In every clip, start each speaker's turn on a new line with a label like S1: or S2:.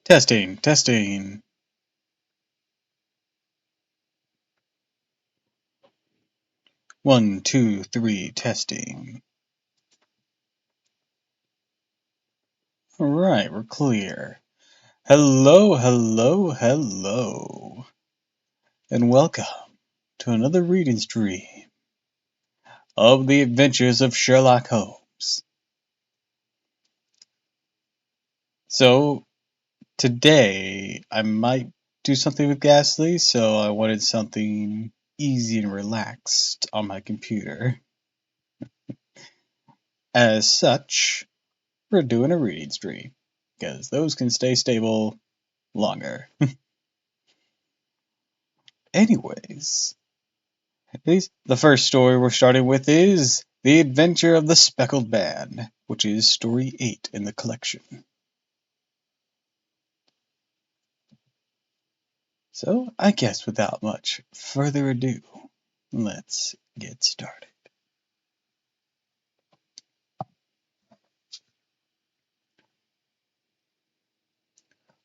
S1: Testing, testing. 1, 2, 3, testing. Alright, we're clear. Hello, hello, hello. And welcome to another reading stream of the adventures of Sherlock Holmes. So, today I might do something with Ghastly, so I wanted something easy and relaxed on my computer. As such, we're doing a reading stream, because those can stay stable longer. Anyways, the first story we're starting with is The Adventure of the Speckled Man, which is story 8 in the collection. So, I guess without much further ado, let's get started.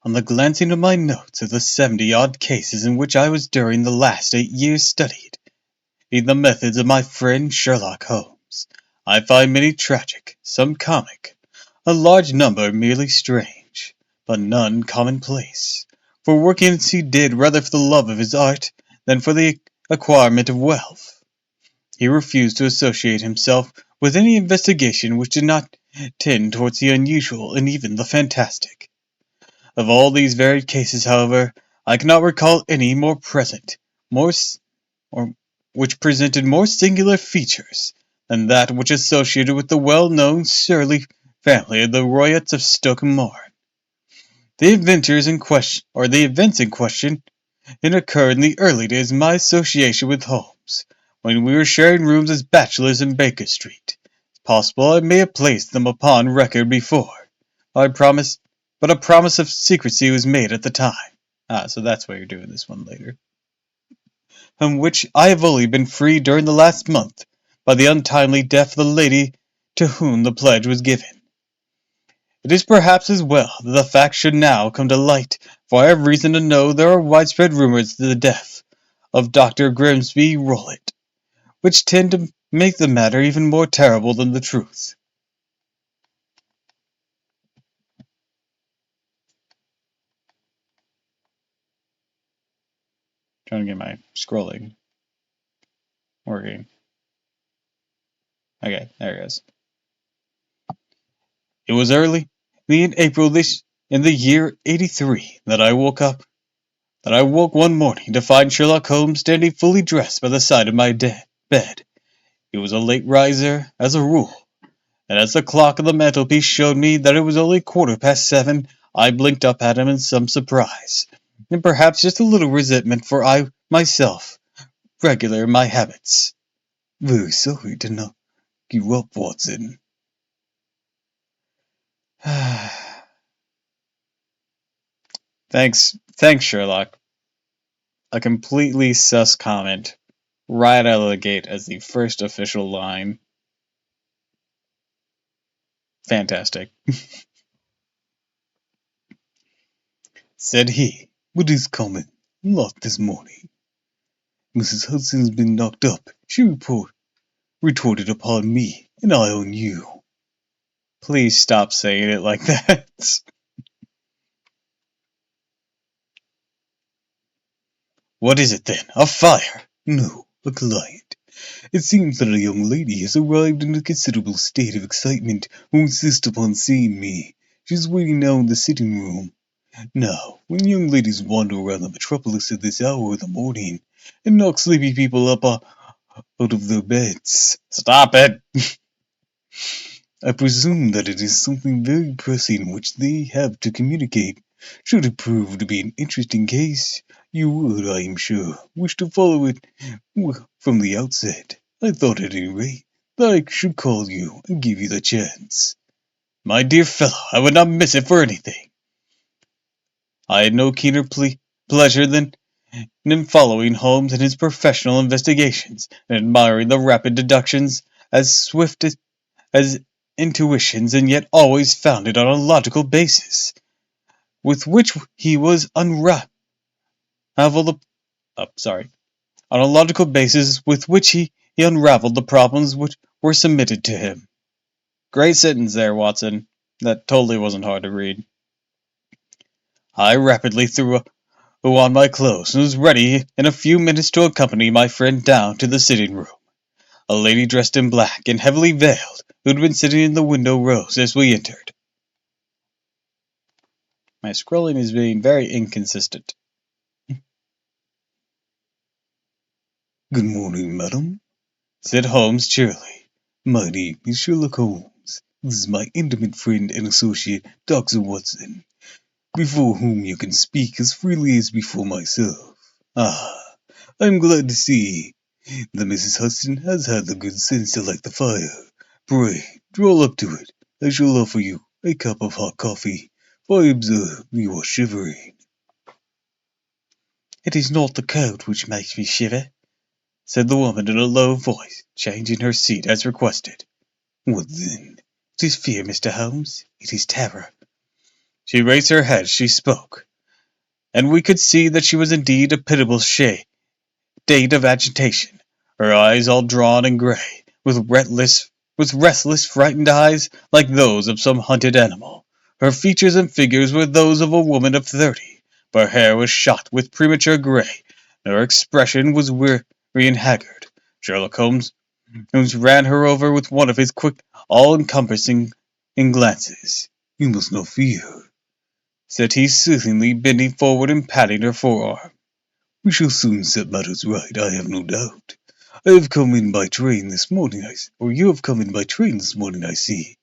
S1: On the glancing of my notes of the 70-odd cases in which I was during the last 8 years studied, in the methods of my friend Sherlock Holmes, I find many tragic, some comic, a large number merely strange, but none commonplace. For working as he did rather for the love of his art than for the acquirement of wealth, he refused to associate himself with any investigation which did not tend towards the unusual and even the fantastic. Of all these varied cases, however, I cannot recall any more present, or which presented more singular features than that which associated with the well-known surly family of the Royats of Stoke-Moor. The events in question occurred in the early days of my association with Holmes, when we were sharing rooms as bachelors in Baker Street. It's possible I may have placed them upon record before, but a promise of secrecy was made at the time. So that's why you're doing this one later. From which I have only been freed during the last month by the untimely death of the lady to whom the pledge was given. It is perhaps as well that the fact should now come to light, for I have reason to know there are widespread rumors of the death of Dr. Grimsby Roylott, which tend to make the matter even more terrible than the truth. Trying to get my scrolling working. Okay, there it is. It was early in April in the year 83 that I woke one morning to find Sherlock Holmes standing fully dressed by the side of my bed. He was a late riser, as a rule, and as the clock on the mantelpiece showed me that it was only 7:15, I blinked up at him in some surprise, and perhaps just a little resentment, for I, myself, regular in my habits. "Very sorry to knock you up, Watson." Thanks, Sherlock. A completely sus comment right out of the gate as the first official line. Fantastic. Said he, "What is common? Not this morning. Mrs. Hudson has been knocked up. She retorted upon me, and I on you." Please stop saying it like that. What is it then? A fire? No, a client. It seems that a young lady has arrived in a considerable state of excitement who insists upon seeing me. She's waiting now in the sitting room. Now, when young ladies wander around the metropolis at this hour of the morning and knock sleepy people up out of their beds. Stop it! I presume that it is something very pressing which they have to communicate. Should it prove to be an interesting case, you would, I am sure, wish to follow it from the outset. I thought at any rate that I should call you and give you the chance. My dear fellow, I would not miss it for anything. I had no keener pleasure than in following Holmes in his professional investigations, and admiring the rapid deductions, as swift as intuitions, and yet always founded on a logical basis. with which he was unravel the sorry, on a logical basis with which he unraveled the problems which were submitted to him. Great sentence there, Watson. That totally wasn't hard to read. I rapidly threw on my clothes and was ready in a few minutes to accompany my friend down to the sitting room. A lady dressed in black and heavily veiled, who had been sitting in the window, rose as we entered. My scrolling is being very inconsistent. "Good morning, madam," said Holmes cheerily. "My name is Sherlock Holmes. This is my intimate friend and associate, Dr. Watson, before whom you can speak as freely as before myself. Ah, I'm glad to see that Mrs. Hudson has had the good sense to light the fire. Pray, draw up to it. I shall offer you a cup of hot coffee, for I observe you are shivering." "It is not the cold which makes me shiver," said the woman in a low voice, changing her seat as requested. "What then?" "It is fear, Mr. Holmes. It is terror." She raised her head as she spoke, and we could see that she was indeed a pitiable state of agitation, her eyes all drawn and grey, with restless, frightened eyes like those of some hunted animal. Her features and figures were those of a woman of 30, but her hair was shot with premature grey, and her expression was weary and haggard. Sherlock Holmes ran her over with one of his quick, all-encompassing glances. "You must not fear," said he soothingly, bending forward and patting her forearm. "We shall soon set matters right, I have no doubt. I have come in by train this morning, or you have come in by train this morning, I see.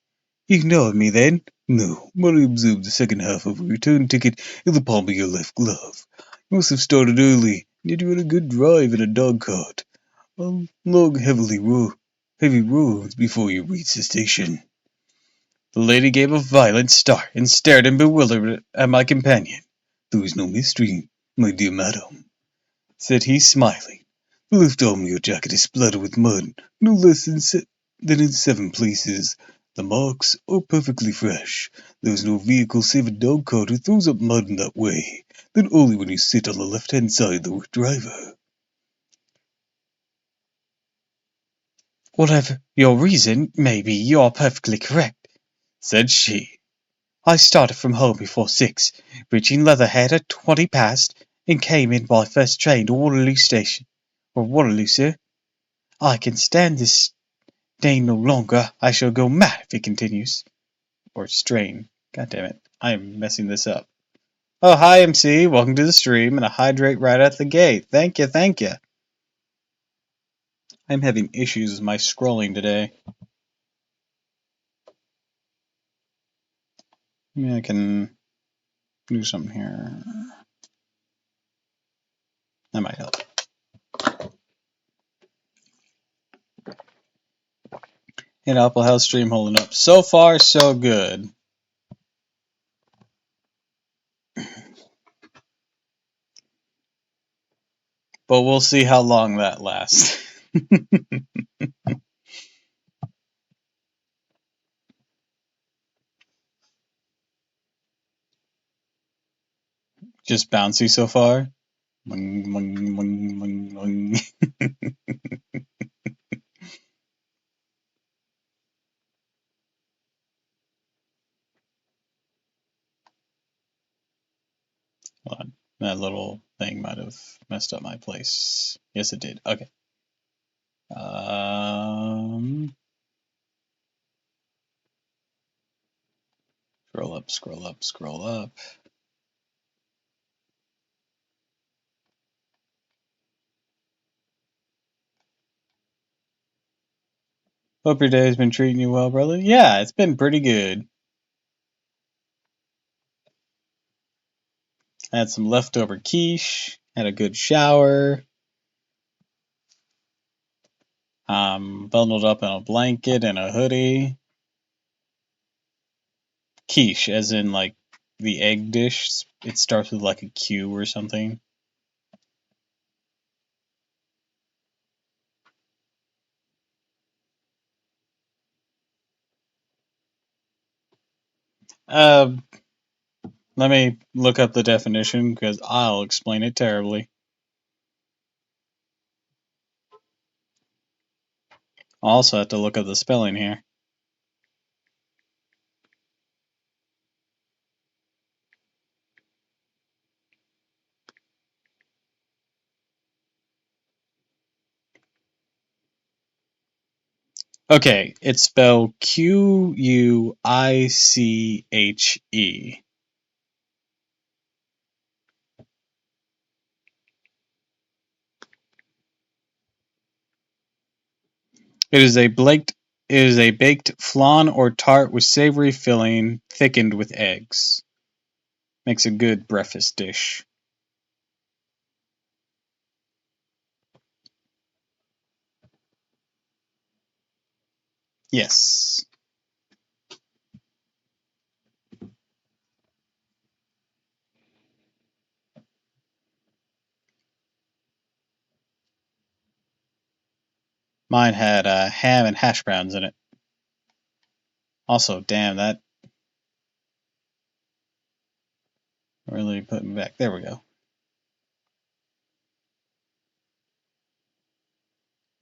S1: You know me, then?" "No, but I observed the second half of a return ticket in the palm of your left glove. You must have started early, yet you had a good drive in a dog-cart, along heavy roads before you reached the station." The lady gave a violent start and stared in bewilderment at my companion. "There is no mystery, my dear madam," said he, smiling. "The left arm of your jacket is splattered with mud, no less than in 7 places. The marks are perfectly fresh. There is no vehicle save a dog-cart who throws up mud in that way, then only when you sit on the left-hand side of the driver." "Whatever your reason may be, you are perfectly correct," said she. "I started from home before 6, reaching Leatherhead at 20 past, and came in by first train to Waterloo Station. Or Waterloo, sir. I can stand this strain no longer. I shall go mad if it continues. Or strain. God damn it. I am messing this up. Oh, hi, MC. Welcome to the stream, and a hydrate right at the gate. Thank you, thank you. I'm having issues with my scrolling today. Maybe I can do something here. That might help. And Apple, how's stream holding up? So far, so good. But we'll see how long that lasts. Just bouncy so far. Hold on. That little thing might have messed up my place. Yes, it did. Okay. Scroll up, scroll up, scroll up. Hope your day has been treating you well, brother. Yeah, it's been pretty good. I had some leftover quiche, had a good shower, bundled up in a blanket and a hoodie. Quiche, as in like the egg dish. It starts with like a Q or something. Uh, Let me look up the definition because I'll explain it terribly. I also have to look up the spelling here. Okay, it's spelled Q-U-I-C-H-E. It is a baked flan or tart with savory filling thickened with eggs. Makes a good breakfast dish. Yes. Mine had ham and hash browns in it. Also, damn, that really put me back. There we go.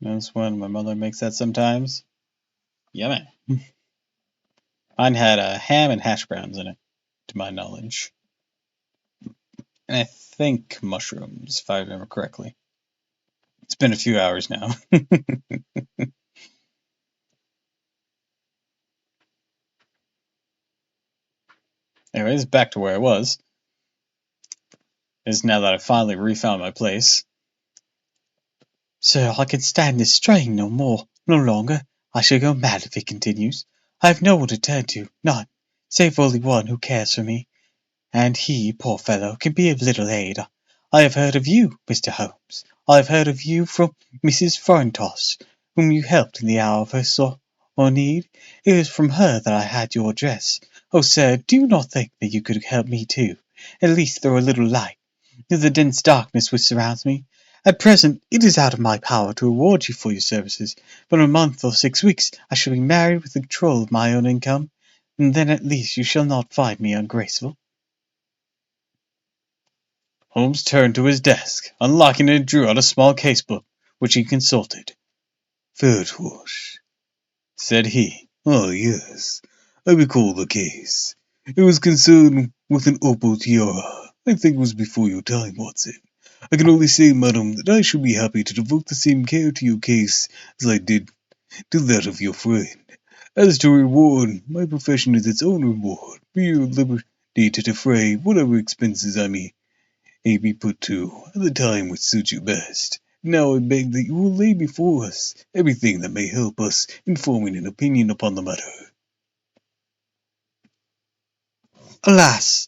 S1: Notice when my mother makes that sometimes. Yummy. Mine had ham and hash browns in it, to my knowledge. And I think mushrooms, if I remember correctly. It's been a few hours now. Anyways, back to where I was. Is now that I've finally refound my place. Sir, I can stand this strain no longer. I shall go mad if it continues. I have no one to turn to, none, save only one who cares for me, and he, poor fellow, can be of little aid. I have heard of you, Mr. Holmes. I have heard of you from Mrs. Ferntoss, whom you helped in the hour of her sore need. It was from her that I had your address. Oh, sir, do you not think that you could help me too? At least throw a little light into the dense darkness which surrounds me. At present it is out of my power to reward you for your services, but in a month or 6 weeks I shall be married with the control of my own income, and then at least you shall not find me ungraceful. Holmes turned to his desk, unlocking it and drew out a small case-book, which he consulted. "Fairtosh," said he. "Ah, yes, I recall the case. It was concerned with an opal tiara. I think it was before your time, Watson. I can only say, madam, that I shall be happy to devote the same care to your case as I did to that of your friend. As to reward, my profession is its own reward. Be you at liberty to defray whatever expenses I may be put to at the time which suits you best. Now I beg that you will lay before us everything that may help us in forming an opinion upon the matter." "Alas!"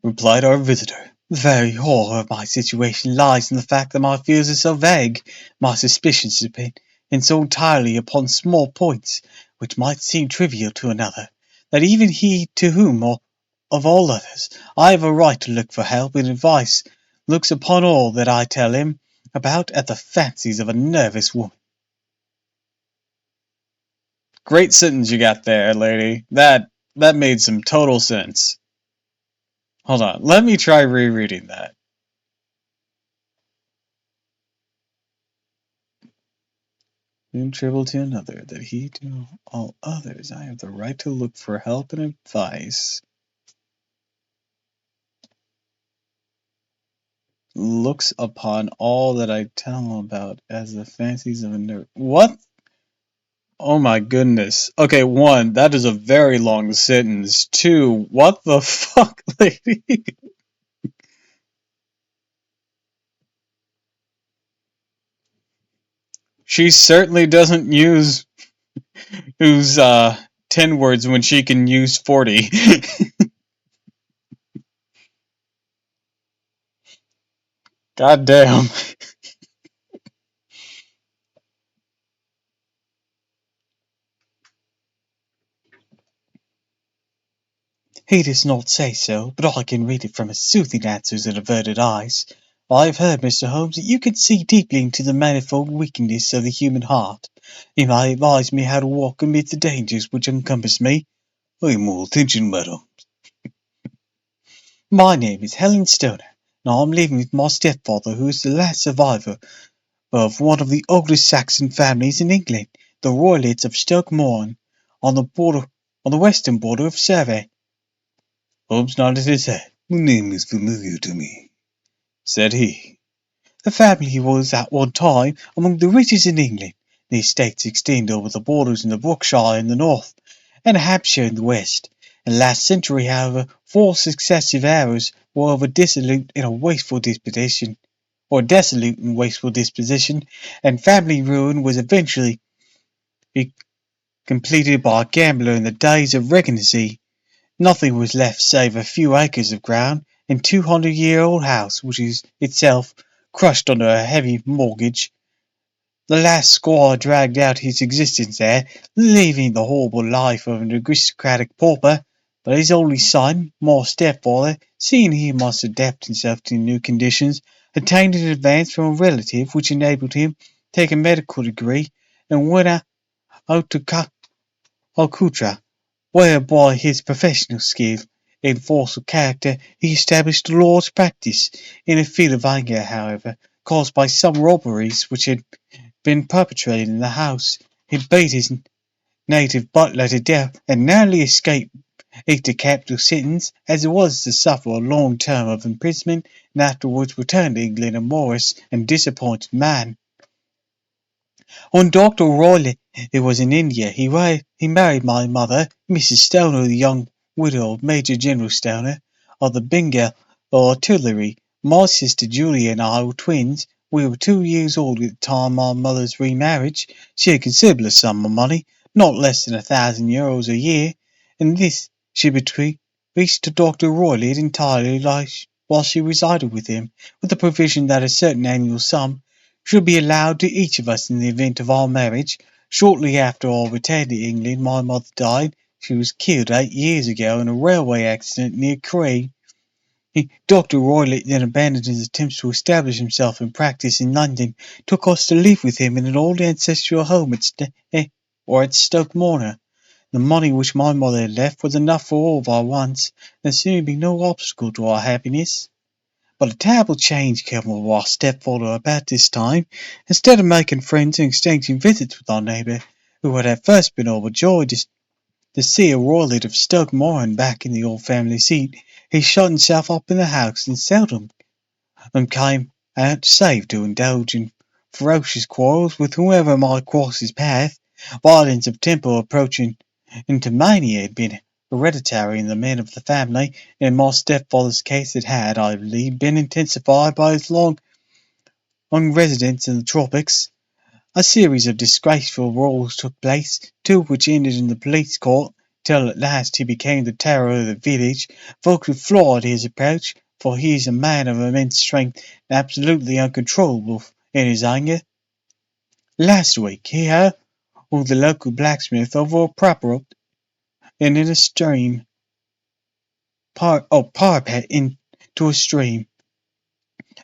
S1: replied our visitor, "the very horror of my situation lies in the fact that my fears are so vague, my suspicions depend so entirely upon small points, which might seem trivial to another, that even he to whom, of all others, I have a right to look for help and advice, looks upon all that I tell him about as the fancies of a nervous woman." Great sentence you got there, lady. That made some total sense. Hold on, let me try rereading that. "In trouble to another, that he to all others, I have the right to look for help and advice. Looks upon all that I tell him about as the fancies of a nerd." What? Oh my goodness. Okay, one, that is a very long sentence. Two, what the fuck, lady? She certainly doesn't use 10 words when she can use 40. God damn. "He does not say so, but I can read it from his soothing answers and averted eyes. I have heard, Mr. Holmes, that you can see deeply into the manifold weakness of the human heart. You may advise me how to walk amid the dangers which encompass me." "I am all attention, madam." My name is Helen Stoner, and I'm living with my stepfather, who is the last survivor of one of the oldest Saxon families in England, the Roylotts of Stoke Moran, on the western border of Surrey." Holmes nodded his head. "The name is familiar to me," said he. "The family was at one time among the richest in England. The estates extend over the borders into Berkshire in the north, and Hampshire in the west. In the last century, however, four successive eras were of a dissolute and wasteful disposition, and family ruin was eventually completed by a gambler in the days of regency. Nothing was left save a few acres of ground and 200-year-old house, which is itself crushed under a heavy mortgage. The last squire dragged out his existence there, leaving the horrible life of an aristocratic pauper, but his only son, my stepfather, seeing he must adapt himself to new conditions, obtained an advance from a relative which enabled him to take a medical degree and went out to Calcutta, where by his professional skill and force of character he established a law's practice. In a fit of anger, however, caused by some robberies which had been perpetrated in the house, he beat his native butler to death and narrowly escaped a capital sentence, as it was to suffer a long term of imprisonment, and afterwards returned to England a morose and disappointed man. When Dr. Roylott was in India, he married my mother, Mrs. Stoner, the young widow of Major General Stoner, of the Bengal Artillery. My sister Julia and I were twins. We were 2 years old at the time of my mother's remarriage. She had a considerable sum of money, not less than €1,000 a year, and this she bequeathed to Dr. Roylott entirely while she resided with him, with the provision that a certain annual sum should be allowed to each of us in the event of our marriage. Shortly after our return to England, my mother died. She was killed 8 years ago in a railway accident near Crewe. Dr. Roylott then abandoned his attempts to establish himself in practice in London, took us to live with him in an old ancestral home at Stoke Moran. The money which my mother had left was enough for all of our wants, and there seemed to be no obstacle to our happiness. But a terrible change came over our stepfather about this time. Instead of making friends and exchanging visits with our neighbour, who had at first been overjoyed to see a Roylott of Stoke Moran back in the old family seat, he shut himself up in the house and seldom came out save to indulge in ferocious quarrels with whoever might cross his path. Violence of temper approaching into mania had been hereditary in the men of the family, and in my stepfather's case it had, I believe, been intensified by his long residence in the tropics. A series of disgraceful brawls took place, two of which ended in the police court, till at last he became the terror of the village. Folks would fly at his approach, for he is a man of immense strength and absolutely uncontrollable in his anger. Last week he hurled the local blacksmith over a parapet and in a stream, parapet into a stream,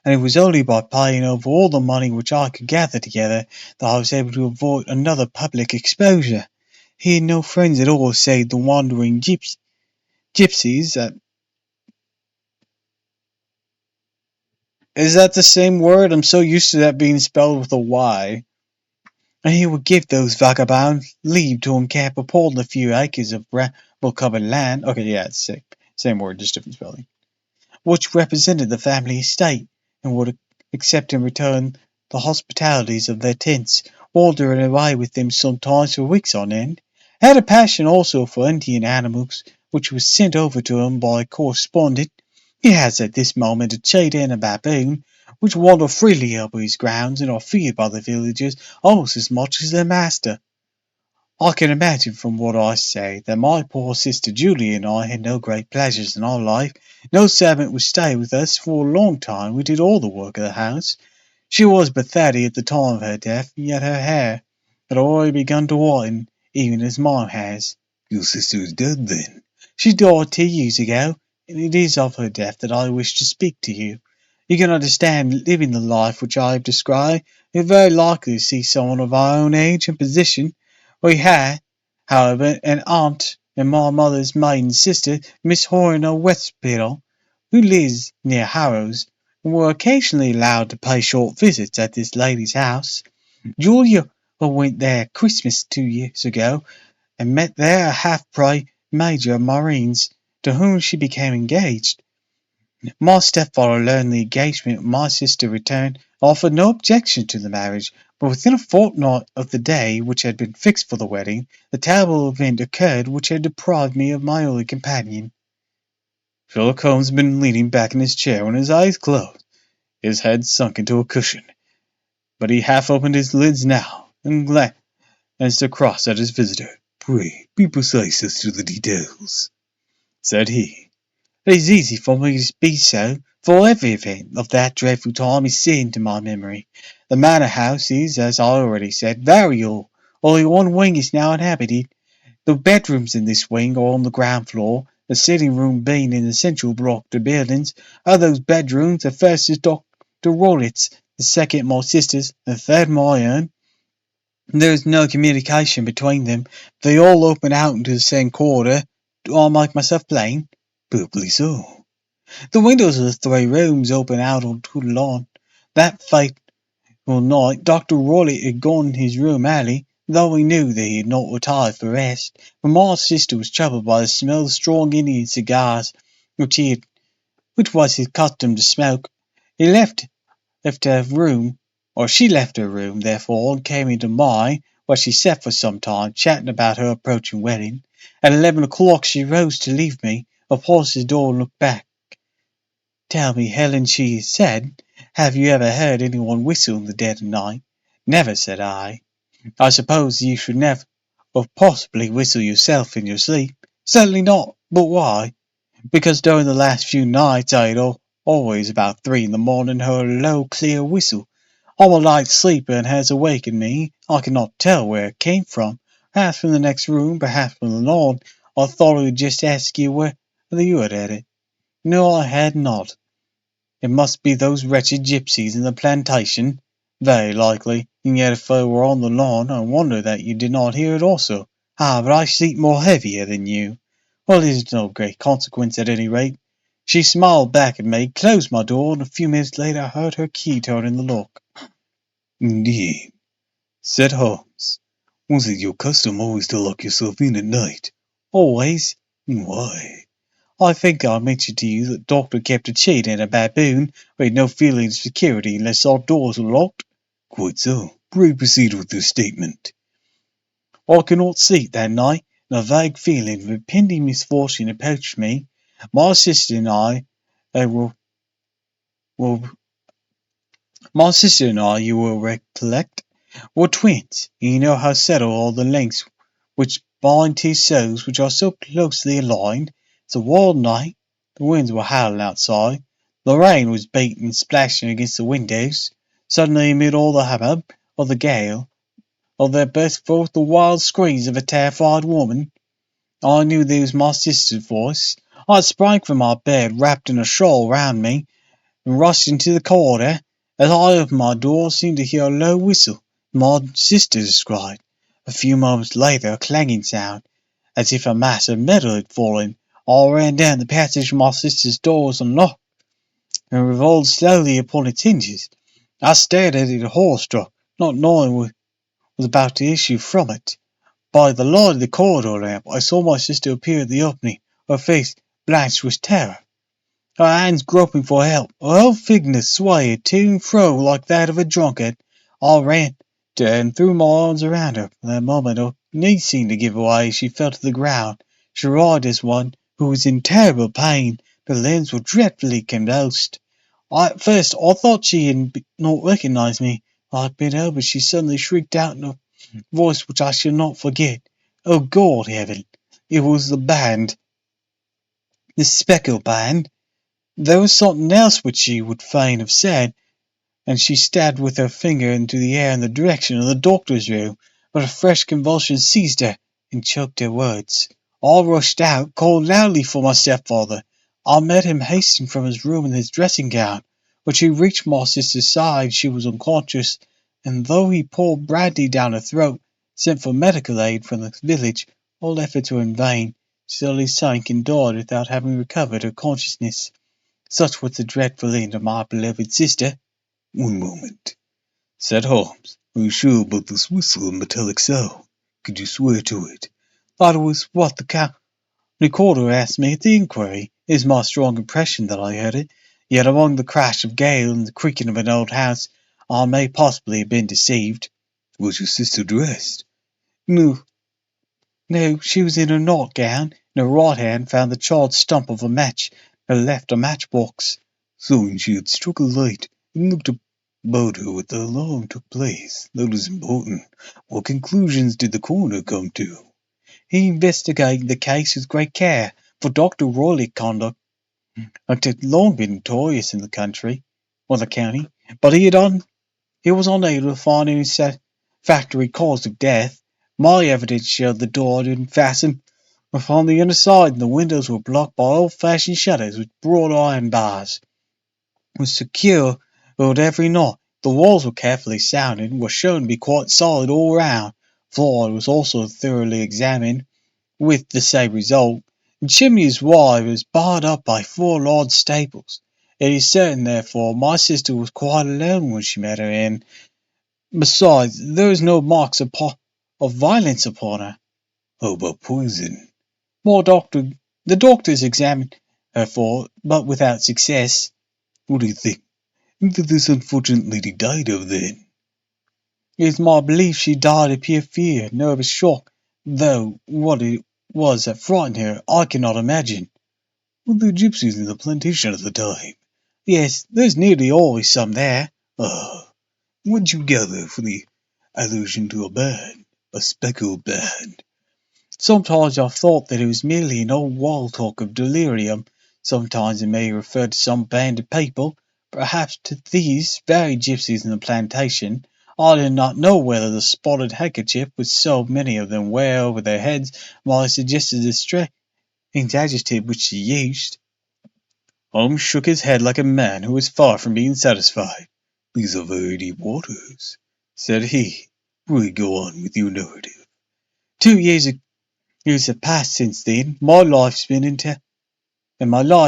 S1: and it was only by paying over all the money which I could gather together that I was able to avoid another public exposure. He had no friends at all save the wandering gypsies. Is that the same word? I'm so used to that being spelled with a Y. And he would give those vagabonds leave to encamp upon the few acres of gravel-covered land. Okay, yeah, it's the same word, just different spelling. Which represented the family estate, and would accept in return the hospitalities of their tents, wandering away with them sometimes for weeks on end. Had a passion also for Indian animals, which was sent over to him by a correspondent. He has at this moment a cheetah and a baboon, which wander freely over his grounds and are feared by the villagers almost as much as their master. I can imagine from what I say that my poor sister Julia and I had no great pleasures in our life. No servant would stay with us for a long time. We did all the work of the house. She was but 30 at the time of her death, and yet her hair had already begun to whiten, even as mine has. Your sister is dead, then? She died 2 years ago, and it is of her death that I wish to speak to you. You can understand, living the life which I have described, you're very likely to see someone of our own age and position. We had, however, an aunt and my mother's maiden sister, Miss Horner Westpittle, who lives near Harrow's, and were occasionally allowed to pay short visits at this lady's house. Julia went there Christmas 2 years ago, and met there a half-breed major of Marines, to whom she became engaged. My stepfather learned the engagement when my sister returned, and offered no objection to the marriage, but within a fortnight of the day which had been fixed for the wedding, the terrible event occurred which had deprived me of my only companion. Sherlock Holmes had been leaning back in his chair when his eyes closed, his head sunk into a cushion, but he half opened his lids now, and glanced across at his visitor. "Pray be precise as to the details," said he. "It is easy for me to be so, for every event of that dreadful time is seared into my memory. The manor house is, as I already said, very old. Only one wing is now inhabited. The bedrooms in this wing are on the ground floor, the sitting room being in the central block of the buildings. Of those bedrooms, the first is Dr. Rollitt's, the second my sister's, and the third my own. There is no communication between them. They all open out into the same corridor. Do I make myself plain?" "Perfectly so." "The windows of the three rooms open out onto the lawn. That fateful night Dr. Rollitt had gone to his room early, though we knew that he had not retired for rest, for my sister was troubled by the smell of strong Indian cigars, which was his custom to smoke. He left her room, or she left her room, therefore, and came into mine, where she sat for some time, chatting about her approaching wedding. At 11 o'clock she rose to leave me, but paused at the door and looked back. 'Tell me, Helen,' she said, 'have you ever heard anyone whistle in the dead of night?' 'Never,' said I. 'I suppose you should never, or possibly, whistle yourself in your sleep?' 'Certainly not. But why?' 'Because during the last few nights I had always about 3 in the morning heard a low, clear whistle. I'm a light sleeper, and it has awakened me. I cannot tell where it came from. Perhaps from the next room, perhaps from the lawn. I thought I would just ask you whether you had heard it.' 'No, I had not.' 'It must be those wretched gipsies in the plantation.' 'Very likely, and yet if they were on the lawn, I wonder that you did not hear it also.' 'Ah, but I sleep more heavier than you.' 'Well, it is no great consequence at any rate.' She smiled back at me, closed my door, and a few minutes later I heard her key turn in the lock. "Indeed," said Holmes. "Was it your custom always to lock yourself in at night?" "Always." "Why?" "I think I mentioned to you that the doctor kept a cheat and a baboon, who had no feeling of security unless our doors were locked." "Quite so. Pray proceed with your statement." "I could not sleep that night, and a vague feeling of impending misfortune approached me. My sister and I were you will recollect, were twins, and you know how subtle are the links which bind two souls which are so closely aligned. It's a wild night. The winds were howling outside. The rain was beating and splashing against the windows. Suddenly, amid all the hubbub of the gale, there burst forth the wild screams of a terrified woman. I knew that it was my sister's voice. I sprang from my bed, wrapped in a shawl round me, and rushed into the corridor. As I opened my door, I seemed to hear a low whistle. My sister described. A few moments later, a clanging sound, as if a mass of metal had fallen. I ran down the passage. My sister's door was unlocked, and revolved slowly upon its hinges. I stared at it horror-struck, not knowing what was about to issue from it. By the light of the corridor lamp, I saw my sister appear at the opening, her face blanched with terror, her hands groping for help. Her whole figure swayed to and fro like that of a drunkard. I ran to her and threw my arms around her. For that moment her knees seemed to give way as she fell to the ground. She writhed as one who was in terrible pain. Her limbs were dreadfully convulsed. At first I thought she had not recognized me. I bent over. She suddenly shrieked out in a voice which I shall not forget. Oh, God, heaven! It was the band, the speckled band. There was something else which she would fain have said, and she stabbed with her finger into the air in the direction of the doctor's room, but a fresh convulsion seized her and choked her words. I rushed out, called loudly for my stepfather. I met him hastening from his room in his dressing gown. When she reached my sister's side, she was unconscious, and though he poured brandy down her throat, sent for medical aid from the village, all efforts were in vain. She slowly sank and died without having recovered her consciousness. Such was the dreadful end of my beloved sister."
S2: "One moment," said Holmes. "Are you sure about this whistle and metallic sound? Could you swear to it?"
S1: "That was what the recorder asked me at the inquiry. It is my strong impression that I heard it, yet among the crash of gale and the creaking of an old house, I may possibly have been deceived."
S2: "Was your sister dressed?"
S1: "No, no, she was in her nightgown. In her right hand found the charred stump of a match, in her left a matchbox."
S2: "So when she had struck a light and looked about her when the alarm took place, that is important. What conclusions did the coroner come to?"
S1: "He investigated the case with great care, for Dr. Roylake conduct had long been notorious in the county, but he was unable to find any satisfactory cause of death. My evidence showed the door had been fastened upon the inside, and the windows were blocked by old-fashioned shutters with broad iron bars. It was secured every night. The walls were carefully sounded, and were shown to be quite solid all round. The floor was also thoroughly examined, with the same result. The chimney's wire was barred up by 4 large staples. It is certain, therefore, my sister was quite alone when she met her end. Besides, there is no marks of violence upon her."
S2: "How about poison?"
S1: The doctors examined her for it, but without success."
S2: "What do you think that this unfortunate lady died of, then?"
S1: "It is my belief she died of pure fear, nervous shock, though what it was that frightened her I cannot imagine."
S2: "Were there gypsies in the plantation at the time?"
S1: "Yes, there's nearly always some there."
S2: "Ah, what did you gather from the allusion to a band, a speckled band?"
S1: "Sometimes I've thought that it was merely an old wild talk of delirium. Sometimes it may refer to some band of people, perhaps to these very gypsies in the plantation. I do not know whether the spotted handkerchief which so many of them wear over their heads might have suggested the strange adjective which she used."
S2: Holmes shook his head like a man who was far from being satisfied. "These are very deep waters," said he. "Pray go on with your narrative."
S1: 2 years have passed since then. My life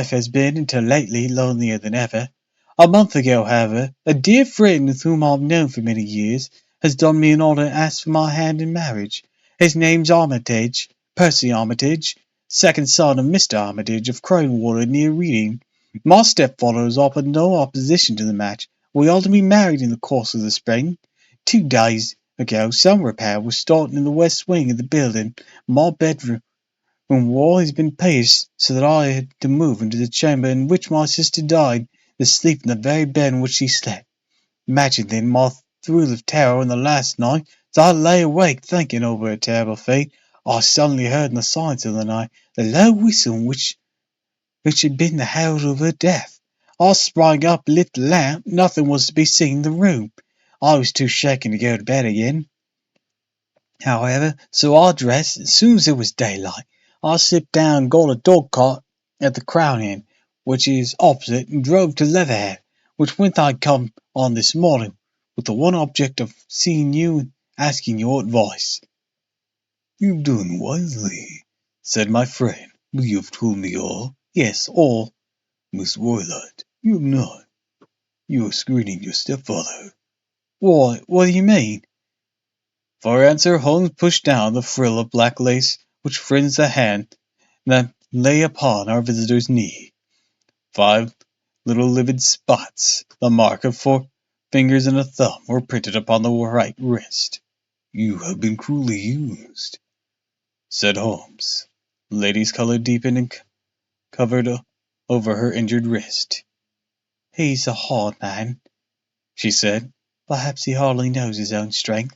S1: has been, until lately, lonelier than ever. A month ago, however, a dear friend with whom I have known for many years has done me an honour and asked for my hand in marriage. His name's Armitage, Percy Armitage, second son of Mr. Armitage of Cranewater near Reading. My stepfather has offered no opposition to the match. We are to be married in the course of the spring. 2 days ago some repair was started in the west wing of the building. My bedroom wall has been pierced, so that I had to move into the chamber in which my sister died, to sleep in the very bed in which she slept. Imagine, then, my thrill of terror on the last night, as I lay awake thinking over her terrible fate. I suddenly heard in the silence of the night the low whistle which had been the herald of her death. I sprang up, lit the lamp. Nothing was to be seen in the room. I was too shaken to go to bed again, however, so I dressed. As soon as it was daylight, I slipped down and got a dog cart at the Crown Inn, which is opposite, and drove to Leatherhead, whence I come on this morning, with the one object of seeing you and asking your advice."
S2: "You've done wisely," said my friend. "But you have told me all."
S1: "Yes, all."
S2: "Miss Roylott, you have not. You are screening your stepfather."
S1: "Why, what do you mean?"
S2: For answer Holmes pushed down the frill of black lace which fringed the hand that lay upon our visitor's knee. 5 little livid spots, the mark of 4 fingers and a thumb, were printed upon the right wrist. "You have been cruelly used," said Holmes. The lady's colour deepened and covered over her injured wrist.
S1: "He's a hard man," she said. "Perhaps he hardly knows his own strength."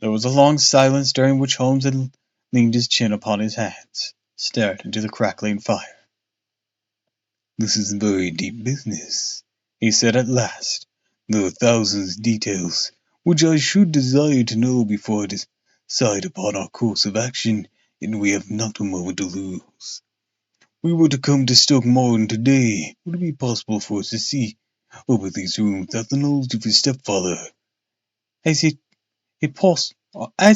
S2: There was a long silence, during which Holmes had leaned his chin upon his hands, stared into the crackling fire. "This is very deep business," he said at last. "There are thousands of details which I should desire to know before I decide upon our course of action, and we have not a moment to lose. We were to come to Stoke Moran today. Would it be possible for us to see over these rooms without the knowledge of his stepfather?"
S1: As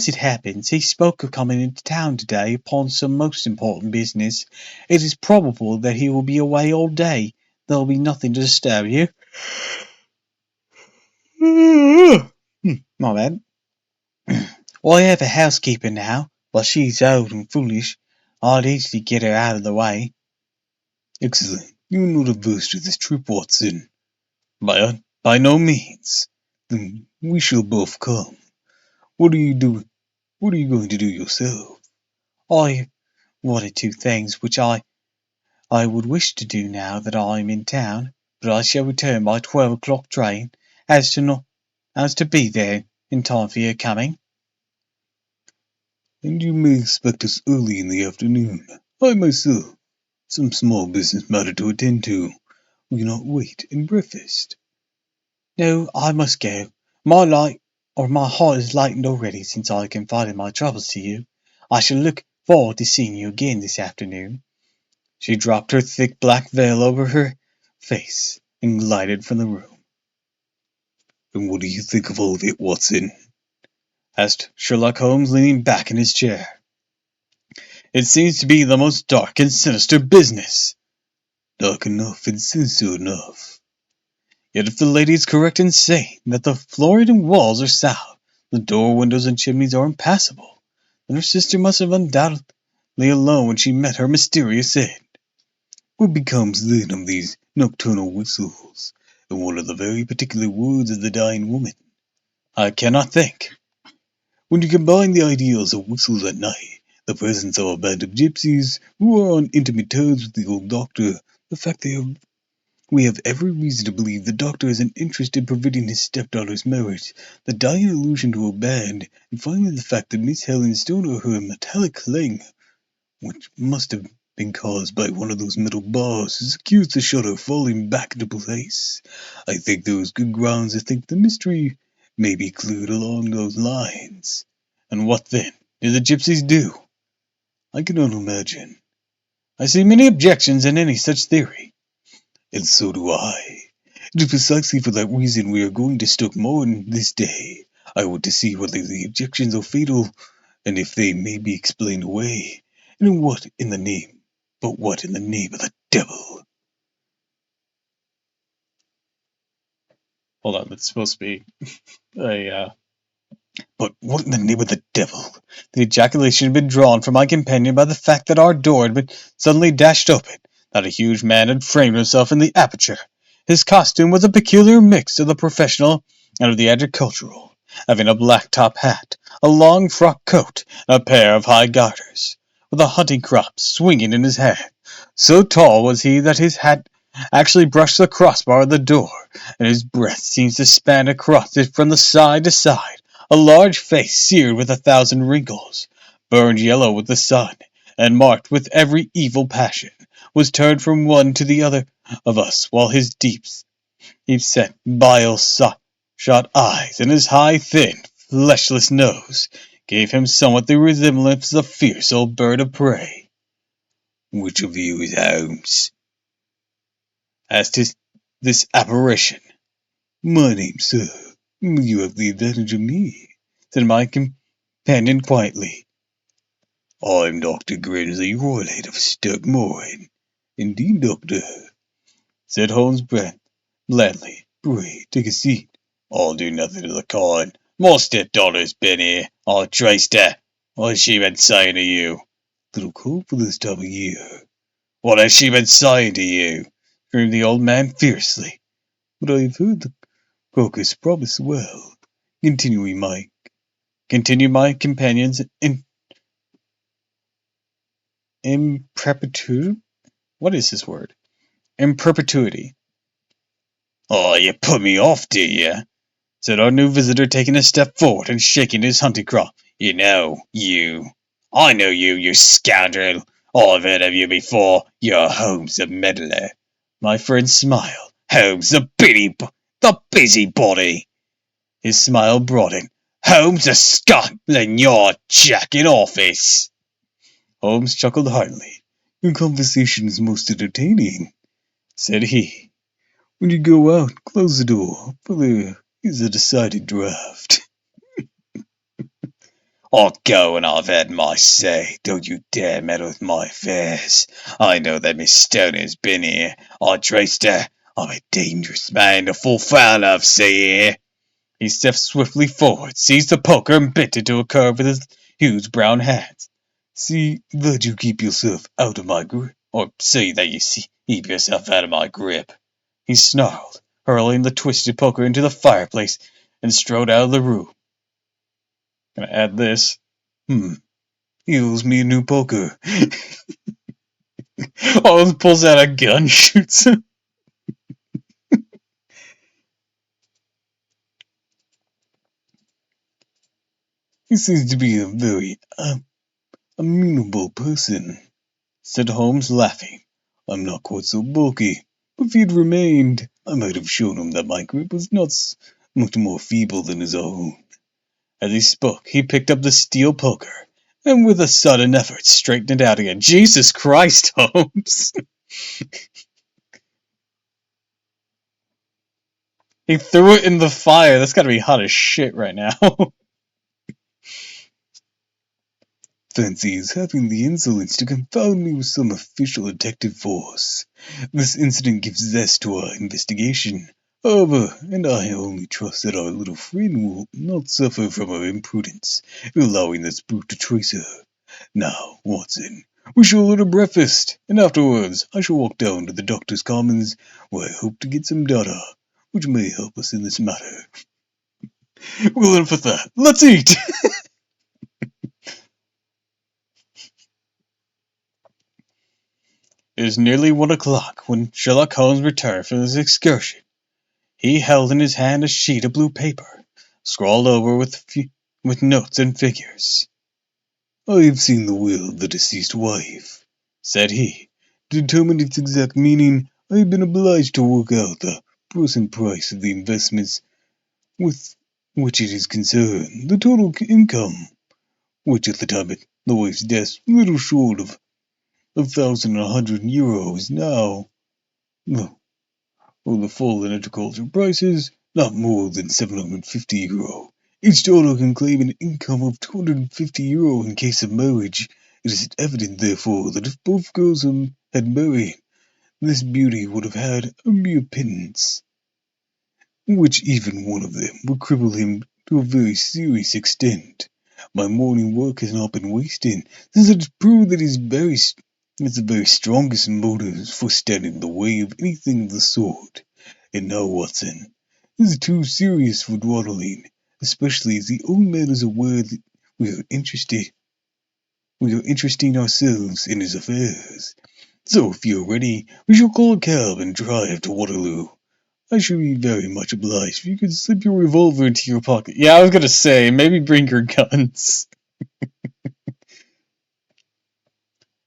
S1: it happens, he spoke of coming into town today upon some most important business. It is probable that he will be away all day. there'll be nothing to disturb you. My bad. I have a housekeeper now, but she's old and foolish. I'd easily get her out of the way.
S2: Excellent. You're not averse to this trip, Watson?
S1: By no means.
S2: Then we shall both come. What are you doing? What are you going to do yourself?
S1: I one or two things which I would wish to do now that I am in town, but I shall return by 12 o'clock train, as to be there in time for your coming.
S2: And you may expect us early in the afternoon. I myself, some small business matter to attend to. Will you not wait and breakfast?
S1: No, I must go. My heart is lightened already since I confided my troubles to you. I shall look forward to seeing you again this afternoon. She dropped her thick black veil over her face and glided from the room.
S2: And what do you think of all of it, Watson?
S1: Asked Sherlock Holmes, leaning back in his chair. It seems to be the most dark and sinister business.
S2: Dark enough and sinister enough.
S1: Yet if the lady is correct in saying that the flooring and walls are sound, the door, windows, and chimneys are impassable, then her sister must have undoubtedly alone when she met her mysterious end.
S2: What becomes then of these nocturnal whistles, and what are the very particular words of the dying woman?
S1: I cannot think.
S2: When you combine the ideas of whistles at night, the presence of a band of gypsies who are on intimate terms with the old doctor, the fact that we have every reason to believe the doctor has an interest in preventing his stepdaughter's marriage, the dying allusion to a band, and finally the fact that Miss Helen Stoner heard a metallic clang, which must have been caused by one of those metal bars, has accused the shutter falling back into place. I think there is good grounds to think the mystery may be cleared along those lines.
S1: And what then did the gypsies do?
S2: I cannot imagine.
S1: I see many objections in any such theory.
S2: And so do I. It is precisely for that reason we are going to Stoke Moran this day. I want to see whether the objections are fatal, and if they may be explained away. And what in the name of the devil?
S1: Hold on, that's supposed to be a
S2: But what in the name of the devil?
S1: The ejaculation had been drawn from my companion by the fact that our door had been suddenly dashed open, that a huge man had framed himself in the aperture. His costume was a peculiar mix of the professional and of the agricultural, having a black top hat, a long frock coat, and a pair of high garters, with a hunting crop swinging in his hand. So tall was he that his hat actually brushed the crossbar of the door, and his breadth seems to span across it from the side to side. A large face seared with 1,000 wrinkles, burned yellow with the sun, and marked with every evil passion, was turned from one to the other of us, while his deep-set, bile-shot eyes and his high, thin, fleshless nose gave him somewhat the resemblance of a fierce old bird of prey.
S2: Which of you is Holmes?
S1: Asked this apparition.
S2: My name, sir. You have the advantage of me,
S1: said my companion quietly.
S2: I'm Dr. Grinsley Roylott of Stoke Moran. Indeed, doctor,
S1: said Holmes blandly.
S2: Pray, take a seat.
S1: I'll do nothing of the kind. My stepdaughter's been here. I traced her. What has she been saying to you?
S2: Little cold for this time of year.
S1: What has she been saying to you? Screamed the old man fiercely.
S2: But I have heard the crocus promise well. Continued my
S1: companion's in perpetuity. What is this word? In perpetuity.
S2: Oh, you put me off, do you?
S1: Said our new visitor, taking a step forward and shaking his hunting crop.
S2: I know you, you scoundrel. I've heard of you before. You're Holmes the meddler.
S1: My friend smiled.
S2: Holmes the busybody.
S1: His smile broadened.
S2: Holmes the skunk in your jacket office.
S1: Holmes chuckled heartily.
S2: Your conversation is most entertaining,
S1: said he.
S2: When you go out, close the door, for there is a decided draught.
S1: I'll go when I've had my say. Don't you dare meddle with my affairs. I know that Miss Stoner's been here. I traced her. I'm a dangerous man to fall foul of, say here. He stepped swiftly forward, seized the poker, and bent it to a curve with his huge brown hands. See that you keep yourself out of my grip, or see that you keep yourself out of my grip. He snarled, hurling the twisted poker into the fireplace, and strode out of the room. Gonna add this. He owes me a new poker. Holmes pulls out a gun, shoots him. He seems to be a very amenable person, said Holmes, laughing. I'm not quite so bulky, but if he'd remained, I might have shown him that my grip was not much more feeble than his own. As he spoke, he picked up the steel poker, and with a sudden effort straightened it out again. Jesus Christ, Holmes! He threw it in the fire. That's gotta be hot as shit right now. Fancy his having the insolence to confound me with some official detective force. This incident gives zest to our investigation. However, and I only trust that our little friend will not suffer from her imprudence in allowing this brute to trace her. Now, Watson, we shall order breakfast, and afterwards I shall walk down to the Doctor's Commons, where I hope to get some data, which may help us in this matter. Well, enough with that. Let's eat! It was nearly 1 o'clock when Sherlock Holmes returned from his excursion. He held in his hand a sheet of blue paper, scrawled over with notes and figures. I have seen the will of the deceased wife, said he. To determine its exact meaning, I have been obliged to work out the present price of the investments with which it is concerned, the total income, which at the time of the wife's death was little short of €1,100 now. The full and agricultural prices, not more than €750. Each daughter can claim an income of €250 in case of marriage. It is evident, therefore, that if both girls had married, this beauty would have had a mere pittance, which even one of them would cripple him to a very serious extent. My morning work has not been wasted, since it is proved that it's the very strongest motives for standing in the way of anything of the sort. And now, Watson, this is too serious for dawdling, especially as the old man is aware that we are interesting ourselves in his affairs. So, if you're ready, we shall call a cab and drive to Waterloo. I should be very much obliged if you could slip your revolver into your pocket. Yeah, I was gonna say, maybe bring your guns.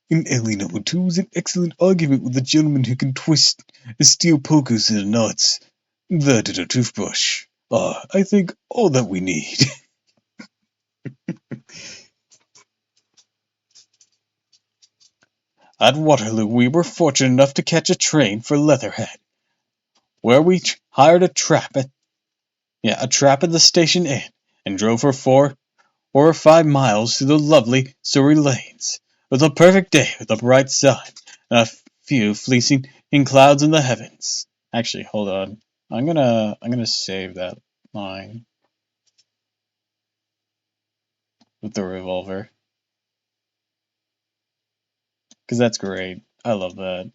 S1: In alley number 2 is an excellent argument with a gentleman who can twist steel pokers into knots. That and a toothbrush are, I think, all that we need. At Waterloo, we were fortunate enough to catch a train for Leatherhead, where we hired a trap at the station inn, and drove for 4 or 5 miles through the lovely Surrey lanes. It was a perfect day with a bright sun and a few fleeting clouds in the heavens. Actually, hold on. I'm gonna save that line with the revolver, because that's great. I love that.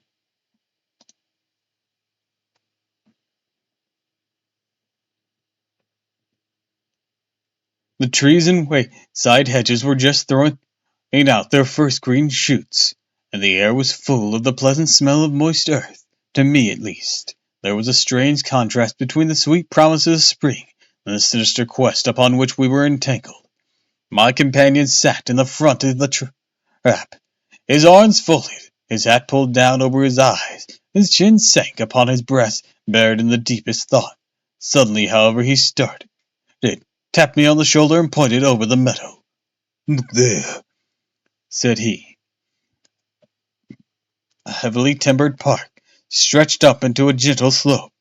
S1: The trees and wayside hedges were just throwing out their first green shoots, and the air was full of the pleasant smell of moist earth. To me, at least, there was a strange contrast between the sweet promises of spring and the sinister quest upon which we were entangled. My companion sat in the front of the trap, his arms folded, his hat pulled down over his eyes, his chin sank upon his breast, buried in the deepest thought. Suddenly, however, he started, tapped me on the shoulder, and pointed over the meadow. "Look there," said he. A heavily timbered park stretched up into a gentle slope,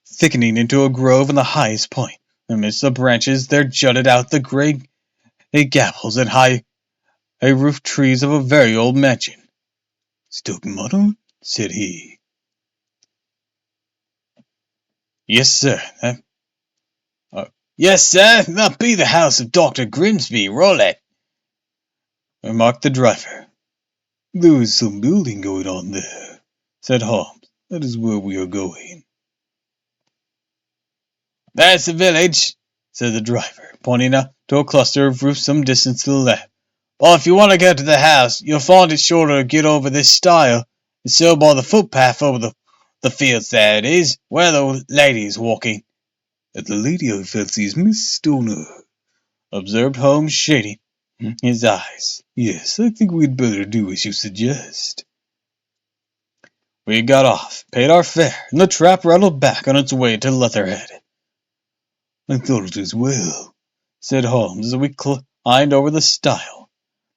S1: thickening into a grove on the highest point. Amidst the branches there jutted out the grey gables and high roof trees of a very old mansion.
S2: "Stuck modern?" said he.
S1: Yes, sir. Yes, sir, that be the house of Dr. Grimsby Rolette, remarked the driver.
S2: "There is some building going on there," said Holmes. "That is where we are going."
S1: That's the village, said the driver, pointing out to a cluster of roofs some distance to the left. Well, if you want to get to the house, you'll find it shorter to get over this stile, and so by the footpath over the fields there it is, where the lady is walking.
S2: "And the lady I fancy is Miss Stoner,"
S1: observed Holmes, shading his eyes.
S2: "Yes, I think we'd better do as you suggest."
S1: We got off, paid our fare, and the trap rattled back on its way to Leatherhead.
S2: "I thought it as well,"
S1: said Holmes as we climbed over the stile.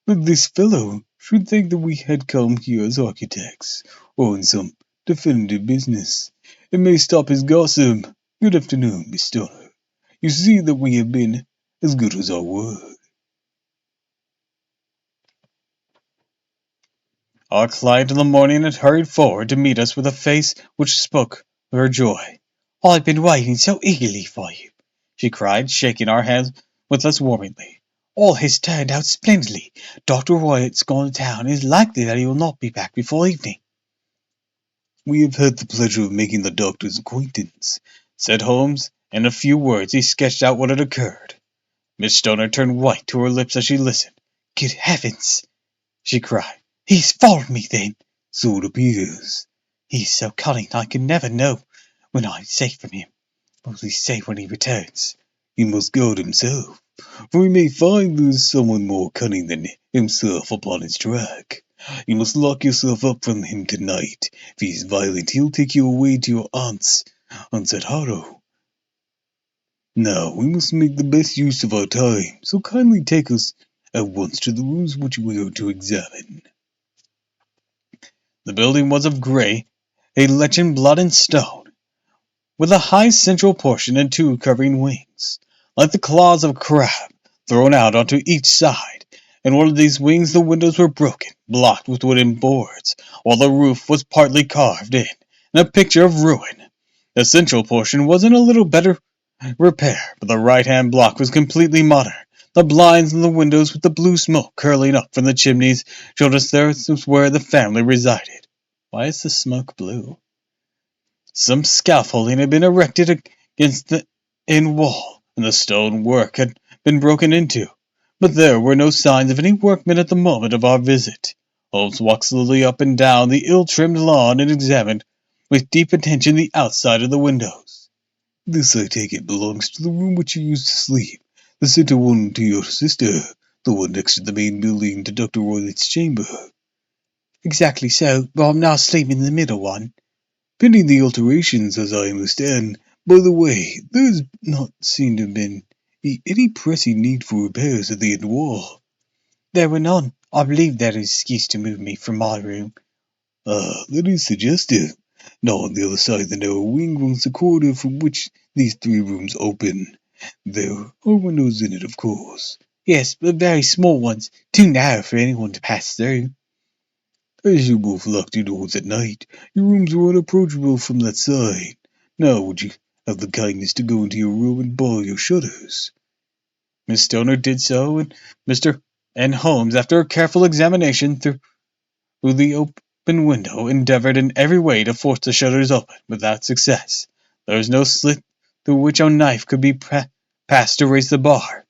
S2: "But this fellow should think that we had come here as architects, or on some definitive business. It may stop his gossip. Good afternoon, Miss Stoner. You see that we have been as good as our word."
S1: Our client in the morning had hurried forward to meet us with a face which spoke of her joy. "I've been waiting so eagerly for you," she cried, shaking our hands with us warmly. "All has turned out splendidly. Dr. Roylett's gone to town, and it is likely that he will not be back before evening."
S2: "We have had the pleasure of making the doctor's acquaintance,"
S1: said Holmes. In a few words he sketched out what had occurred. Miss Stoner turned white to her lips as she listened. "Good heavens!" she cried. "He's followed me, then?"
S2: "So it appears."
S1: "He is so cunning I can never know when I am safe from him. What will he say when he returns?"
S2: "He must guard himself, for he may find there is someone more cunning than himself upon his track. You must lock yourself up from him tonight. If he is violent, he'll take you away to your aunt's at Harrow. Now, we must make the best use of our time, so kindly take us at once to the rooms which we are to examine."
S1: The building was of grey, a lichen blood and stone, with a high central portion and two curving wings, like the claws of a crab, thrown out onto each side. In one of these wings the windows were broken, blocked with wooden boards, while the roof was partly carved in, a picture of ruin. The central portion was in a little better repair, but the right-hand block was completely modern. The blinds in the windows with the blue smoke curling up from the chimneys showed us this was where the family resided. Why is the smoke blue? Some scaffolding had been erected against the end wall, and the stone work had been broken into, but there were no signs of any workmen at the moment of our visit. Holmes walked slowly up and down the ill-trimmed lawn and examined with deep attention the outside of the windows.
S2: "This, I take it, belongs to the room which you used to sleep. The center one to your sister, the one next to the main building to Dr. Roylett's chamber."
S1: "Exactly so, but I'm now sleeping in the middle one."
S2: "Pending the alterations, as I understand. By the way, there does not seem to have been any pressing need for repairs at the end wall."
S1: "There were none. I believe that is excuse to move me from my room."
S2: "Ah, that is suggestive. Now on the other side of the narrow wing runs the corridor from which these three rooms open. There are windows in it, of course."
S1: "Yes, but very small ones, too narrow for anyone to pass through."
S2: "As you both locked your doors at night, your rooms were unapproachable from that side. Now would you have the kindness to go into your room and bar your shutters?"
S1: Miss Stoner did so, and Mr. and Holmes, after a careful examination through the open window, endeavored in every way to force the shutters open, without success. There was no slit through which a knife could be passed to raise the bar.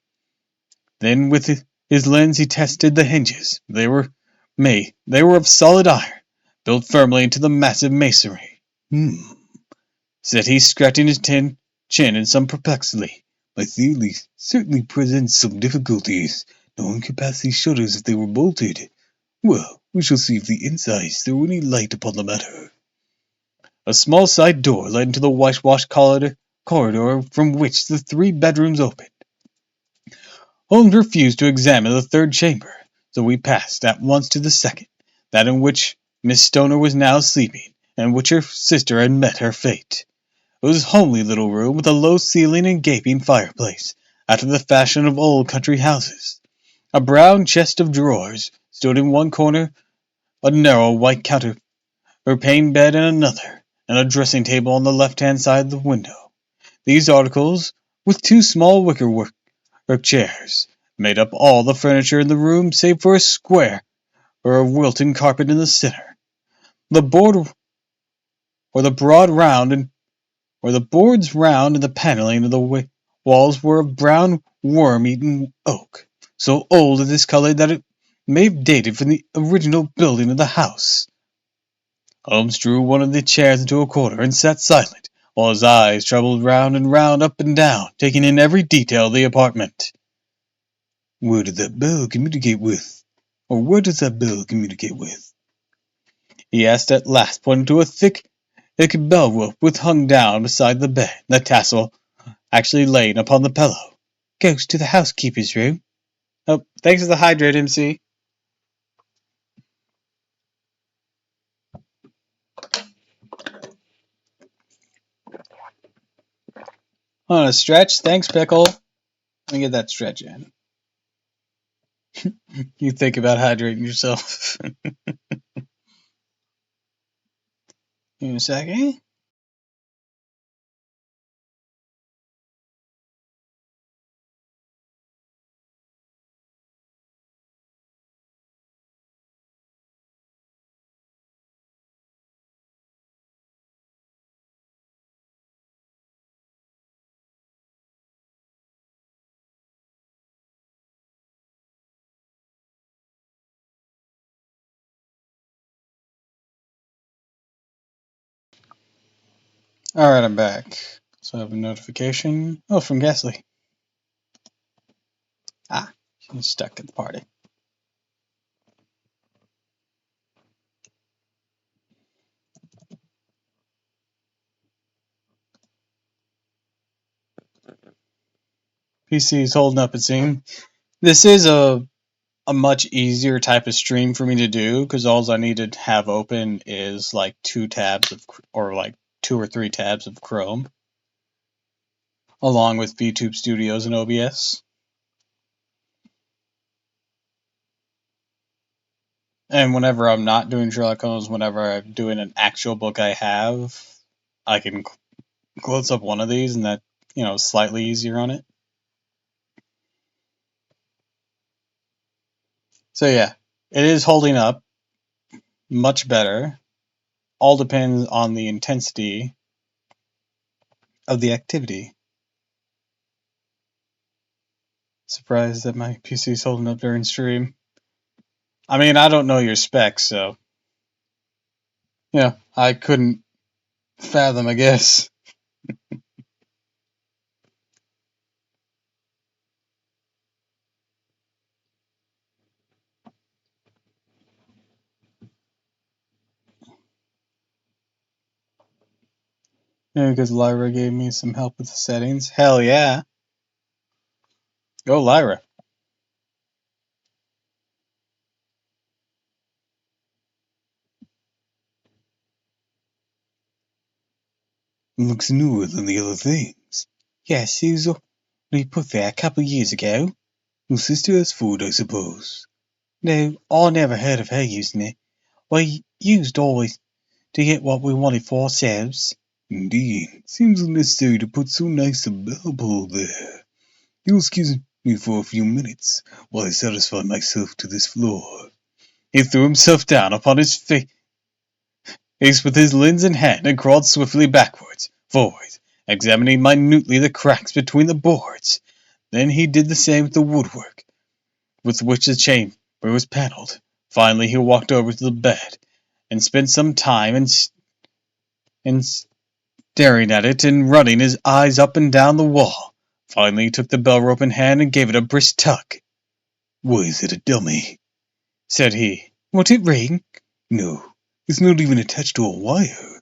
S1: Then with his lens he tested the hinges. They were of solid iron, built firmly into the massive masonry. Said he, scratching his chin in some perplexity.
S2: "My theory certainly presents some difficulties. No one could pass these shutters if they were bolted. Well, we shall see if the insides throw any light upon the matter."
S1: A small side door led into the whitewashed corridor from which the three bedrooms opened. Holmes refused to examine the third chamber, so we passed at once to the second, that in which Miss Stoner was now sleeping, and in which her sister had met her fate. It was a homely little room with a low ceiling and gaping fireplace, after the fashion of old country houses. A brown chest of drawers stood in one corner, a narrow white counter or pane bed in another, and a dressing table on the left-hand side of the window. These articles, with two small wickerwork chairs, made up all the furniture in the room save for a square or a Wilton carpet in the center. The board or the broad round and or the boards round and the paneling of the walls were of brown worm-eaten oak, so old and discolored that it may have dated from the original building of the house. Holmes drew one of the chairs into a corner and sat silent, while his eyes travelled round and round, up and down, taking in every detail of the apartment. "Where did that bell communicate with? Or where does that bell communicate with?" he asked at last, pointing to a thick bell rope which hung down beside the bed, the tassel actually laying upon the pillow. "Goes to the housekeeper's room." Oh, thanks for the hydrate, MC. On a stretch, thanks, Pickle. Let me get that stretch in. You think about hydrating yourself. Give me a second. Alright, I'm back. So I have a notification. Oh, from Gasly. Ah, she's stuck at the party. PC is holding up, it seems. This is a much easier type of stream for me to do because all I need to have open is like two or three tabs of Chrome, along with VTube Studios and OBS. And whenever I'm not doing Sherlock Holmes, whenever I'm doing an actual book I have, I can close up one of these, and that, slightly easier on it. So yeah, it is holding up much better. All depends on the intensity of the activity. Surprised that my PC is holding up during stream. I mean, I don't know your specs, so I couldn't fathom, I guess. Because Lyra gave me some help with the settings. Hell yeah. Go Lyra. Looks newer than the other things. Yes, he was only put there a couple of years ago. Your sister has food, I suppose. No, I never heard of her using it. We used always to get what we wanted for ourselves. Indeed, seems unnecessary to put so nice a bell pull there. You'll excuse me for a few minutes while I satisfy myself to this floor. He threw himself down upon his face with his lens in hand and crawled swiftly backwards, forwards, examining minutely the cracks between the boards. Then he did the same with the woodwork with which the chamber was panelled. Finally he walked over to the bed and spent some time in staring at it and running his eyes up and down the wall. Finally he took the bell rope in hand and gave it a brisk tug. "Why is it a dummy?" said he. "Won't it ring?" "No, it's not even attached to a wire.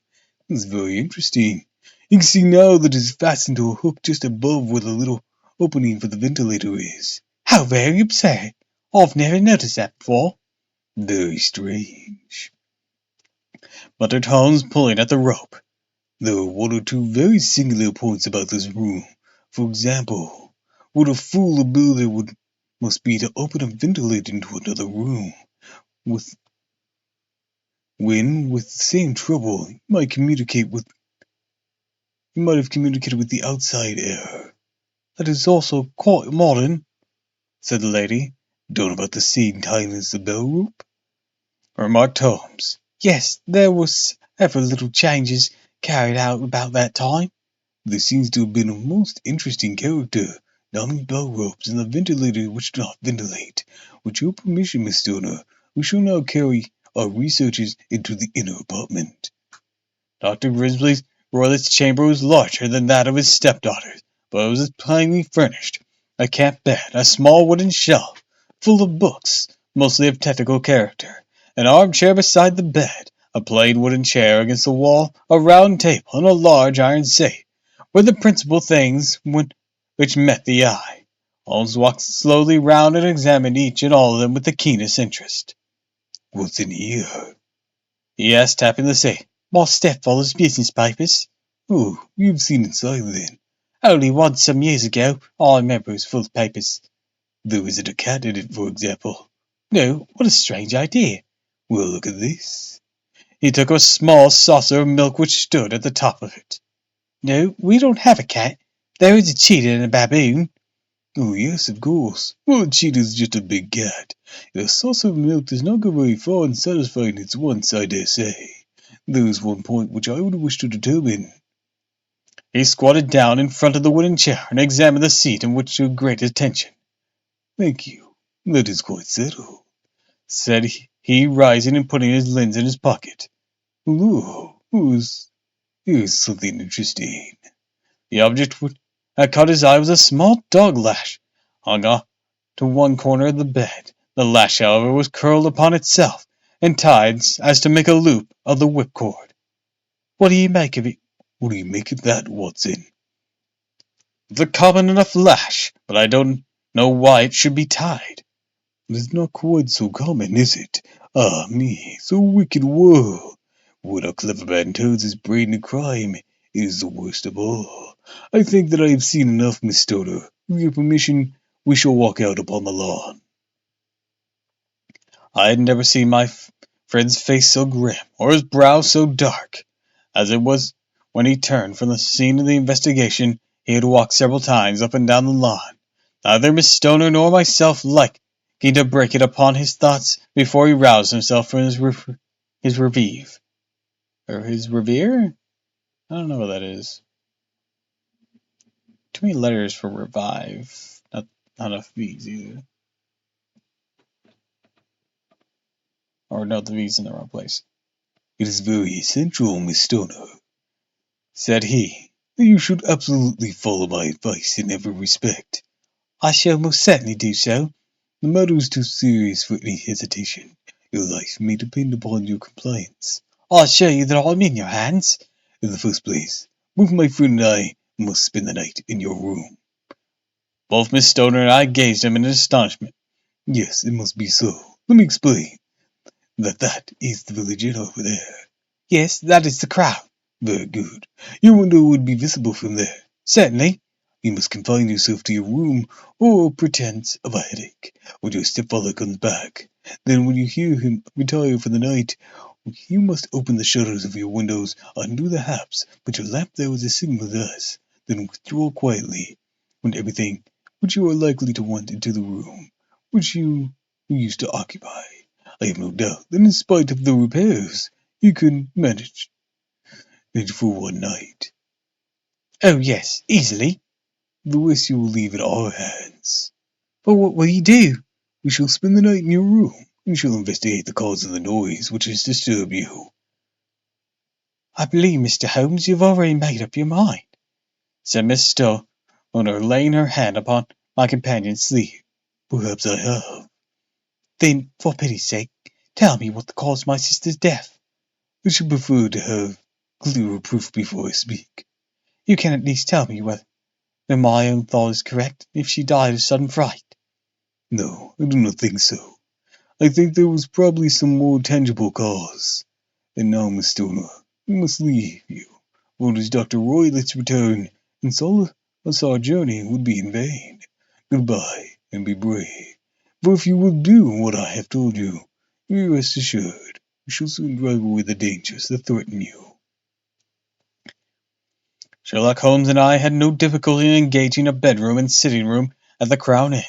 S1: That's very interesting. You can see now that it's fastened to a hook just above where the little opening for the ventilator is." "How very absurd! I've never noticed that before." "Very strange," muttered Holmes, pulling at the rope. "There are one or two very singular points about this room. For example, what a fool a builder would
S2: must be to open and ventilate into another room, with when, with the same trouble, you might have communicated with the outside air.
S1: That is also quite modern,
S2: Said the lady. Done about the same time as the bell rope?
S1: remarked Holmes. Yes, there was several little changes carried out about that time.
S2: There seems to have been a most interesting character, namely bell ropes and the ventilator which do not ventilate. With your permission, Miss Stoner, we shall now carry our researches into the inner apartment.
S1: Dr. Grimsley's royalist chamber was larger than that of his stepdaughter's, but it was plainly furnished. A camp bed, a small wooden shelf, full of books, mostly of technical character, an armchair beside the bed, a plain wooden chair against the wall, a round table, and a large iron safe, were the principal things which met the eye. Holmes walked slowly round and examined each and all of them with the keenest interest.
S2: What's in here?
S1: He asked, tapping the safe. My stepfather's business papers.
S2: Oh, you've seen inside then.
S1: Only once some years ago. I remember it was full of papers.
S2: There isn't a cat in it, for example.
S1: No, what a strange idea.
S2: Well, look at this.
S1: He took a small saucer of milk which stood at the top of it. No, we don't have a cat. There is a cheetah and a baboon.
S2: Oh, yes, of course. Well, a cheetah's just a big cat. A saucer of milk does not go very far in satisfying its wants, I dare say. There is one point which I would wish to determine.
S1: He squatted down in front of the wooden chair and examined the seat in which showed great attention.
S2: Thank you. That is quite settled,
S1: said he, rising and putting his lens in his pocket.
S2: Oh, here's something interesting.
S1: The object that caught his eye was a small dog lash, hung on to one corner of the bed. The lash, however, was curled upon itself, and tied as to make a loop of the whipcord. What do you make of it?
S2: What do you make of that, Watson?
S1: It's a common enough lash, but I don't know why it should be tied.
S2: It's not quite so common, is it? Ah, me, so wicked world. When a clever man turns his brain to crime, it is the worst of all. I think that I have seen enough, Miss Stoner. With your permission, we shall walk out upon the lawn.
S1: I had never seen my friend's face so grim, or his brow so dark, as it was when he turned from the scene of the investigation. He had walked several times up and down the lawn. Neither Miss Stoner nor myself liking to break it upon his thoughts before he roused himself from his revive. Or his revere? I don't know what that is. Too many letters for revive. Not enough V's either. Or no, the V's in the wrong place.
S2: It is very essential, Miss Stoner, said he, that you should absolutely follow my advice in every respect.
S1: I shall most certainly do so.
S2: The matter is too serious for any hesitation. Your life may depend upon your compliance.
S1: I assure you that I'm in your hands.
S2: In the first place, both my friend and I must spend the night in your room.
S1: Both Miss Stoner and I gazed at him in astonishment.
S2: Yes, it must be so. Let me explain. That is the village inn over there.
S1: Yes, that is the crowd.
S2: Very good. Your window would be visible from there.
S1: Certainly.
S2: You must confine yourself to your room, or pretence of a headache, when your stepfather comes back. Then when you hear him retire for the night, you must open the shutters of your windows, undo the haps, put your lamp there as a signal to us, then withdraw quietly, when everything which you are likely to want into the room, which you used to occupy. I have no doubt that in spite of the repairs, you can manage it for one night.
S1: Oh, yes, easily.
S2: The rest you will leave in our hands.
S1: But what will you do?
S2: We shall spend the night in your room, and shall investigate the cause of the noise which has disturbed you.
S1: I believe, Mr. Holmes, you've already made up your mind, said Miss Stoner, laying her hand upon my companion's sleeve.
S2: Perhaps I have.
S1: Then, for pity's sake, tell me what caused my sister's death.
S2: I should prefer to have clearer proof before I speak.
S1: You can at least tell me whether my own thought is correct, if she died of sudden fright.
S2: No, I do not think so. I think there was probably some more tangible cause. And now, Miss Stoner, we must leave you, for it is Dr. Roylett's return, and so our journey would be in vain. Goodbye, and be brave. For if you will do what I have told you, you may rest assured we shall soon drive away the dangers that threaten you.
S1: Sherlock Holmes and I had no difficulty in engaging a bedroom and sitting room at the Crown Inn.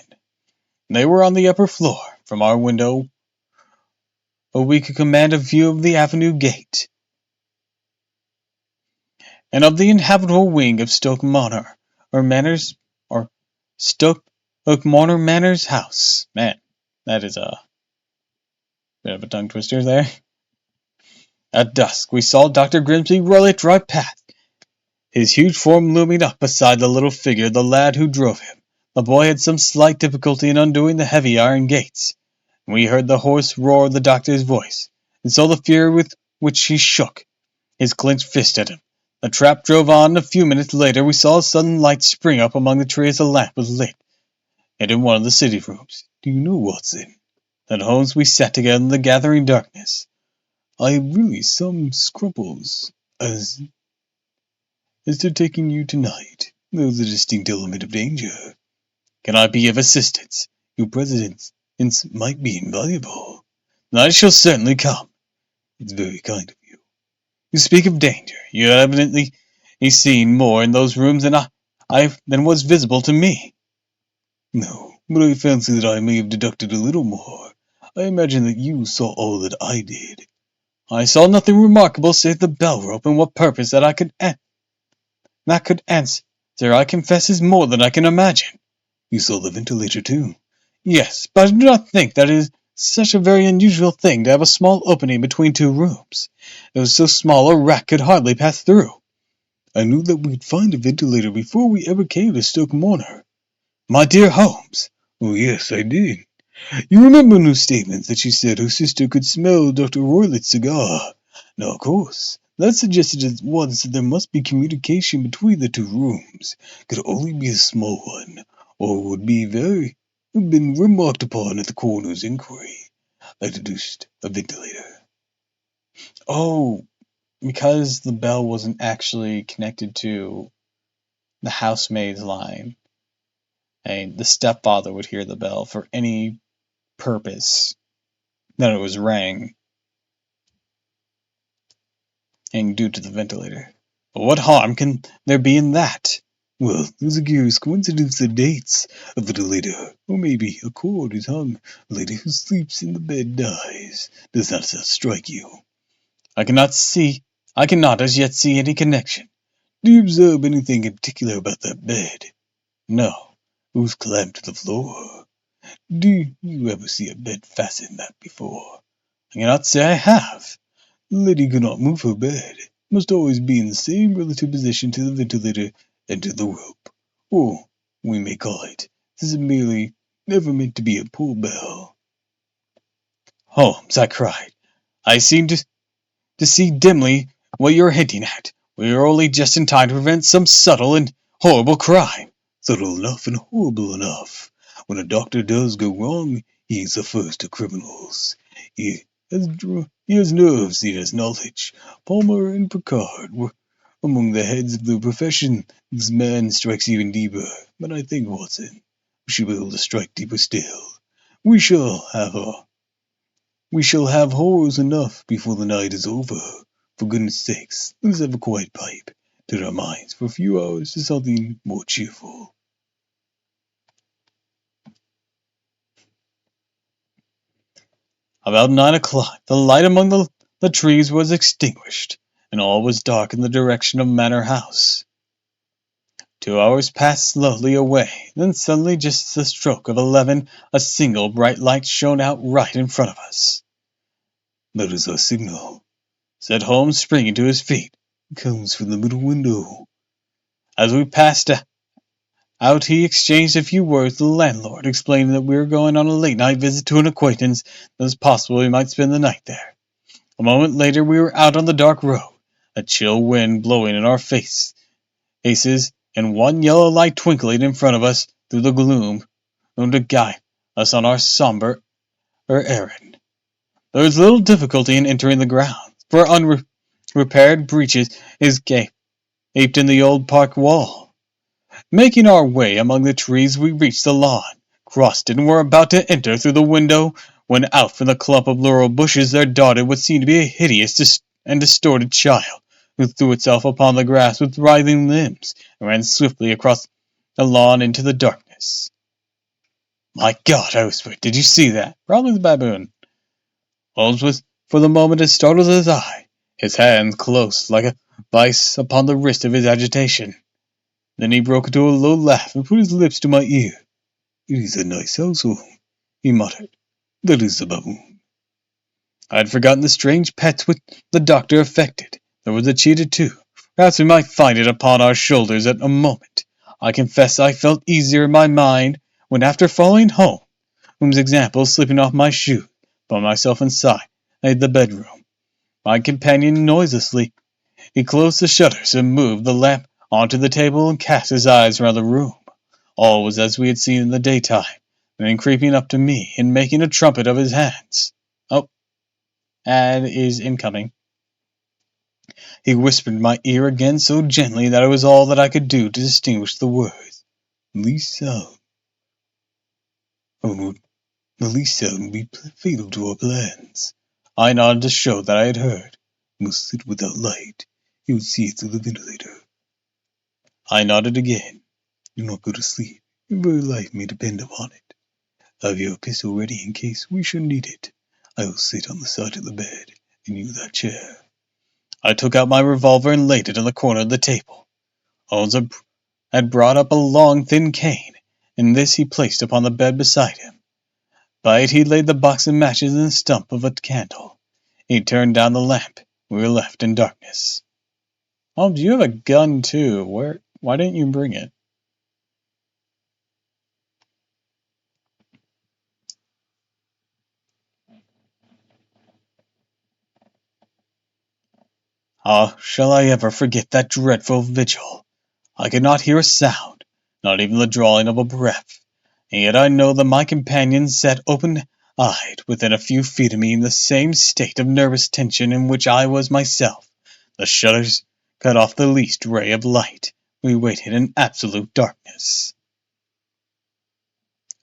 S1: They were on the upper floor. From our window, we could command a view of the avenue gate and of the inhabitable wing of Stoke Manor, or Stoke Manor Manor's house. Man, that is a bit of a tongue twister there. At dusk, we saw Dr. Grimsby roll it right past, his huge form looming up beside the little figure of the lad who drove him. The boy had some slight difficulty in undoing the heavy iron gates. We heard the hoarse roar of the doctor's voice, and saw the fury with which he shook his clenched fist at him. The trap drove on, and a few minutes later we saw a sudden light spring up among the trees as a lamp was lit, and in one of the sitting rooms.
S2: Do you know, Watson,
S1: At Holmes we sat together in the gathering darkness.
S2: I have really some scruples as to taking you tonight. There's a distinct element of danger.
S1: Can I be of assistance?
S2: Your presence might be invaluable.
S1: I shall certainly come.
S2: It's very kind of you.
S1: You speak of danger. You have evidently seen more in those rooms than was visible to me.
S2: No, but I fancy that I may have deducted a little more. I imagine that you saw all that I did.
S1: I saw nothing remarkable save the bell rope, and what purpose that could answer, I confess, is more than I can imagine.
S2: You saw the ventilator too?
S1: Yes, but I do not think that it is such a very unusual thing to have a small opening between two rooms. It was so small a rat could hardly pass through.
S2: I knew that we'd find a ventilator before we ever came to Stoke Manor.
S1: My dear Holmes.
S2: Oh, yes, I did. You remember in her statements that she said her sister could smell Dr. Roylett's cigar. Now, of course, that suggested at once that there must be communication between the two rooms. Could only be a small one, or would have been remarked upon at the coroner's inquiry. I deduced a ventilator.
S1: Oh, because the bell wasn't actually connected to the housemaid's line. And the stepfather would hear the bell for any purpose that it was rang, and due to the ventilator. But what harm can there be in that?
S2: Well, there's a curious coincidence that dates. A ventilator, or maybe a cord is hung. A lady who sleeps in the bed dies. Does that strike you?
S1: I cannot as yet see any connection.
S2: Do you observe anything in particular about that bed?
S1: No.
S2: It was clamped to the floor. Do you ever see a bed fastened that before?
S1: I cannot say I have.
S2: The lady could not move her bed. Must always be in the same relative position to the ventilator and to the rope. Or, we may call it, this is merely never meant to be a pull bell.
S1: Holmes, I cried, I seem to see dimly what you are hinting at. We are only just in time to prevent some subtle and horrible crime.
S2: Subtle enough and horrible enough. When a doctor does go wrong, he is the first of criminals. He has nerves, he has knowledge. Palmer and Picard were among the heads of the profession. This man strikes even deeper, but I think, Watson, we shall be able to strike deeper still. We shall have horrors enough before the night is over. For goodness sakes, let's have a quiet pipe. Turn our minds for a few hours to something more cheerful.
S1: About 9 o'clock, the light among the trees was extinguished, and all was dark in the direction of Manor House. 2 hours passed slowly away, then suddenly, just as the stroke of 11, a single bright light shone out right in front of us.
S2: That is our signal,
S1: said Holmes, springing to his feet.
S2: It comes from the middle window.
S1: As we passed out, he exchanged a few words with the landlord, explaining that we were going on a late-night visit to an acquaintance, that it was possible we might spend the night there. A moment later we were out on the dark road, a chill wind blowing in our faces, and one yellow light twinkling in front of us through the gloom, to guide us on our sombre errand. There was little difficulty in entering the grounds, for unrepaired breaches gaped in the old park wall. Making our way among the trees, we reached the lawn, crossed it and were about to enter through the window, when out from the clump of laurel bushes there darted what seemed to be a hideous and distorted child, who threw itself upon the grass with writhing limbs and ran swiftly across the lawn into the darkness. "My God!" I whispered. "Did you see that?" "Probably the baboon." Holmes was for the moment as startled as I, his hand closed like a vice upon the wrist of his agitation. Then he broke into a low laugh and put his lips to my ear. "It is a nice household," he muttered. "That is the baboon." I had forgotten the strange pets which the doctor affected. There was a cheetah too. Perhaps we might find it upon our shoulders at a moment. I confess I felt easier in my mind when, after following Holmes' example, slipping off my shoe, found myself inside the bedroom. My companion noiselessly he closed the shutters and moved the lamp onto the table and cast his eyes round the room. All was as we had seen in the daytime. Then creeping up to me and making a trumpet of his hands. "Oh, ad is incoming." He whispered in my ear again so gently that it was all that I could do to distinguish the words. "Least sound. Oh, the least sound would be fatal to our plans." I nodded to show that I had heard. "Must sit without light. You would see it through the ventilator." I nodded again. "Do not go to sleep. Your very life may depend upon it. Have your pistol ready in case we should need it. I will sit on the side of the bed, and you that chair." I took out my revolver and laid it on the corner of the table. Holmes had brought up a long, thin cane, and this he placed upon the bed beside him. By it he laid the box of matches and the stump of a candle. He turned down the lamp. We were left in darkness. "Holmes, you have a gun too. Why didn't you bring it?" Ah, shall I ever forget that dreadful vigil? I could not hear a sound, not even the drawing of a breath, and yet I know that my companion sat open-eyed within a few feet of me in the same state of nervous tension in which I was myself. The shutters cut off the least ray of light. We waited in absolute darkness.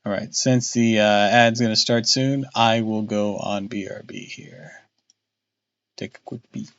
S1: All right, since the ad's going to start soon, I will go on BRB here. Take a quick beat.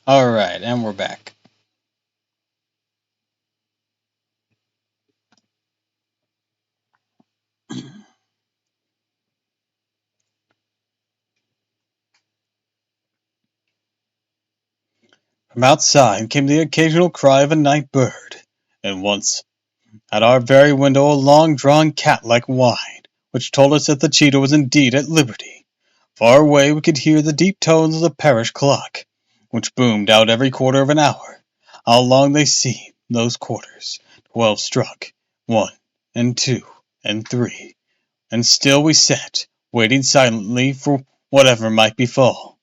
S1: Alright, and we're back. From outside came the occasional cry of a night bird, and once, at our very window, a long-drawn cat-like whine, which told us that the cheetah was indeed at liberty. Far away we could hear the deep tones of the parish clock, which boomed out every quarter of an hour. How long they seemed, those quarters! 12 struck, 1, and 2, and 3, and still we sat, waiting silently for whatever might befall.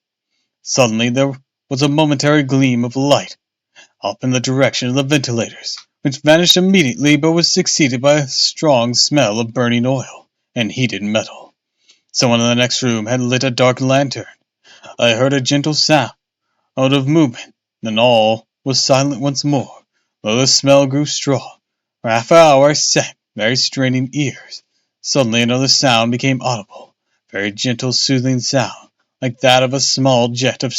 S1: Suddenly there was a momentary gleam of light up in the direction of the ventilators, which vanished immediately but was succeeded by a strong smell of burning oil and heated metal. Someone in the next room had lit a dark lantern. I heard a gentle sound of movement, then all was silent once more, though the smell grew strong. For half an hour I sat, very straining ears. Suddenly another sound became audible, very gentle, soothing sound, like that of a small jet of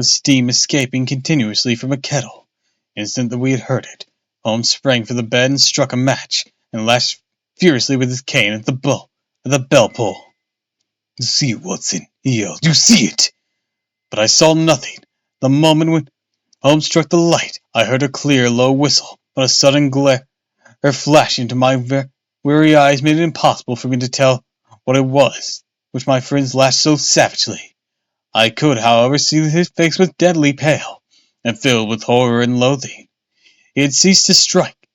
S1: steam escaping continuously from a kettle. Instant that we had heard it, Holmes sprang from the bed and struck a match, and lashed furiously with his cane at the bell pull. "You see it, Watson," he yelled. "You see it!" But I saw nothing. The moment when Holmes struck the light, I heard a clear, low whistle, but a sudden glare flash into my weary eyes made it impossible for me to tell what it was which my friends lashed so savagely. I could, however, see that his face was deadly pale, and filled with horror and loathing. He had ceased to strike,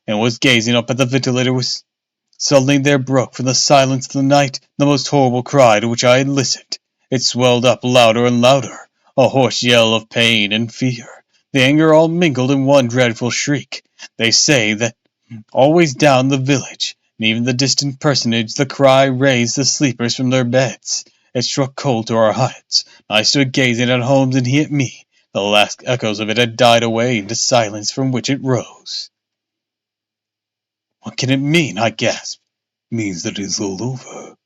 S1: and was gazing up at the ventilator with. Suddenly there broke from the silence of the night the most horrible cry to which I had listened. It swelled up louder and louder, a hoarse yell of pain and fear, the anger all mingled in one dreadful shriek. They say that always down the village, and even the distant parsonage, the cry raised the sleepers from their beds. It struck cold to our hearts. I stood gazing at Holmes and he at me. The last echoes of it had died away into silence from which it rose. "What can it mean?" I gasped. "Means that it is all over,"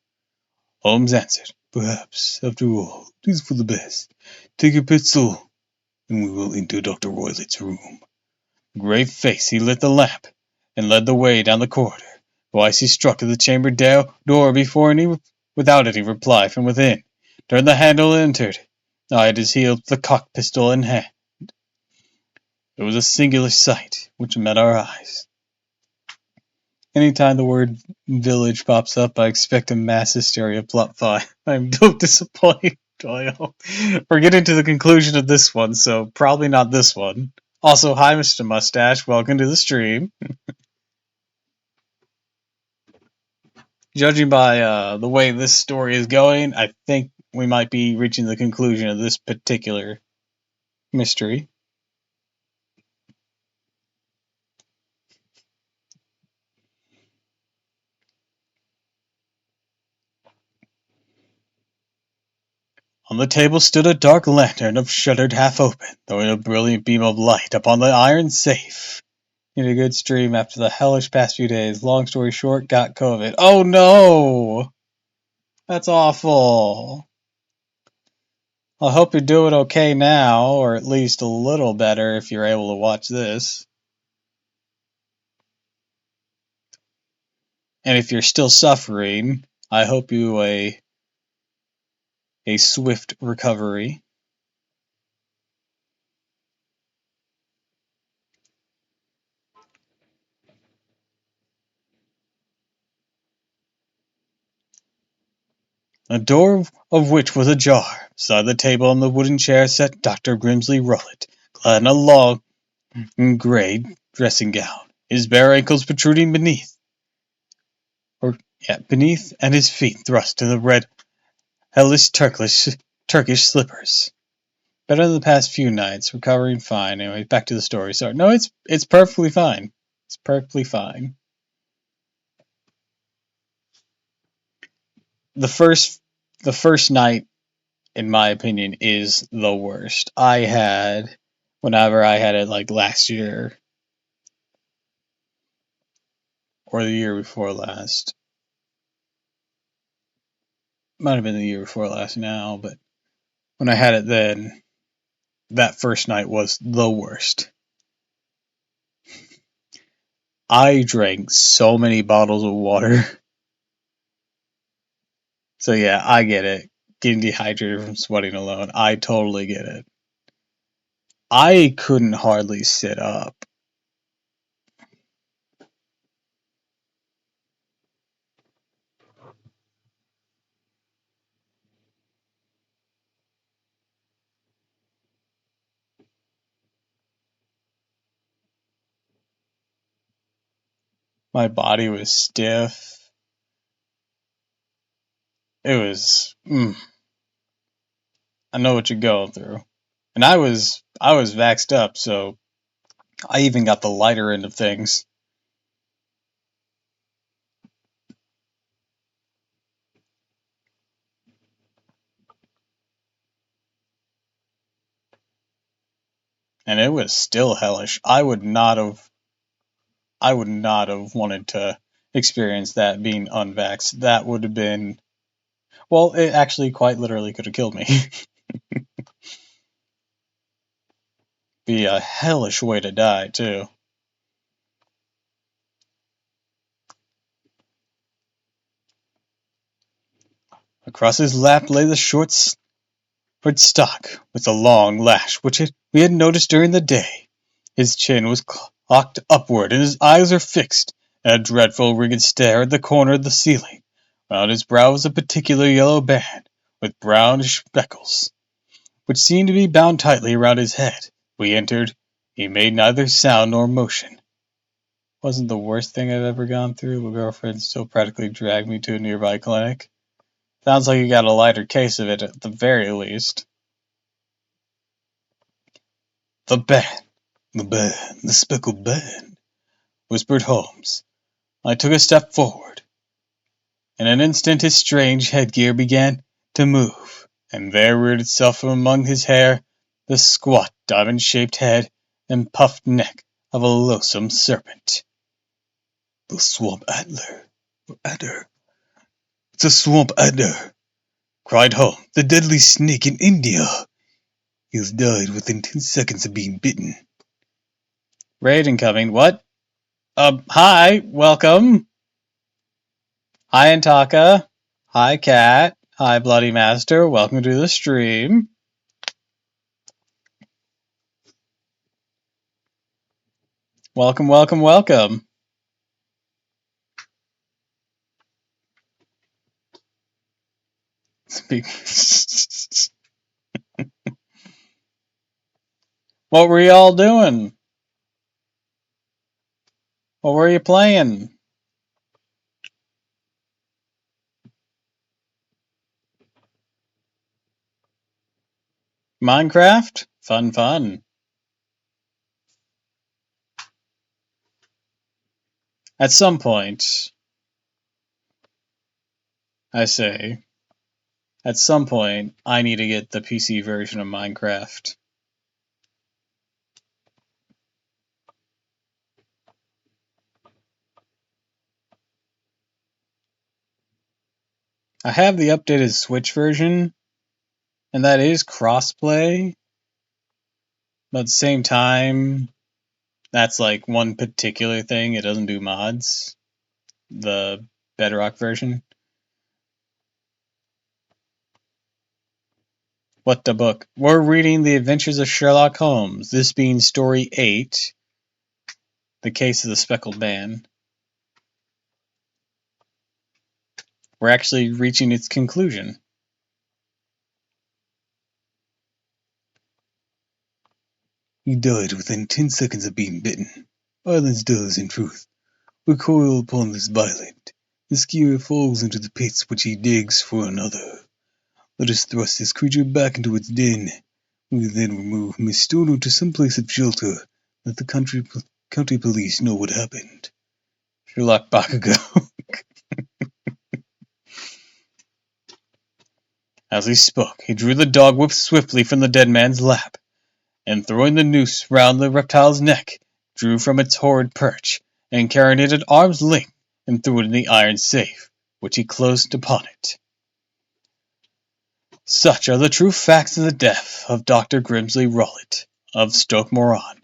S1: Holmes answered. "Perhaps, after all, it is for the best. Take your pistol, and we will enter Dr. Roylett's room." With grave face he lit the lamp, and led the way down the corridor. Twice he struck at the chamber door without any reply from within. Turned the handle and entered. I at his heels with the cocked pistol in hand. It was a singular sight which met our eyes. Anytime the word village pops up, I expect a mass hysteria plot 5. I'm so disappointed, Doyle. We're getting to the conclusion of this one, so probably not this one. Also, hi, Mr. Mustache. Welcome to the stream. Judging by the way this story is going, I think we might be reaching the conclusion of this particular mystery. On the table stood a dark lantern of shuttered half open, throwing a brilliant beam of light upon the iron safe. Need a good stream after the hellish past few days. Long story short, got COVID. Oh no! That's awful. I hope you're doing okay now, or at least a little better if you're able to watch this. And if you're still suffering, I hope you a swift recovery. The door of which was ajar. Beside the table on the wooden chair sat Dr. Grimsley Roylott, clad in a long grey dressing gown, his bare ankles protruding beneath, and his feet thrust in the red, hellish Turkish slippers. Better than the past few nights, recovering fine. Anyway, back to the story. Sorry, no, it's perfectly fine. It's perfectly fine. The first night, in my opinion, is the worst. Whenever I had it like last year or the year before last. Might have been the year before last now, but when I had it then, that first night was the worst. I drank so many bottles of water. So yeah, I get it. Getting dehydrated from sweating alone. I totally get it. I couldn't hardly sit up. My body was stiff. It was. I know what you're going through. And I was vaxxed up, so I even got the lighter end of things. And it was still hellish. I would not have wanted to experience that being unvaxxed. That would have been, well, it actually quite literally could have killed me. Be a hellish way to die, too. Across his lap lay the short stock with the long lash which we had noticed during the day. His chin was cocked upward, and his eyes were fixed in a dreadful rigid stare at the corner of the ceiling. Round his brow was a particular yellow band, with brownish speckles, which seemed to be bound tightly around his head. We entered. He made neither sound nor motion. Wasn't the worst thing I've ever gone through. My girlfriend still practically dragged me to a nearby clinic. Sounds like you got a lighter case of it at the very least. The band, the speckled band, whispered Holmes. I took a step forward. In an instant his strange headgear began to move, and there reared itself from among his hair the squat, diamond-shaped head and puffed neck of a loathsome serpent. The swamp adder, or adder. It's a swamp adder, cried Holmes. The deadly snake in India. He has died within 10 seconds of being bitten. Raid incoming. What? Hi, welcome. Hi, Antaka. Hi, Cat. Hi, Bloody Master. Welcome to the stream. Welcome, welcome, welcome. What were y'all doing? What were you playing? Minecraft? Fun, fun. At some point, I say, at some point, I need to get the PC version of Minecraft. I have the updated Switch version, and that is crossplay, but at the same time, that's like one particular thing. It doesn't do mods. The Bedrock version. What the book? We're reading The Adventures of Sherlock Holmes, this being Story 8, The Case of the Speckled Band. We're actually reaching its conclusion. He died within 10 seconds of being bitten. Violence does, in truth, recoil upon this violent. The skewer falls into the pits which he digs for another. Let us thrust this creature back into its den. We then remove Miss Stoner to some place of shelter. Let the county police know what happened. Sherlock Bakugo. As he spoke, he drew the dog whip swiftly from the dead man's lap, and throwing the noose round the reptile's neck, drew from its horrid perch, and carrying it at arm's length, and threw it in the iron safe, which he closed upon it. Such are the true facts of the death of Dr. Grimsley Roylott of Stoke Moran.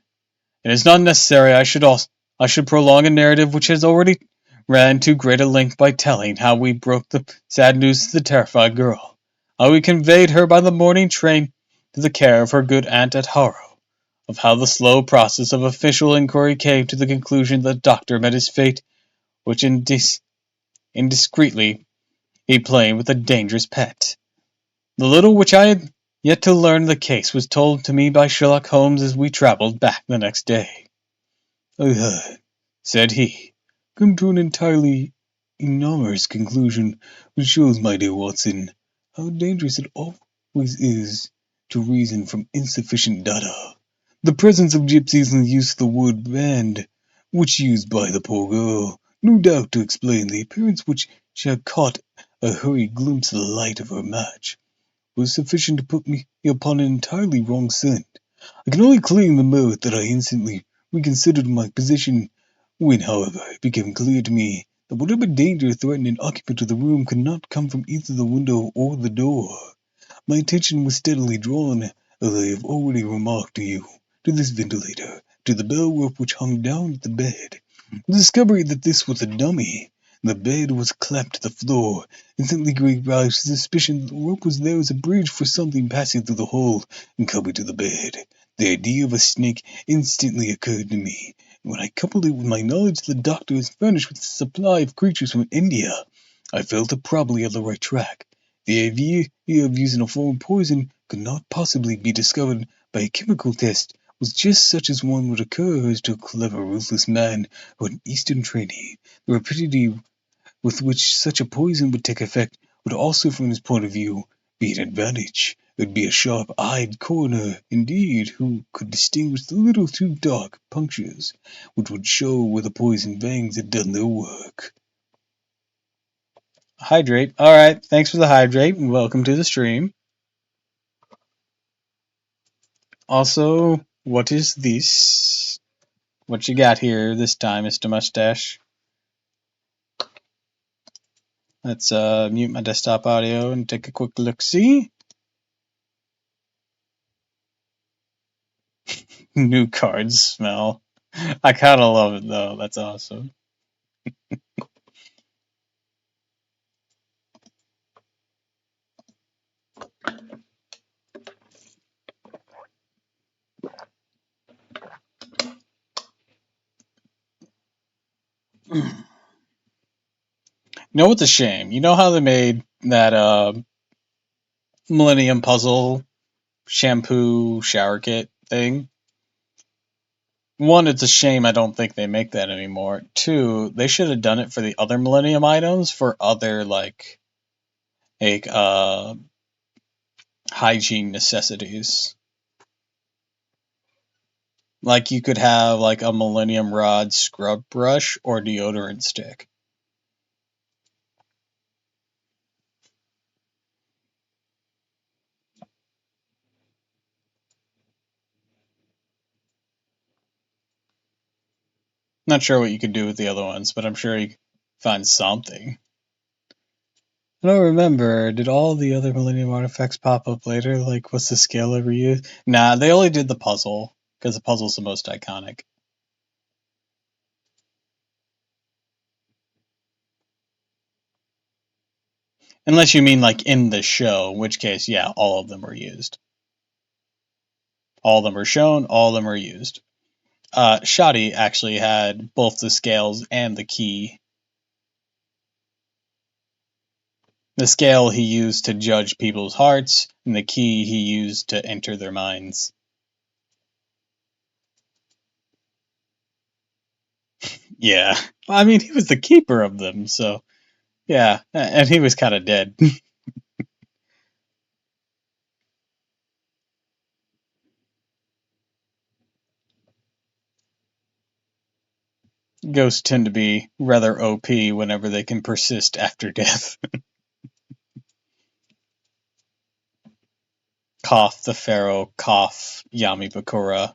S1: It is not necessary I should prolong a narrative which has already ran too great a length by telling how we broke the sad news to the terrified girl, how we conveyed her by the morning train to the care of her good aunt at Harrow, of how the slow process of official inquiry came to the conclusion that the doctor met his fate, which indiscreetly he played with a dangerous pet. The little which I had yet to learn of the case was told to me by Sherlock Holmes as we travelled back the next day. "I had," said he, "come to an entirely enormous conclusion, which shows, my dear Watson, how dangerous it always is to reason from insufficient data. The presence of gipsies and the use of the word band, which used by the poor girl, no doubt to explain the appearance which she had caught a hurried glimpse of the light of her match, was sufficient to put me upon an entirely wrong scent. I can only claim the merit that I instantly reconsidered my position. When, however, it became clear to me that whatever danger threatened an occupant of the room could not come from either the window or the door, my attention was steadily drawn, as I have already remarked to you, to this ventilator, to the bell rope which hung down at the bed. The discovery that this was a dummy, and the bed was clapped to the floor, instantly gave rise to suspicion that the rope was there as a bridge for something passing through the hole and coming to the bed. The idea of a snake instantly occurred to me, and when I coupled it with my knowledge that the doctor is furnished with a supply of creatures from India, I felt probably on the right track. The idea of using a foreign poison could not possibly be discovered by a chemical test was just such as one would occur as to a clever, ruthless man who had an Eastern training. The rapidity with which such a poison would take effect would also, from his point of view, be an advantage. It would be a sharp-eyed coroner, indeed, who could distinguish the little too dark punctures, which would show where the poison fangs had done their work. Hydrate. Alright, thanks for the hydrate, and welcome to the stream. Also, what is this? What you got here this time, Mr. Mustache? Let's mute my desktop audio and take a quick look-see. New cards smell. I kind of love it, though. That's awesome. You know what's a shame? You know how they made that Millennium Puzzle shampoo shower kit thing? One, it's a shame I don't think they make that anymore. Two, they should have done it for the other Millennium items for other like hygiene necessities. Like you could have like a Millennium Rod scrub brush or deodorant stick. Not sure what you could do with the other ones, but I'm sure you could find something. I don't remember. Did all the other Millennium artifacts pop up later? Like, what's the scale ever used? Nah, they only did the puzzle, because the puzzle's the most iconic. Unless you mean, like, in the show, in which case, yeah, all of them were used. All of them were shown, all of them were used. Shoddy actually had both the scales and the key. The scale he used to judge people's hearts, and the key he used to enter their minds. Yeah. I mean, he was the keeper of them, so yeah, and he was kind of dead. Ghosts tend to be rather OP whenever they can persist after death. Cough the Pharaoh, cough Yami Bakura.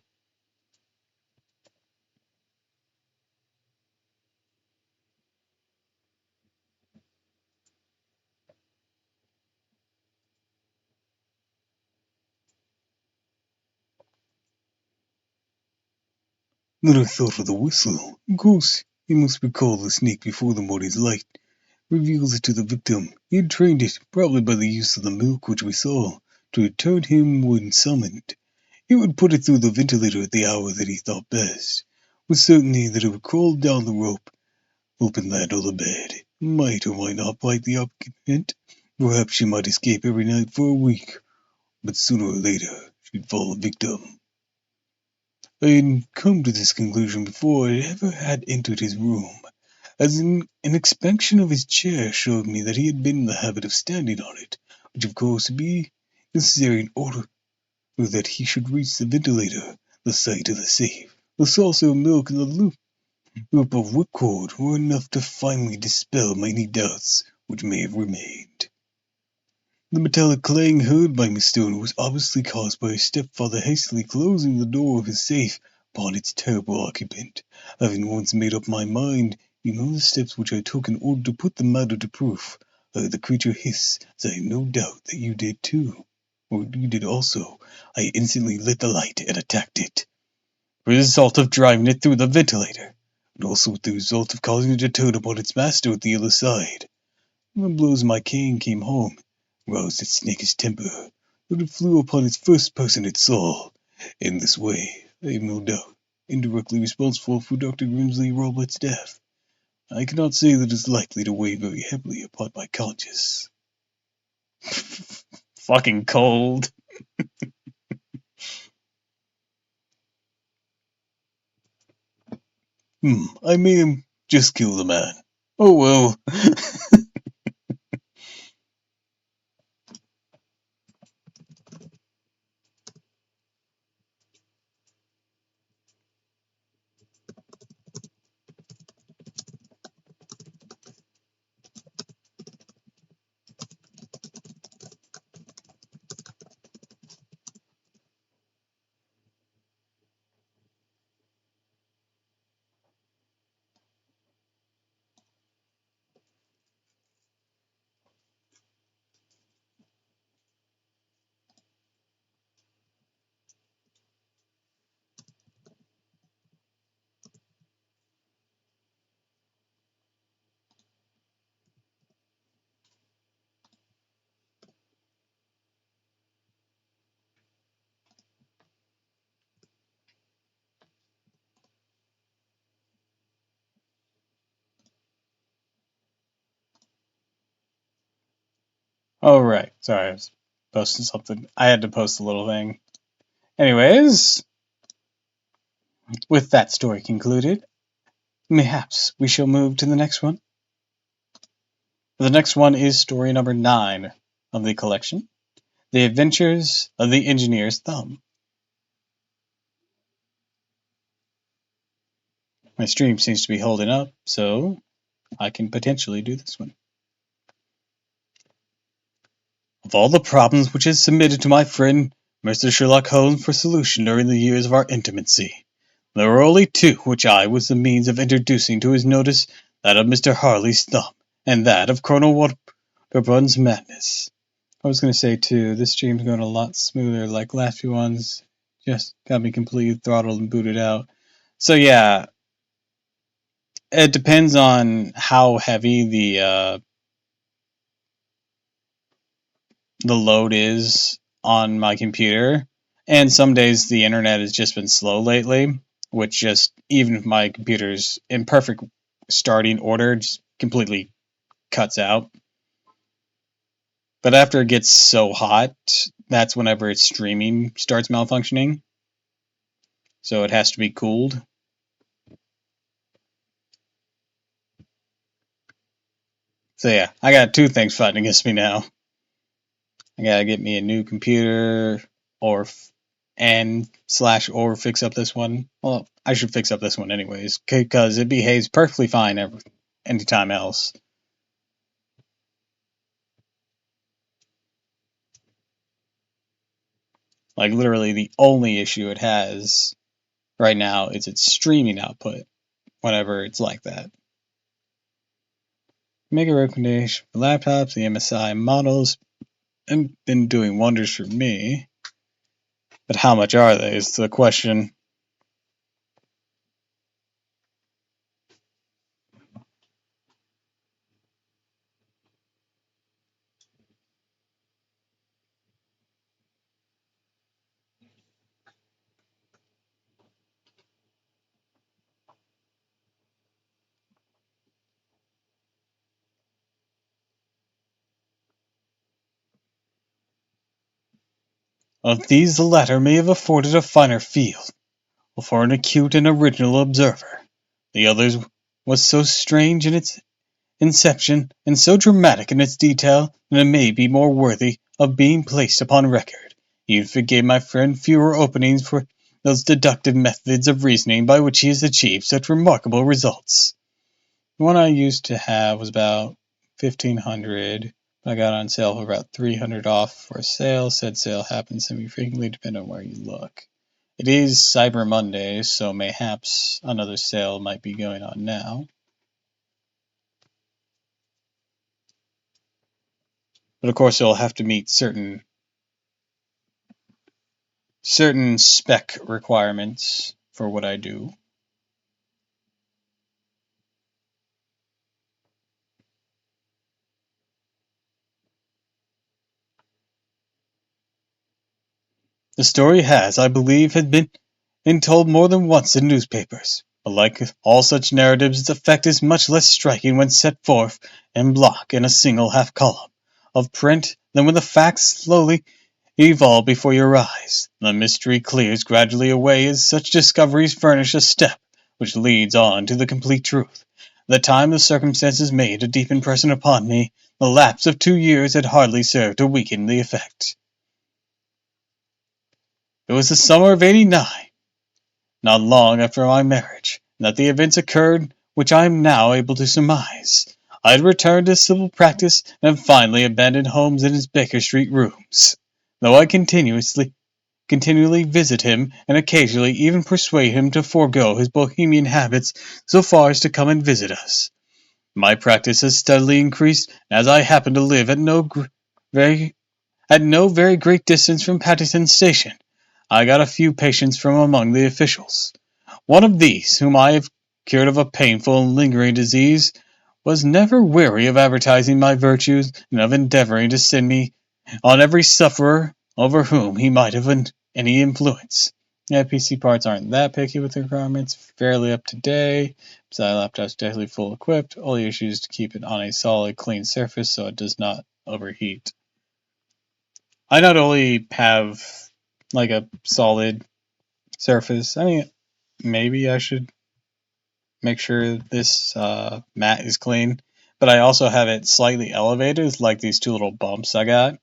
S2: Then I thought of the whistle. Of course, he must recall the snake before the morning's light reveals it to the victim. He had trained it, probably by the use of the milk which we saw, to return him when summoned. He would put it through the ventilator at the hour that he thought best. It was certainly that it would crawl down the rope, open land on the bed. Might or might not bite the occupant. Perhaps she might escape every night for a week, but sooner or later she'd fall a victim. I had come to this conclusion before I ever had entered his room, as an inspection of his chair showed me that he had been in the habit of standing on it, which of course would be necessary in order that he should reach the ventilator. The sight of the safe, the saucer of milk, and the loop of whipcord were enough to finally dispel many doubts which may have remained. The metallic clang heard by Miss Stoner was obviously caused by her stepfather hastily closing the door of his safe upon its terrible occupant. Having once made up my mind, you know the steps which I took in order to put the matter to proof. I heard the creature hiss, as I have no doubt that you did too. Or you did also. I instantly lit the light and attacked it, with the result of driving it through the ventilator, and also with the result of causing it to turn upon its master at the other side. The blows of my cane came home, roused its snakish temper, that it flew upon its first person it saw. In this way, I have no doubt, indirectly responsible for Dr. Grimsley Robert's death. I cannot say that it is likely to weigh very heavily upon my conscience. Fucking cold. I made him just kill the man. Oh well. Oh, right. Sorry, I was posting something. I had to post a little thing. Anyways, with that story concluded, perhaps we shall move to the next one. The next one is story number 9 of the collection, The Adventures of the Engineer's Thumb. My stream seems to be holding up, so I can potentially do this one. Of all the problems which I submitted to my friend Mr. Sherlock Holmes for solution during the years of our intimacy, there were only 2 which I was the means of introducing to his notice, that of Mr. Harley's thumb, and that of Colonel Waterbrun's madness. I was going to say, too, this stream's going a lot smoother, like last few ones just got me completely throttled and booted out. So yeah, it depends on how heavy the load is on my computer, and some days the internet has just been slow lately, which just, even if my computer's in perfect starting order, just completely cuts out. But after it gets so hot, that's whenever its streaming starts malfunctioning, so it has to be cooled. So yeah, I got 2 things fighting against me now. I gotta get me a new computer, or or fix up this one. Well, I should fix up this one anyways, because it behaves perfectly fine anytime else. Like, literally the only issue it has right now is its streaming output whenever it's like that. Make a recommendation for laptops. The MSI models have been doing wonders for me. But how much are they is the question.
S1: Of these the latter may have afforded a finer field for an acute and original observer. The other was so strange in its inception and so dramatic in its detail that it may be more worthy of being placed upon record, even if it gave my friend fewer openings for those deductive methods of reasoning by which he has achieved such remarkable results. The one I used to have was about 1,500. I got on sale for about 300 off for a sale. Said sale happens semi-frequently depending on where you look. It is Cyber Monday, so mayhaps another sale might be going on now. But of course it'll have to meet certain spec requirements for what I do. The story has, I believe, had been told more than once in newspapers, but like all such narratives, its effect is much less striking when set forth en bloc in a single half column of print than when the facts slowly evolve before your eyes. The mystery clears gradually away as such discoveries furnish a step which leads on to the complete truth. At the time the circumstances made a deep impression upon me, the lapse of 2 years had hardly served to weaken the effect. It was the summer of '89, not long after my marriage, that the events occurred which I am now able to surmise. I had returned to civil practice and had finally abandoned Holmes in his Baker Street rooms, though I continually visit him and occasionally even persuade him to forego his bohemian habits so far as to come and visit us. My practice has steadily increased, and as I happen to live at no very great distance from Paddington Station, I got a few patients from among the officials. One of these, whom I have cured of a painful and lingering disease, was never weary of advertising my virtues and of endeavoring to send me on every sufferer over whom he might have any influence. Yeah, PC parts aren't that picky with the requirements, fairly up to date. Besides, laptop's definitely full equipped. Only issue is to keep it on a solid, clean surface so it does not overheat. I not only have like a solid surface, I mean, maybe I should make sure this mat is clean, but I also have it slightly elevated, like these two little bumps I got.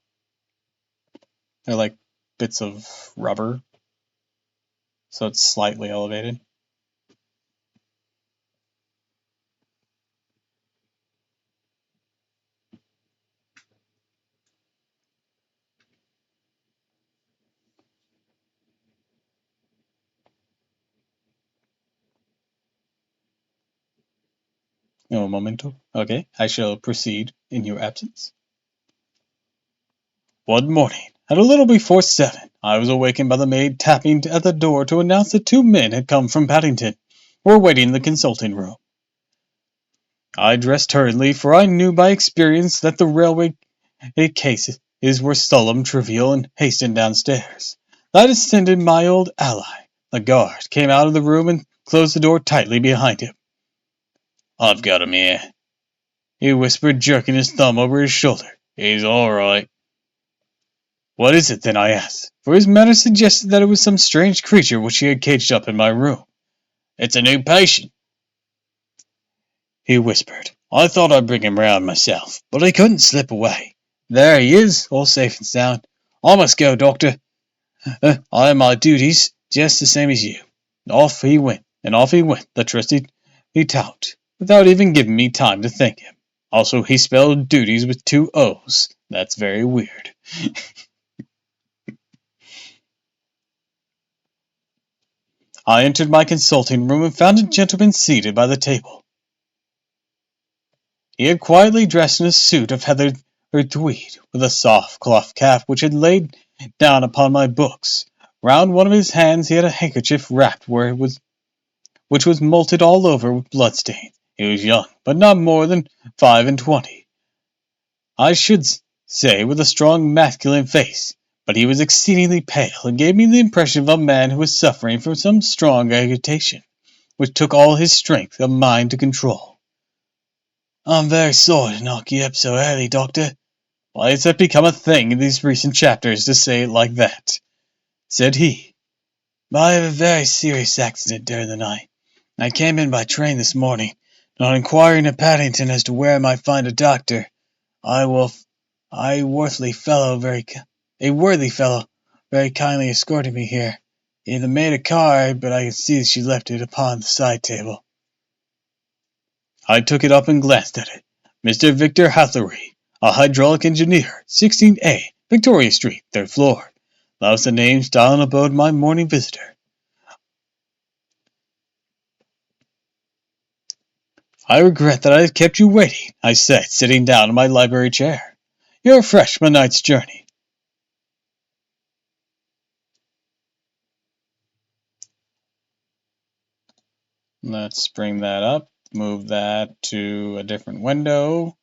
S1: They're like bits of rubber, so it's slightly elevated. No momento. Okay, I shall proceed in your absence. One morning, at a little before 7, I was awakened by the maid tapping at the door to announce that 2 men had come from Paddington, who were waiting in the consulting room. I dressed hurriedly, for I knew by experience that the railway cases were solemn, trivial, and hastened downstairs. I descended my old ally. The guard came out of the room and closed the door tightly behind him. "I've got him here," he whispered, jerking his thumb over his shoulder. "He's all right." "What is it, then?" I asked, for his manner suggested that it was some strange creature which he had caged up in my room. "It's a new patient," he whispered. "I thought I'd bring him round myself, but he couldn't slip away. There he is, all safe and sound. I must go, doctor. I have my duties, just the same as you." Off he went, the trusty tout, without even giving me time to thank him. Also, he spelled duties with 2 O's. That's very weird. I entered my consulting room and found a gentleman seated by the table. He had quietly dressed in a suit of heather tweed, with a soft cloth cap which had laid down upon my books. Round one of his hands he had a handkerchief wrapped which was mottled all over with bloodstains. He was young, but not more than 25. I should say with a strong masculine face, but he was exceedingly pale, and gave me the impression of a man who was suffering from some strong agitation, which took all his strength of mind to control. "I'm very sorry to knock you up so early, doctor." "Why, it's become a thing in these recent chapters to say it like that," said he. "I have a very serious accident during the night. I came in by train this morning, and on inquiring at Paddington as to where I might find a doctor, I will, I worthy fellow, a worthy fellow, very kindly escorted me here. He had made a card, but I could see that she left it upon the side table." I took it up and glanced at it. "Mr. Victor Hathaway, a hydraulic engineer, 16A, Victoria Street, 3rd floor." That was the name, style, and abode of my morning visitor. "I regret that I have kept you waiting," I said, sitting down in my library chair. "You're refreshed from a night's journey." Let's bring that up, move that to a different window,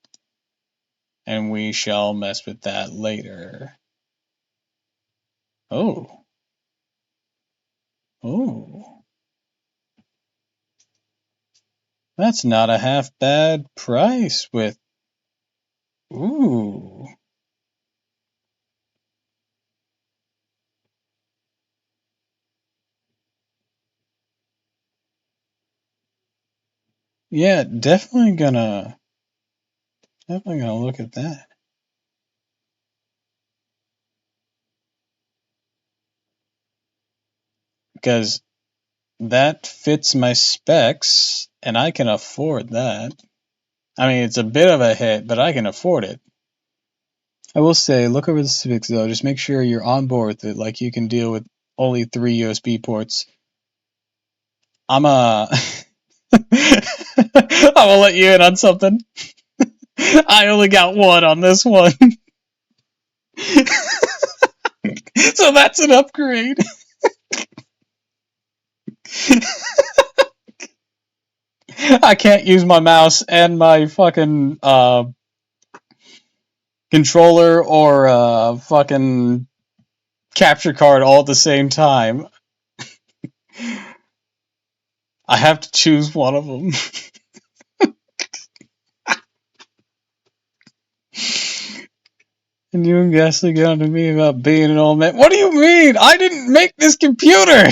S1: and we shall mess with that later. Oh. Oh. That's not a half bad price with... Ooh. Yeah, definitely gonna look at that. Because that fits my specs, and I can afford that. I mean, it's a bit of a hit, but I can afford it. I will say, look over the specs though. Just make sure you're on board with it. Like you can deal with only 3 USB ports. I'm a. I will let you in on something. I only got one on this one, so that's an upgrade. I can't use my mouse and my fucking controller or fucking capture card all at the same time. I have to choose one of them. And you guys are going to me about being an old man. What do you mean? I didn't make this computer!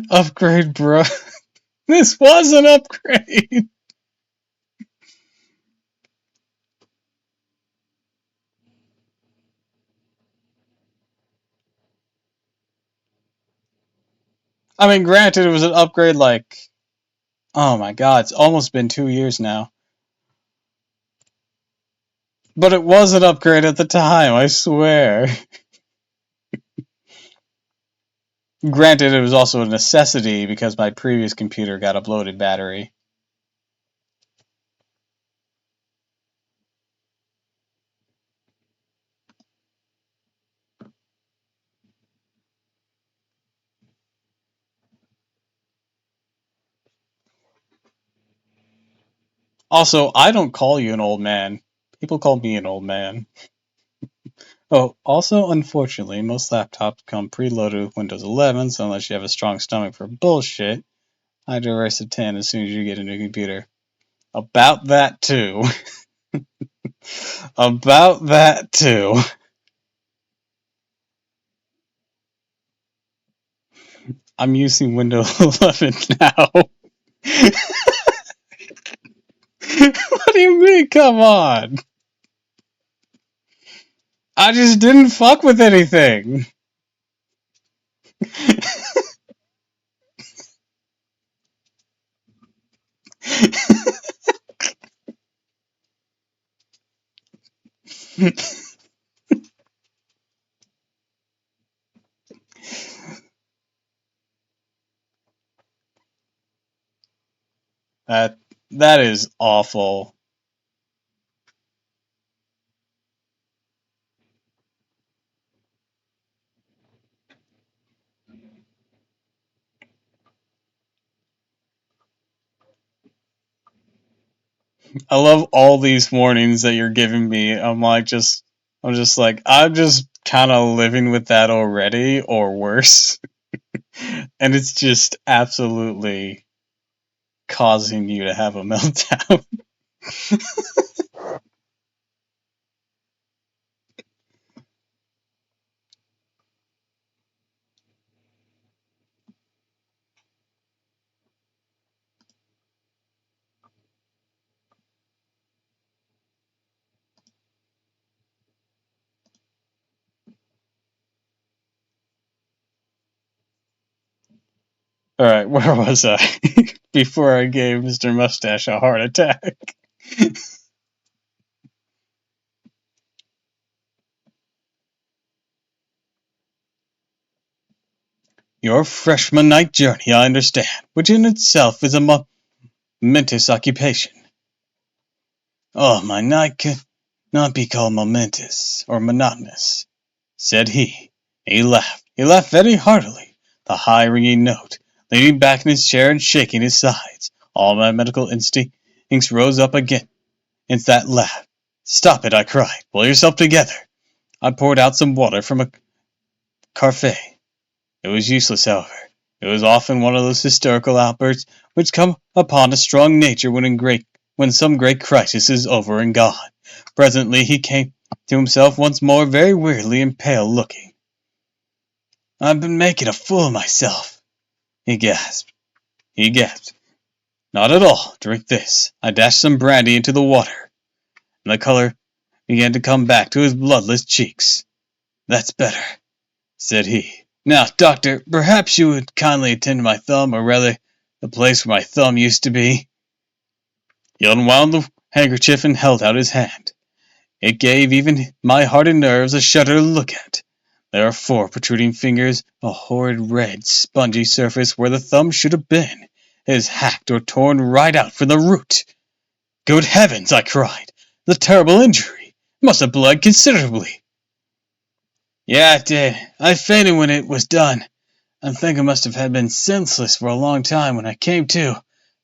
S1: Upgrade, bro. This was an upgrade. I mean, granted, it was an upgrade like... Oh my god, it's almost been 2 years now. But it was an upgrade at the time, I swear. Granted, it was also a necessity because my previous computer got a bloated battery. Also, I don't call you an old man. People call me an old man. Oh, also, unfortunately, most laptops come preloaded with Windows 11, so unless you have a strong stomach for bullshit, I'd erase a 10 as soon as you get a new computer. About that, too. About that, too. I'm using Windows 11 now. What do you mean, come on? I just didn't fuck with anything. That that is awful. I love all these warnings that you're giving me. I'm just kind of living with that already, or worse. And it's just absolutely causing you to have a meltdown. Alright, where was I? Before I gave Mr. Mustache a heart attack. Your freshman night journey, I understand, which in itself is a momentous occupation. Oh, my night could not be called momentous or monotonous, said he. He laughed. He laughed very heartily, the high ringing note, leaning back in his chair and shaking his sides. All my medical instincts rose up against that laugh. Stop it, I cried. Pull yourself together. I poured out some water from a carafe. It was useless, however. It was often one of those hysterical outbursts which come upon a strong nature when some great crisis is over and gone. Presently he came to himself once more, very wearily and pale looking. I've been making a fool of myself, he gasped. Not at all. Drink this. I dashed some brandy into the water, and the color began to come back to his bloodless cheeks. That's better, said he. Now, doctor, perhaps you would kindly attend to my thumb, or rather, the place where my thumb used to be. He unwound the handkerchief and held out his hand. It gave even my hardened nerves a shudder to look at. There are 4 protruding fingers, a horrid red, spongy surface where the thumb should have been. It is hacked or torn right out from the root. Good heavens, I cried. The terrible injury must have bled considerably. Yeah, it did. I fainted when it was done. I think I must have been senseless for a long time when I came to.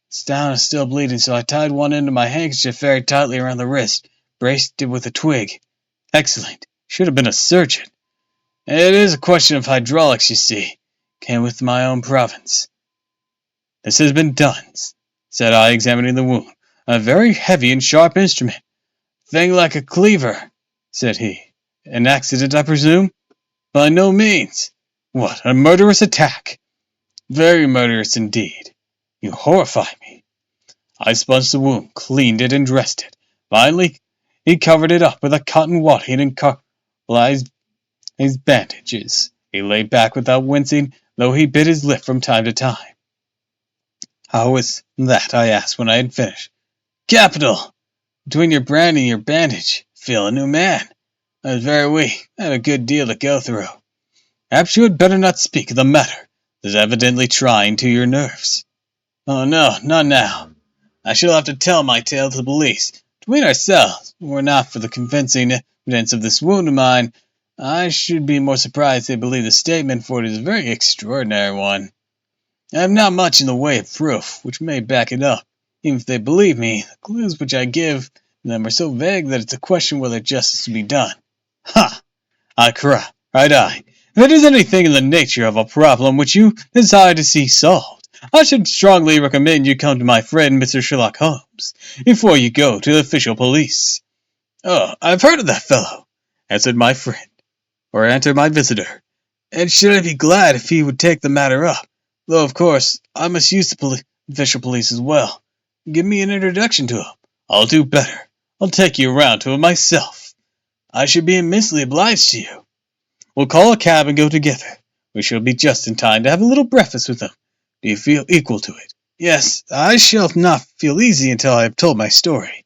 S1: It's down and still bleeding, so I tied one end of my handkerchief very tightly around the wrist, braced it with a twig. Excellent. Should have been a surgeon. It is a question of hydraulics, you see. Came with my own province. This has been done, said I, examining the wound. A very heavy and sharp instrument. Thing like a cleaver, said he. An accident, I presume? By no means. What, a murderous attack? Very murderous indeed. You horrify me. I sponged the wound, cleaned it, and dressed it. Finally, he covered it up with a cotton wadding and carbolized his bandages. He lay back without wincing, though he bit his lip from time to time. How was that? I asked when I had finished. Capital! Between your brandy and your bandage, feel a new man. I was very weak. I had a good deal to go through. Perhaps you had better not speak of the matter. It is evidently trying to your nerves. Oh no, not now. I shall have to tell my tale to the police. Between ourselves, were it not for the convincing evidence of this wound of mine, I should be more surprised they believe the statement, for it is a very extraordinary one. I have not much in the way of proof, which may back it up. Even if they believe me, the clues which I give them are so vague that it's a question whether justice will be done. Ha! I cried. If it is anything in the nature of a problem which you desire to see solved, I should strongly recommend you come to my friend Mr. Sherlock Holmes, before you go to the official police. Oh, I've heard of that fellow, answered my friend, or answered my visitor, and should I be glad if he would take the matter up, though of course I must use the official police as well. Give me an introduction to him. I'll do better. I'll take you around to him myself. I should be immensely obliged to you. We'll call a cab and go together. We shall be just in time to have a little breakfast with him. Do you feel equal to it? Yes, I shall not feel easy until I have told my story.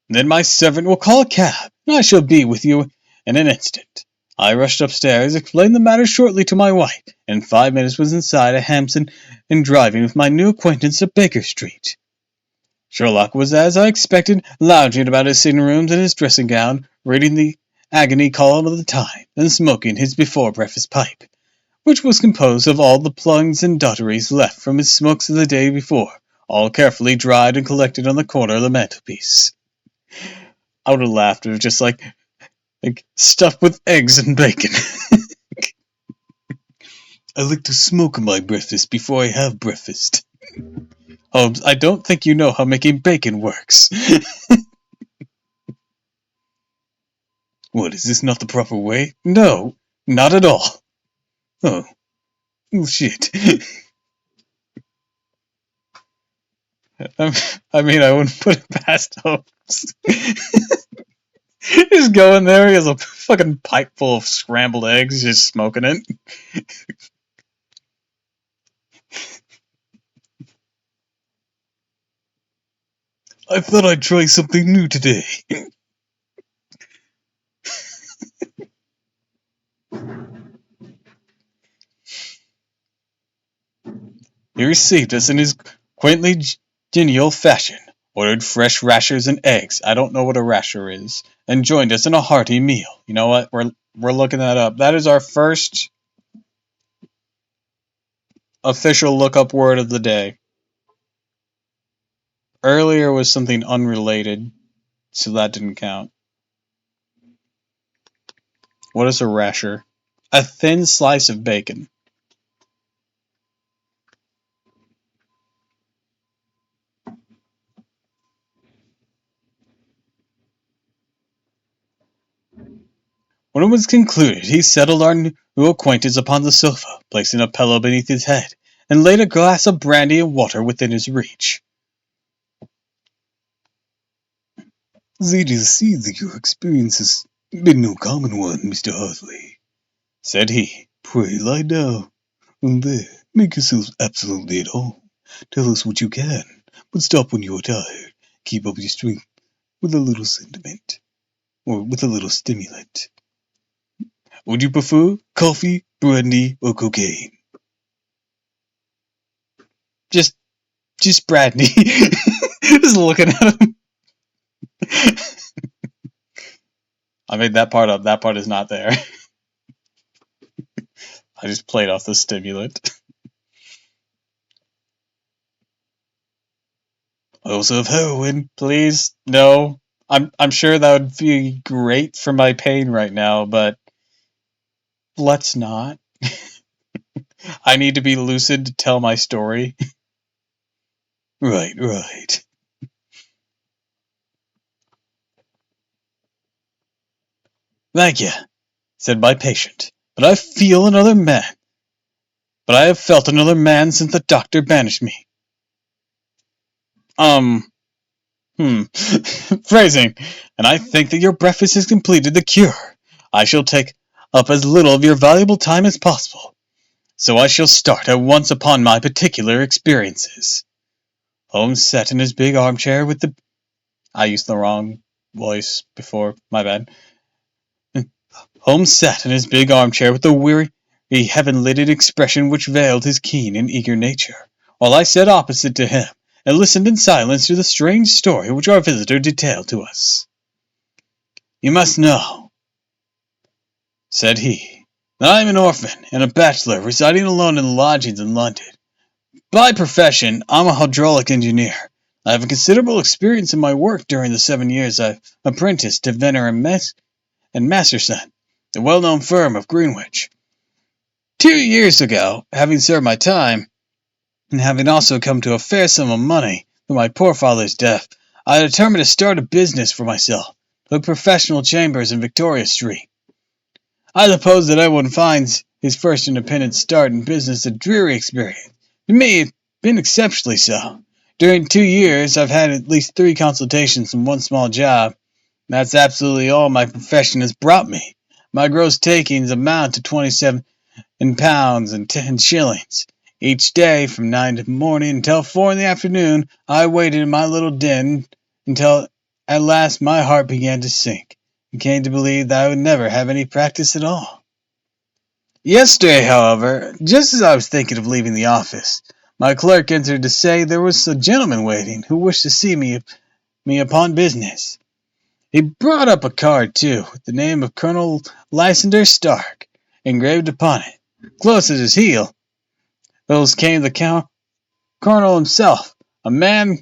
S1: Then my servant will call a cab, and I shall be with you in an instant. I rushed upstairs, explained the matter shortly to my wife, and in 5 minutes was inside a Hampson and driving with my new acquaintance to Baker Street. Sherlock was, as I expected, lounging about his sitting rooms in his dressing gown, reading the agony column of the Times, and smoking his before-breakfast pipe, which was composed of all the plugs and dotteries left from his smokes of the day before, all carefully dried and collected on the corner of the mantelpiece. I would have laughed. It was just like stuffed with eggs and bacon. I like to smoke my breakfast before I have breakfast. Holmes, I don't think you know how making bacon works. What, is this not the proper way? No, not at all. Oh, well, shit. I mean, I wouldn't put it past Holmes. Just go in there, he has a fucking pipe full of scrambled eggs, just smoking it. I thought I'd try something new today. He received us in his quaintly genial fashion, ordered fresh rashers and eggs, I don't know what a rasher is, and joined us in a hearty meal. You know what? We're looking that up. That is our first official look-up word of the day. Earlier was something unrelated, so that didn't count. What is a rasher? A thin slice of bacon. When it was concluded, he settled our new acquaintance upon the sofa, placing a pillow beneath his head, and laid a glass of brandy and water within his reach. "It is seen that your experience has been no common one, Mr. Hartley," said he. "Pray lie down. And there, make yourselves absolutely at home. Tell us what you can, but stop when you are tired. Keep up your strength with a little sentiment, or with a little stimulant. Would you prefer coffee, brandy, or cocaine?" Just brandy. Just looking at him. I made that part up. That part is not there. I just played off the stimulant. I also have heroin, please. No. I'm sure that would be great for my pain right now, but let's not. I need to be lucid to tell my story. Right. Thank you, said my patient. But I have felt another man since the doctor banished me. Phrasing. And I think that your breakfast has completed the cure. I shall take up as little of your valuable time as possible. So I shall start at once upon my particular experiences. Holmes sat in his big armchair with the... I used the wrong voice before, my bad. Holmes sat in his big armchair with the weary, heaven-lidded expression which veiled his keen and eager nature, while I sat opposite to him, and listened in silence to the strange story which our visitor detailed to us. "You must know," said he, "that I am an orphan and a bachelor residing alone in lodgings in London. By profession, I'm a hydraulic engineer. I have a considerable experience in my work during the 7 years I've apprenticed to Venner and Masterson, the well-known firm of Greenwich. 2 years ago, having served my time, and having also come to a fair sum of money through my poor father's death, I determined to start a business for myself, with professional chambers in Victoria Street. I suppose that everyone finds his first independent start in business a dreary experience. To me, it's been exceptionally so. During 2 years, I've had at least 3 consultations and 1 small job. That's absolutely all my profession has brought me. My gross takings amount to £27 and 10 shillings. Each day, from 9 in the morning until 4 in the afternoon, I waited in my little den until at last my heart began to sink, and came to believe that I would never have any practice at all. Yesterday, however, just as I was thinking of leaving the office, my clerk entered to say there was a gentleman waiting who wished to see me upon business. He brought up a card, too, with the name of Colonel Lysander Stark engraved upon it. Close at his heels came the Colonel himself, a man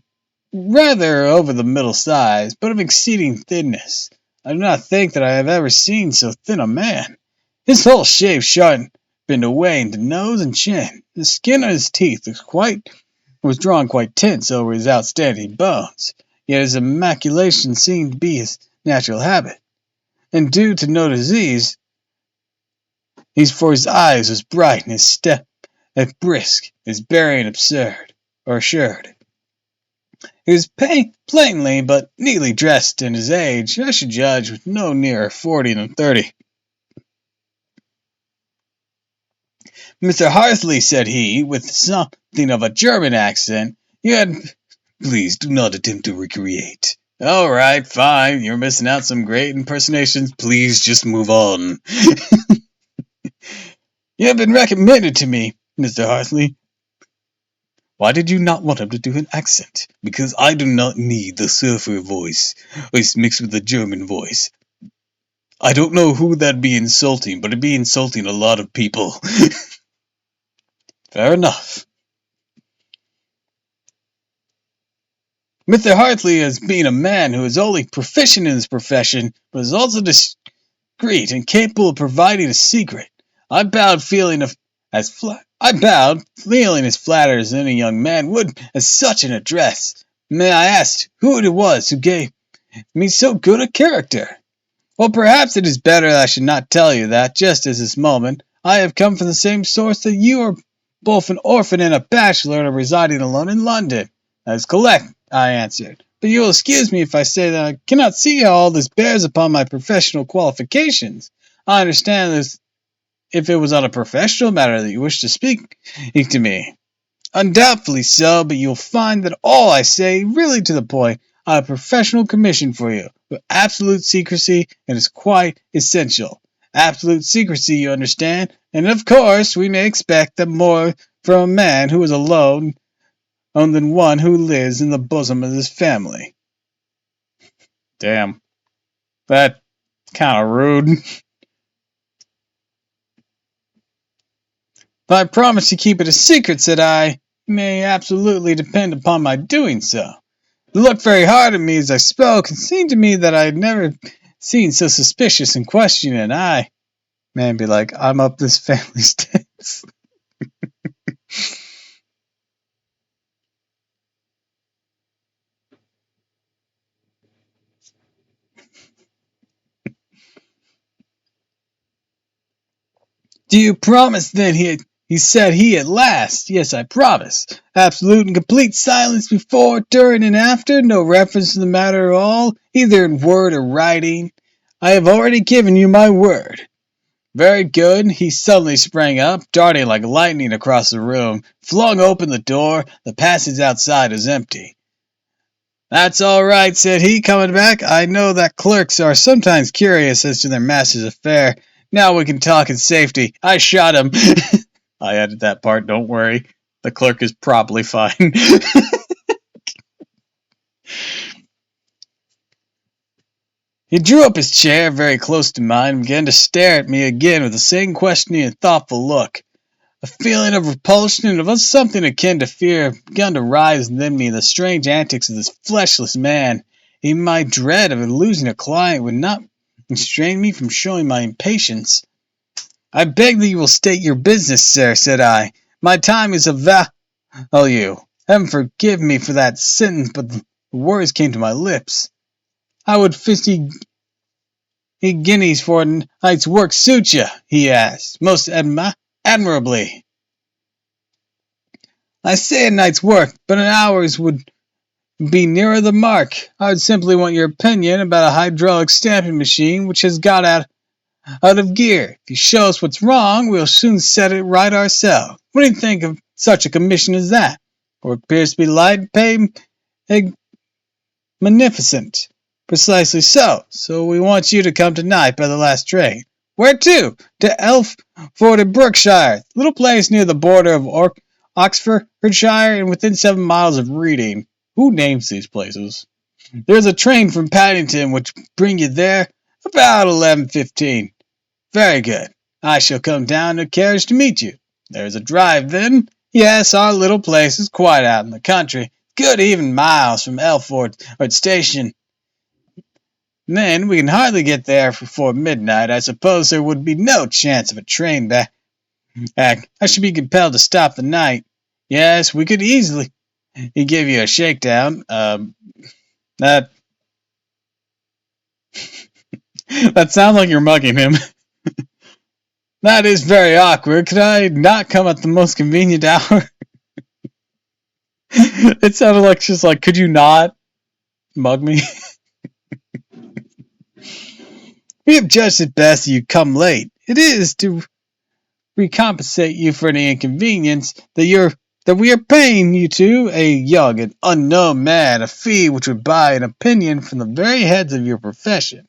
S1: rather over the middle size, but of exceeding thinness. I do not think that I have ever seen so thin a man. His whole shape shone deepened away into nose and chin. The skin on his teeth was drawn quite tense over his outstanding bones, yet his emasculation seemed to be his natural habit, and due to no disease, for his eyes was bright and his step as brisk, his bearing assured. He was plainly but neatly dressed, and his age, I should judge, was no nearer 40 than 30. Mr. Hartley, said he, with something of a German accent, you had... Please do not attempt to recreate. All right, fine, you're missing out some great impersonations. Please just move on. You have been recommended to me, Mr. Hartley. Why did you not want him to do an accent? Because I do not need the surfer voice mixed with the German voice. I don't know who that'd be insulting, but it'd be insulting a lot of people. Fair enough. Mr. Hartley, as being a man who is only proficient in his profession, but is also discreet and capable of providing a secret, I bowed, feeling as flattered as any young man would at such an address. May I ask who it was who gave me so good a character? Well, perhaps it is better that I should not tell you that, just at this moment, I have come from the same source that you are, both an orphan and a bachelor, and are residing alone in London. That is correct, I answered. But you will excuse me if I say that I cannot see how all this bears upon my professional qualifications. I understand this if it was on a professional matter that you wish to speak to me. Undoubtedly so, but you'll find that all I say really to the point. I have a professional commission for you, with absolute secrecy, and is quite essential. Absolute secrecy, you understand, and of course we may expect that more from a man who is alone than one who lives in the bosom of his family. Damn. That kind of rude. But I promise to keep it a secret, said I. You may absolutely depend upon my doing so. He looked very hard at me as I spoke, and seemed to me that I had never seen so suspicious and questioning an eye. Man, be like, I'm up this family's tits. Do you promise then? He said at last. Yes, I promise. Absolute and complete silence before, during, and after. No reference to the matter at all, either in word or writing. I have already given you my word. Very good. He suddenly sprang up, darting like lightning across the room, flung open the door. The passage outside is empty. That's all right, said he, coming back. I know that clerks are sometimes curious as to their master's affair. Now we can talk in safety. I shot him. I added that part, don't worry. The clerk is probably fine. He drew up his chair very close to mine and began to stare at me again with the same questioning and thoughtful look. A feeling of repulsion and of something akin to fear began to rise within me in the strange antics of this fleshless man. Even my dread of losing a client would not restrain me from showing my impatience. I beg that you will state your business, sir, said I. My time is of value. Heaven forgive me for that sentence, but the words came to my lips. How would 50 guineas for a night's work suit you? He asked, most admirably. I say a night's work, but an hour's would be nearer the mark. I would simply want your opinion about a hydraulic stamping machine which has got out of gear. If you show us what's wrong, we'll soon set it right ourselves. What do you think of such a commission as that? For it appears to be light, paid, magnificent. Precisely so. So we want you to come tonight by the last train. Where to? To Elford in Berkshire, little place near the border of Oxfordshire and within 7 miles of Reading. Who names these places? There's a train from Paddington which bring you there about 11:15. Very good. I shall come down in a carriage to meet you. There's a drive then. Yes, our little place is quite out in the country. Good even miles from Elford station. Then we can hardly get there before midnight. I suppose there would be no chance of a train back I should be compelled to stop the night. Yes, we could easily. He gave you a shakedown. That that sounds like you're mugging him. That is very awkward. Could I not come at the most convenient hour? It sounded like she's like, could you not mug me? We have judged it best that you come late. It is to recompensate you for any inconvenience that we are paying you to, a young and unknown man, a fee which would buy an opinion from the very heads of your profession.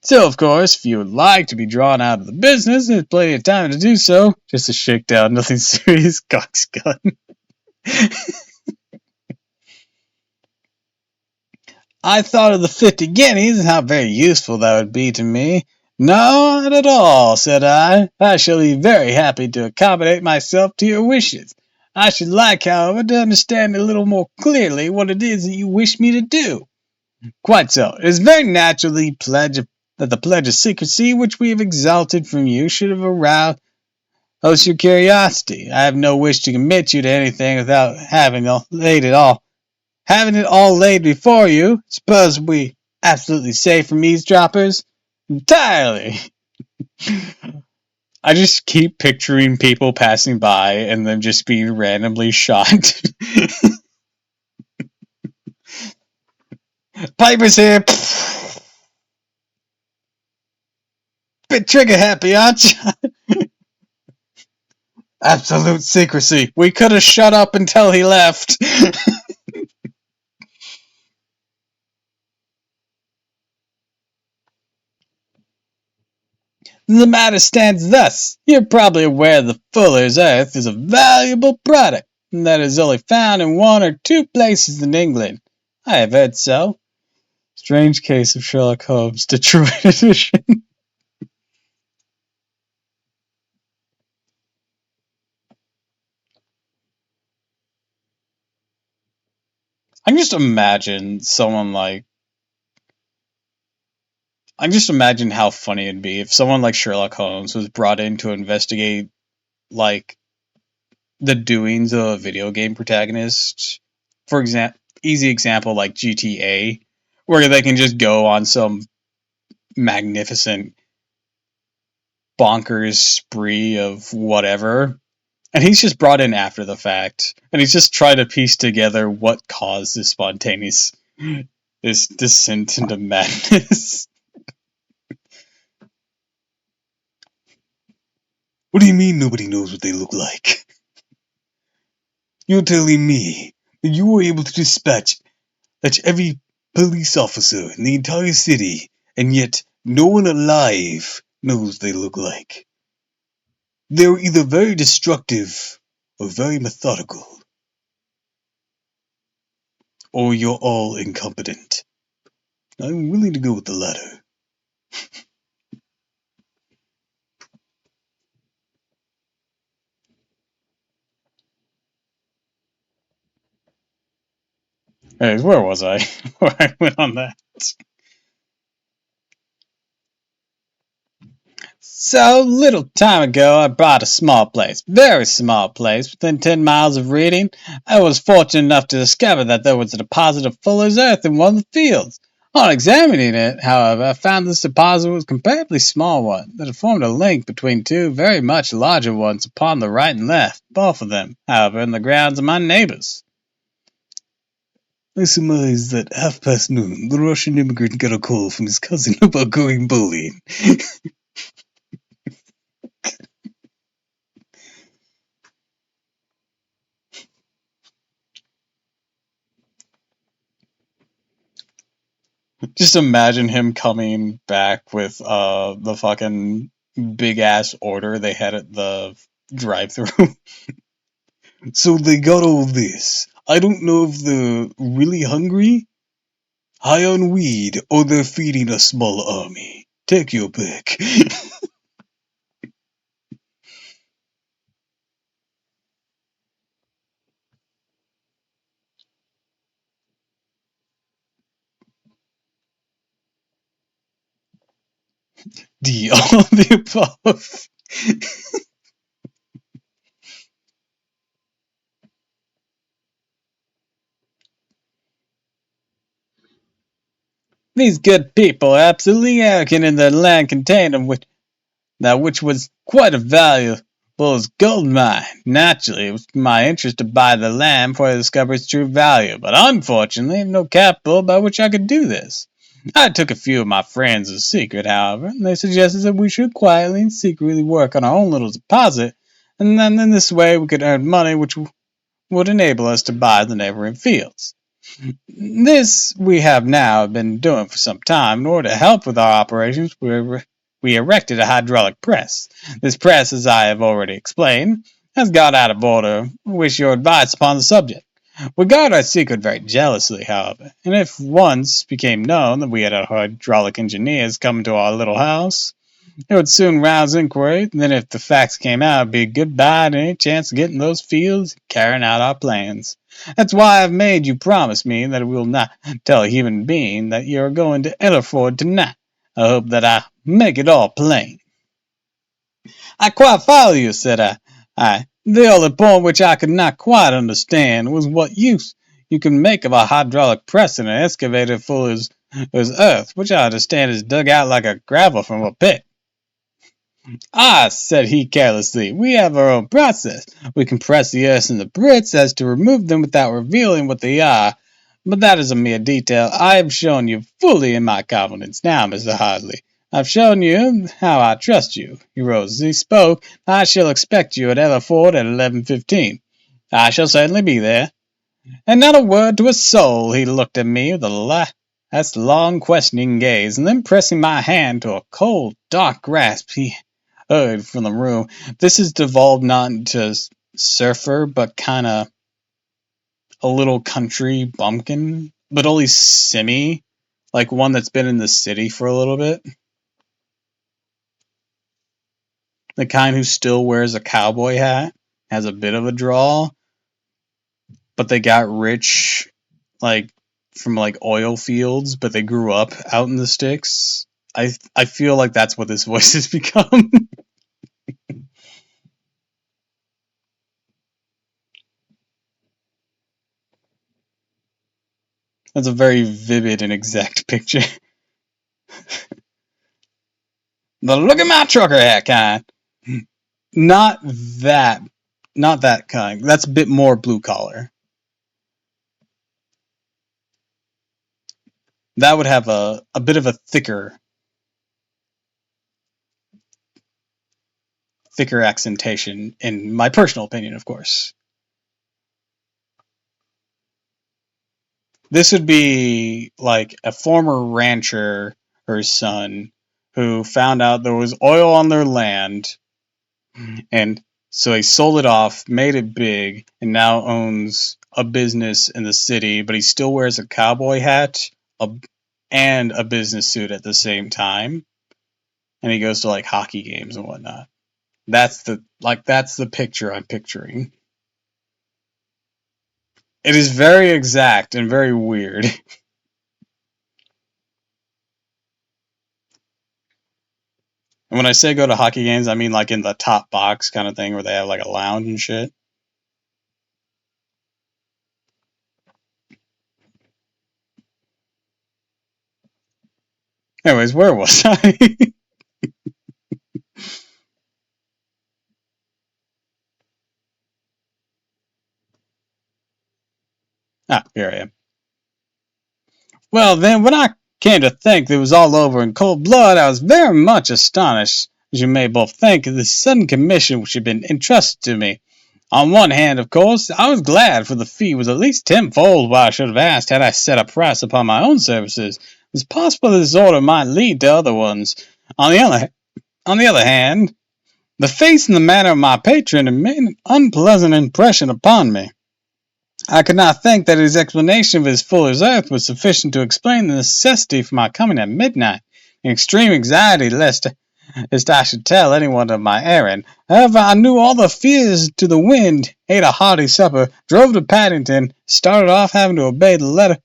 S1: So, of course, if you would like to be drawn out of the business, there's plenty of time to do so. Just a shakedown, nothing serious, coxgun. I thought of the 50 guineas and how very useful that would be to me. No, not at all, said I. I shall be very happy to accommodate myself to your wishes. I should like, however, to understand a little more clearly what it is that you wish me to do. Quite so. It is very natural that the pledge of secrecy which we have exalted from you should have aroused your curiosity. I have no wish to commit you to anything without having it all laid before you. Suppose we absolutely safe from eavesdroppers? Entirely. I just keep picturing people passing by and them just being randomly shot. Piper's here. Bit trigger happy, aren't you? Absolute secrecy. We could have shut up until he left. The matter stands thus. You're probably aware the fuller's earth is a valuable product, and that is only found in one or two places in England. I have heard so. Strange Case of Sherlock Holmes, Detroit edition. I can just imagine someone like I can just imagine how funny it'd be if someone like Sherlock Holmes was brought in to investigate like the doings of a video game protagonist. For example, easy example like GTA, where they can just go on some magnificent bonkers spree of whatever. And he's just brought in after the fact. And he's just trying to piece together what caused this spontaneous this descent into madness. What do you mean nobody knows what they look like? You're telling me that you were able to dispatch every police officer in the entire city, and yet no one alive knows what they look like. They're either very destructive or very methodical, or you're all incompetent. I'm willing to go with the latter. Hey, where was I? Where I went on that? So, little time ago, I bought a small place, very small place, within 10 miles of Reading. I was fortunate enough to discover that there was a deposit of fuller's earth in one of the fields. On examining it, however, I found this deposit was a comparatively small one, that had formed a link between two very much larger ones upon the right and left, both of them, however, in the grounds of my neighbors. I surmise that half past noon, the Russian immigrant got a call from his cousin about going bowling. Just imagine him coming back with the fucking big ass order they had at the drive through. So they got all this. I don't know if they're really hungry, high on weed, or they're feeding a small army. Take your pick. D all of the above. These good people are absolutely arrogant in their land contained of which was quite a valuable as gold mine. Naturally, it was my interest to buy the land before I discovered its true value, but unfortunately, I have no capital by which I could do this. I took a few of my friends as secret, however, and they suggested that we should quietly and secretly work on our own little deposit, and then in this way we could earn money which would enable us to buy the neighboring fields. This we have now been doing for some time. In order to help with our operations, we erected a hydraulic press. This press, as I have already explained, has got out of order. I wish your advice upon the subject. We guard our secret very jealously, however, and if once became known that we had hydraulic engineers coming to our little house, it would soon rouse inquiry. Then, if the facts came out, it'd be goodbye to any chance of getting those fields and carrying out our plans. That's why I've made you promise me that we will not tell a human being that you're going to Ellerford tonight. I hope that I make it all plain. I quite follow you, said I. The only point which I could not quite understand was what use you can make of a hydraulic press and an excavator full as earth, which I understand is dug out like a gravel from a pit. Ah, said he carelessly, we have our own process. We compress the earth in the bricks as to remove them without revealing what they are. But that is a mere detail. I have shown you fully in my confidence now, Mr. Hartley. I've shown you how I trust you. He rose as he spoke. I shall expect you at Ellerford at 11:15. I shall certainly be there. And not a word to a soul. He looked at me with a last long questioning gaze, and then pressing my hand to a cold, dark grasp, he hurried from the room. This has devolved not into surfer, but kind of a little country bumpkin, but only semi, like one that's been in the city for a little bit. The kind who still wears a cowboy hat, has a bit of a drawl, but they got rich, like from like oil fields, but they grew up out in the sticks. I feel like that's what this voice has become. That's a very vivid and exact picture. The look at my trucker hat kind. Not that, not that kind. That's a bit more blue collar. That would have a bit of a thicker accentation, in my personal opinion, of course. This would be like a former rancher or son who found out there was oil on their land, and so he sold it off, made it big, and now owns a business in the city, but he still wears a cowboy hat a, and a business suit at the same time, and he goes to like hockey games and whatnot. That's the picture I'm picturing. It is very exact and very weird. And when I say go to hockey games, I mean like in the top box kind of thing where they have like a lounge and shit. Anyways, where was I? Here I am. Well, then, when I came to think that it was all over in cold blood, I was very much astonished, as you may both think, at the sudden commission which had been entrusted to me. On one hand, of course, I was glad, for the fee was at least tenfold what I should have asked had I set a price upon my own services. It was possible that this order might lead to other ones. On the other hand, the face and the manner of my patron had made an unpleasant impression upon me. I could not think that his explanation of his fuller's earth was sufficient to explain the necessity for my coming at midnight. In extreme anxiety lest I should tell anyone of my errand. However, I knew all the fears to the wind, ate a hearty supper, drove to Paddington, started off having to obey the letter,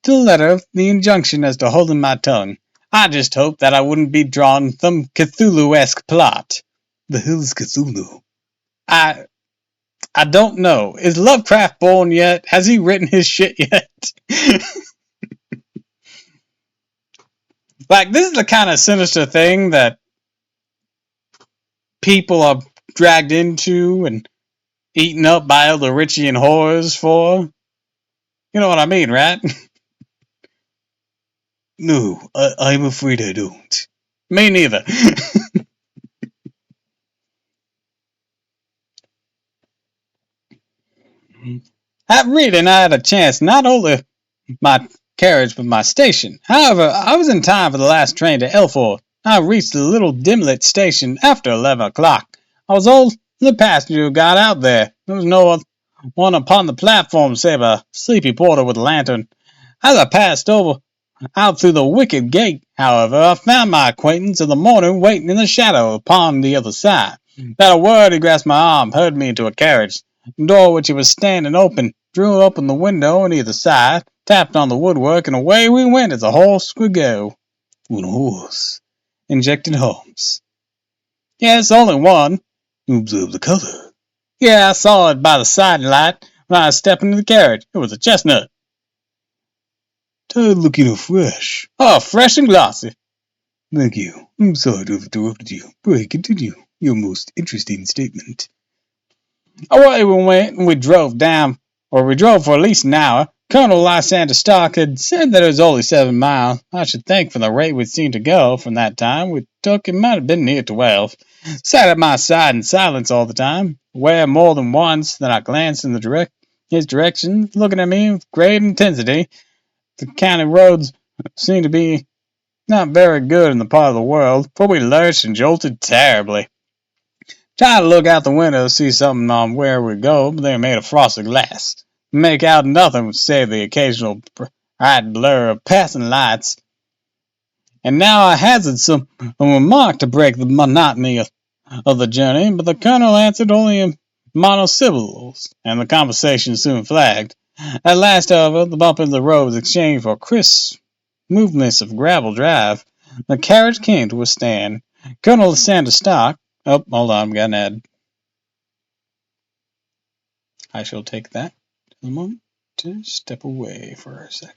S1: the injunction as to holding my tongue. I just hoped that I wouldn't be drawn some Cthulhu-esque plot. The hell's Cthulhu? I don't know. Is Lovecraft born yet? Has he written his shit yet? Like, this is the kind of sinister thing that people are dragged into and eaten up by other Richian horrors for. You know what I mean, right?
S2: No, I'm afraid I don't.
S1: Me neither. At Reading, I had a chance not only my carriage but my station. However, I was in time for the last train to Elford. I reached the little Dimlet station after 11 o'clock. I was the passenger who got out there. There was no one upon the platform save a sleepy porter with a lantern. As I passed out through the wicket gate, however, I found my acquaintance of the morning waiting in the shadow upon the other side. Without a word, he grasped my arm, hurried me into a carriage. The door which he was standing open, drew open the window on either side, tapped on the woodwork, and away we went as a horse would go.
S2: One horse, injected Holmes.
S1: Yes, only one.
S2: You observed the color?
S1: Yeah, I saw it by the side light when I was stepping into the carriage. It was a chestnut.
S2: Tired looking or fresh?
S1: Oh, fresh and glossy.
S2: Thank you. I'm sorry to have interrupted you. Pray continue your most interesting statement.
S1: Away we went, and we drove for at least an hour. Colonel Lysander Stark had said that it was only 7 miles. I should think from the rate we'd seen to go from that time we took, it might have been near 12. Sat at my side in silence all the time, aware more than once that I glanced in his direction, looking at me with great intensity. The county roads seemed to be not very good in the part of the world, for we lurched and jolted terribly. Tried to look out the window to see something on where we go, but they were made of frosted glass. Make out nothing save the occasional bright blur of passing lights. And now I hazarded some remark to break the monotony of the journey, but the colonel answered only in monosyllables, and the conversation soon flagged. At last, however, the bump in the road was exchanged for a crisp smoothness of gravel drive. The carriage came to a stand. Colonel Lysander Stark. Oh, hold on, we got an ad. I shall take that a moment to step away for a sec.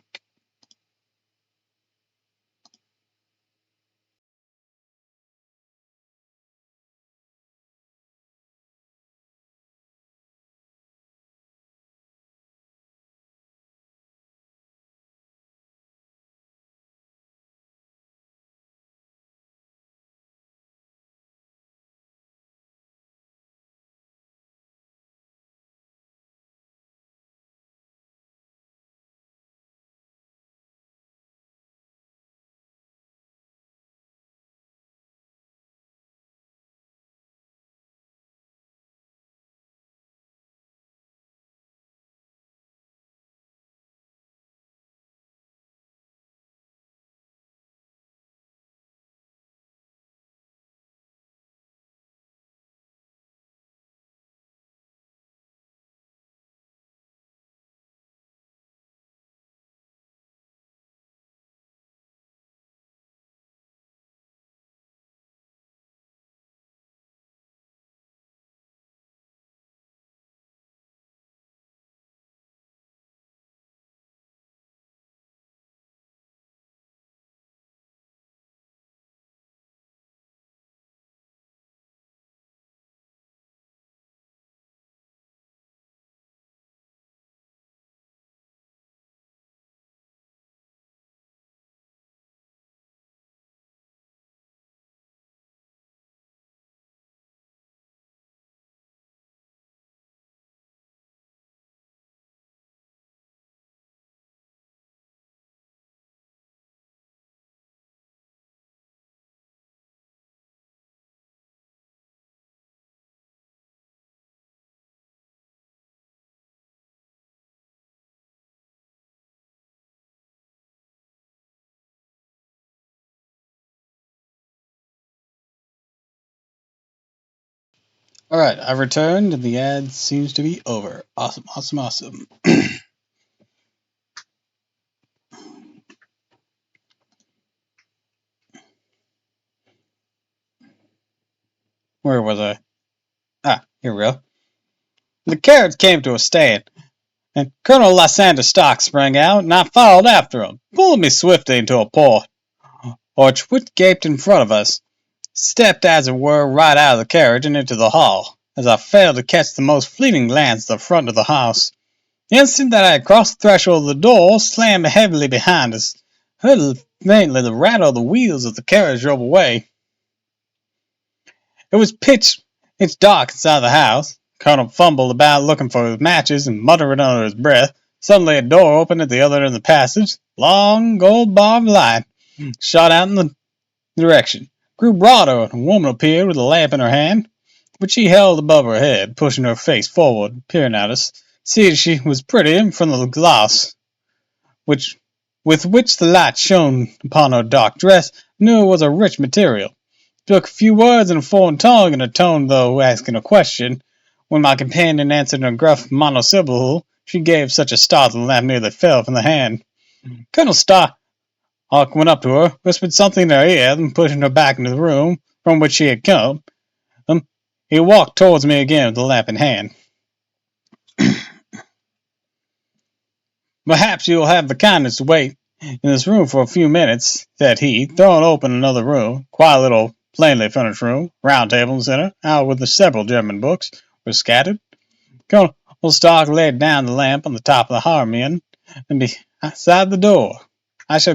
S1: Alright, I've returned and the ad seems to be over. Awesome, awesome, awesome. Where was I? Ah, here we go. The carriage came to a stand, and Colonel Lysander Stark sprang out, and I followed after him, pulling me swiftly into a port. porch which gaped in front of us, stepped as it were right out of the carriage and into the hall, as I failed to catch the most fleeting glance at the front of the house. The instant that I had crossed the threshold, the door slammed heavily behind us. Heard faintly the rattle of the wheels as the carriage drove away. It was pitch dark inside the house. Colonel fumbled about looking for his matches and muttering under his breath. Suddenly a door opened at the other end of the passage. Long gold bar of light shot out in the direction, grew broader, and a woman appeared with a lamp in her hand, which she held above her head, pushing her face forward, peering at us. See, she was pretty in front of the glass, with which the light shone upon her dark dress. Knew it was a rich material. Spoke a few words in a foreign tongue, in a tone though asking a question. When my companion answered in a gruff monosyllable, she gave such a start that the lamp nearly fell from the hand. Colonel Stark went up to her, whispered something in her ear, then pushing her back into the room from which she had come, he walked towards me again with the lamp in hand. Perhaps you will have the kindness to wait in this room for a few minutes, said he, throwing open another room, quiet little plainly furnished room, round table in the center, out with the several German books were scattered. Colonel Stark laid down the lamp on the top of the harmonium, and beside the door. I shall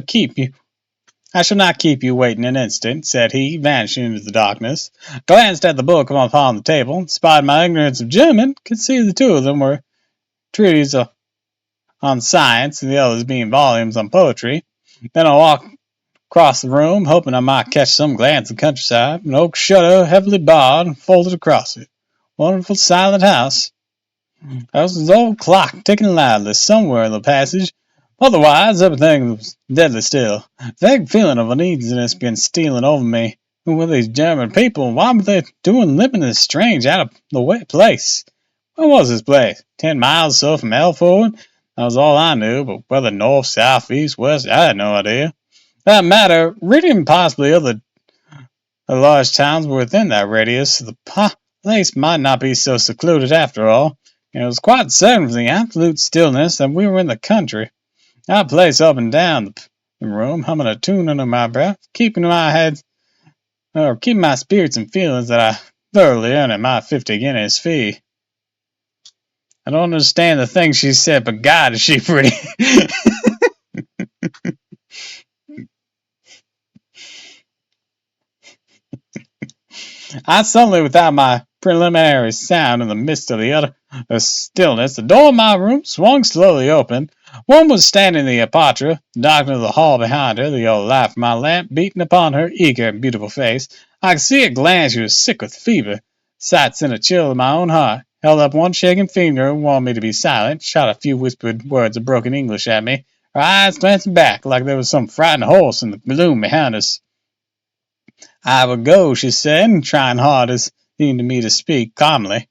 S1: not keep you waiting an instant, said he, vanishing into the darkness. Glanced at the book upon the table, and spite my ignorance of German, could see the two of them were treatises on science, and the others being volumes on poetry. Then I walked across the room, hoping I might catch some glance of the countryside. An oak shutter, heavily barred, and folded across it. Wonderful silent house. There was an old clock ticking loudly somewhere in the passage. Otherwise, everything was deadly still. A vague feeling of uneasiness began stealing over me. Who were these German people, and why were they living in this strange, out-of-the-way place? Where was this place? 10 miles or so from Elford? That was all I knew, but whether north, south, east, west, I had no idea. For that matter, Reading and possibly other large towns were within that radius, so the place might not be so secluded after all. And it was quite certain from the absolute stillness that we were in the country. I paced up and down the room, humming a tune under my breath, keeping my spirits and feelings that I thoroughly earned at my 50 guineas fee. I don't understand the things she said, but God, is she pretty. I suddenly, without my preliminary sound, in the midst of the utter stillness, the door of my room swung slowly open. One was standing in the aperture, the darkness of the hall behind her, the yellow light from my lamp beating upon her eager and beautiful face. I could see at a glance she was sick with fever. Sight sent a chill to my own heart. Held up one shaking finger and warned me to be silent, shot a few whispered words of broken English at me, her eyes glancing back like there was some frightened horse in the gloom behind us. I will go, she said, trying hard as seemed to me to speak calmly.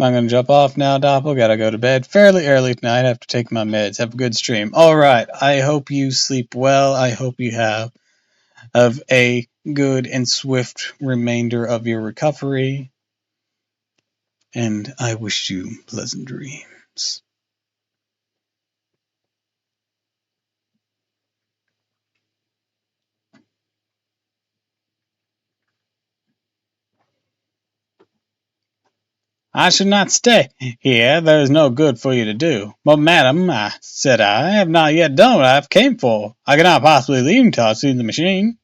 S1: I'm going to jump off now, Doppel. Gotta go to bed fairly early tonight. I have to take my meds. Have a good stream. All right. I hope you sleep well. I hope you have a good and swift remainder of your recovery. And I wish you pleasant dreams. I should not stay here. There is no good for you to do. But, madam, said I have not yet done what I have came for. I cannot possibly leave until I see the machine.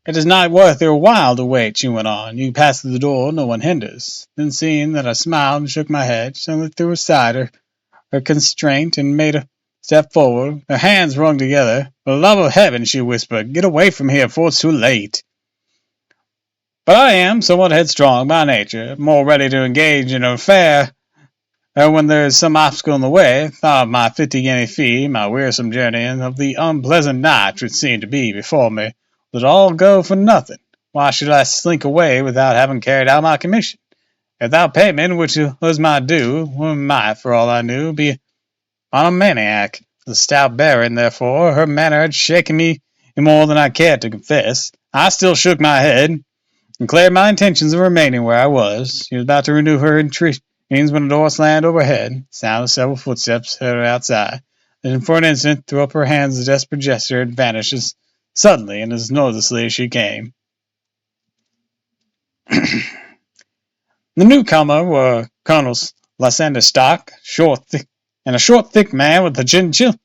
S1: It is not worth your while to wait, she went on. You pass through the door, no one hinders. Then seeing that I smiled and shook my head, she suddenly threw aside her constraint and made a step forward. Her hands wrung together. For the love of heaven, she whispered, get away from here before it's too late. But I am somewhat headstrong by nature, more ready to engage in an affair when there is some obstacle in the way. Thought of my 50-guinea fee, my wearisome journey, and of the unpleasant night which seemed to be before me. Would it all go for nothing? Why should I slink away without having carried out my commission? Without payment, which was my due, one might, for all I knew, be on a maniac. The stout baron, therefore, her manner had shaken me more than I cared to confess. I still shook my head, and declared my intentions of remaining where I was. She was about to renew her entreaties when a door slammed overhead. Sound of several footsteps heard outside. Then for an instant threw up her hands as a desperate gesture and vanished as suddenly and as noiselessly as she came. The newcomer were Colonels Lysander Stark, a short, thick man with a chinchilla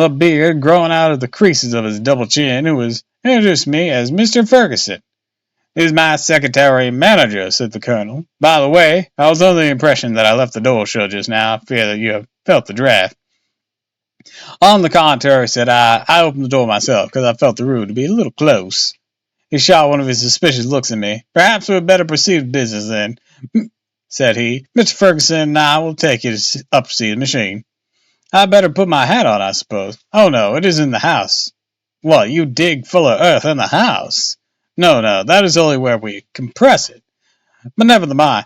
S1: beard growing out of the creases of his double chin, who was introduced me as Mr. Ferguson. "He's my secretary manager," said the colonel. "By the way, I was under the impression that I left the door shut just now. I fear that you have felt the draft." "On the contrary," said I opened the door myself, because I felt the room to be a little close." He shot one of his suspicious looks at me. "Perhaps we had better proceed with business, then," said he. "Mr. Ferguson and I will take you up to see the machine." "I'd better put my hat on, I suppose." "Oh, no, it is in the house." "What, you dig full of earth in the house?" No, that is only where we compress it. But never mind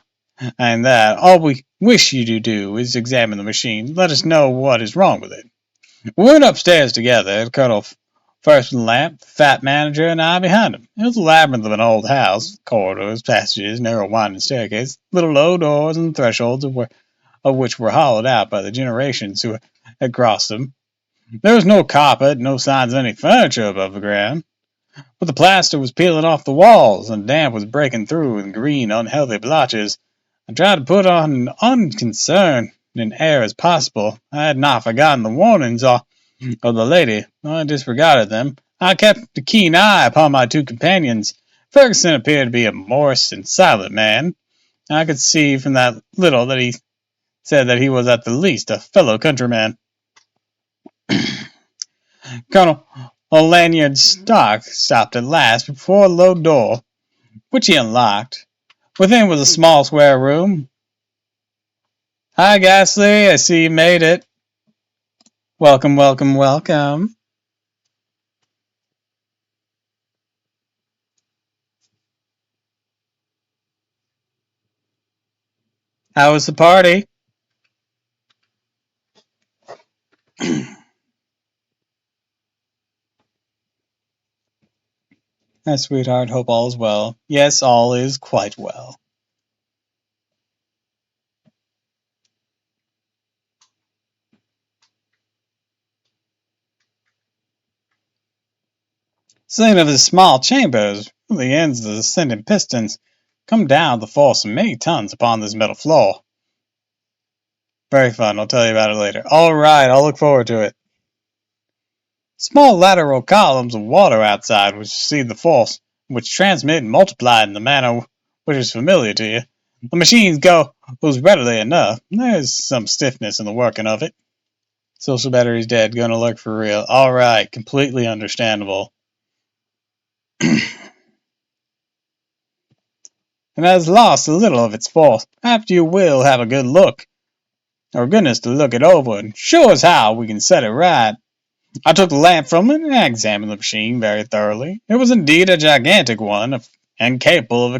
S1: that. All we wish you to do is examine the machine. Let us know what is wrong with it." We went upstairs together, Colonel first with the lamp, the fat manager, and I behind him. It was a labyrinth of an old house, corridors, passages, narrow winding staircases, little low doors, and thresholds of which were hollowed out by the generations who had crossed them. There was no carpet, no signs of any furniture above the ground, but the plaster was peeling off the walls, and damp was breaking through in green, unhealthy blotches. I tried to put on an unconcerned air as possible. I had not forgotten the warnings of the lady. I disregarded them. I kept a keen eye upon my two companions. Ferguson appeared to be a morose and silent man. I could see from that little that he said that he was at the least a fellow countryman. Colonel Lanyard Stark stopped at last before a low door, which he unlocked. Within was a small square room. "Hi, Ghastly, I see you made it." "Welcome, welcome, welcome." "How was the party?" "My sweetheart, hope all is well." "Yes, all is quite well." Saying of his small chambers, from the ends of the ascending pistons come down the force of many tons upon this metal floor. Very fun, I'll tell you about it later. Alright, I'll look forward to it. Small lateral columns of water outside which receive the force, which transmit and multiply in the manner which is familiar to you. The machine goes readily enough. There's some stiffness in the working of it. Social battery's dead, gonna lurk for real. Alright, completely understandable. And has lost a little of its force. After you will have a good look, or goodness to look it over, and show us how we can set it right. I took the lamp from it and examined the machine very thoroughly. It was indeed a gigantic one, and capable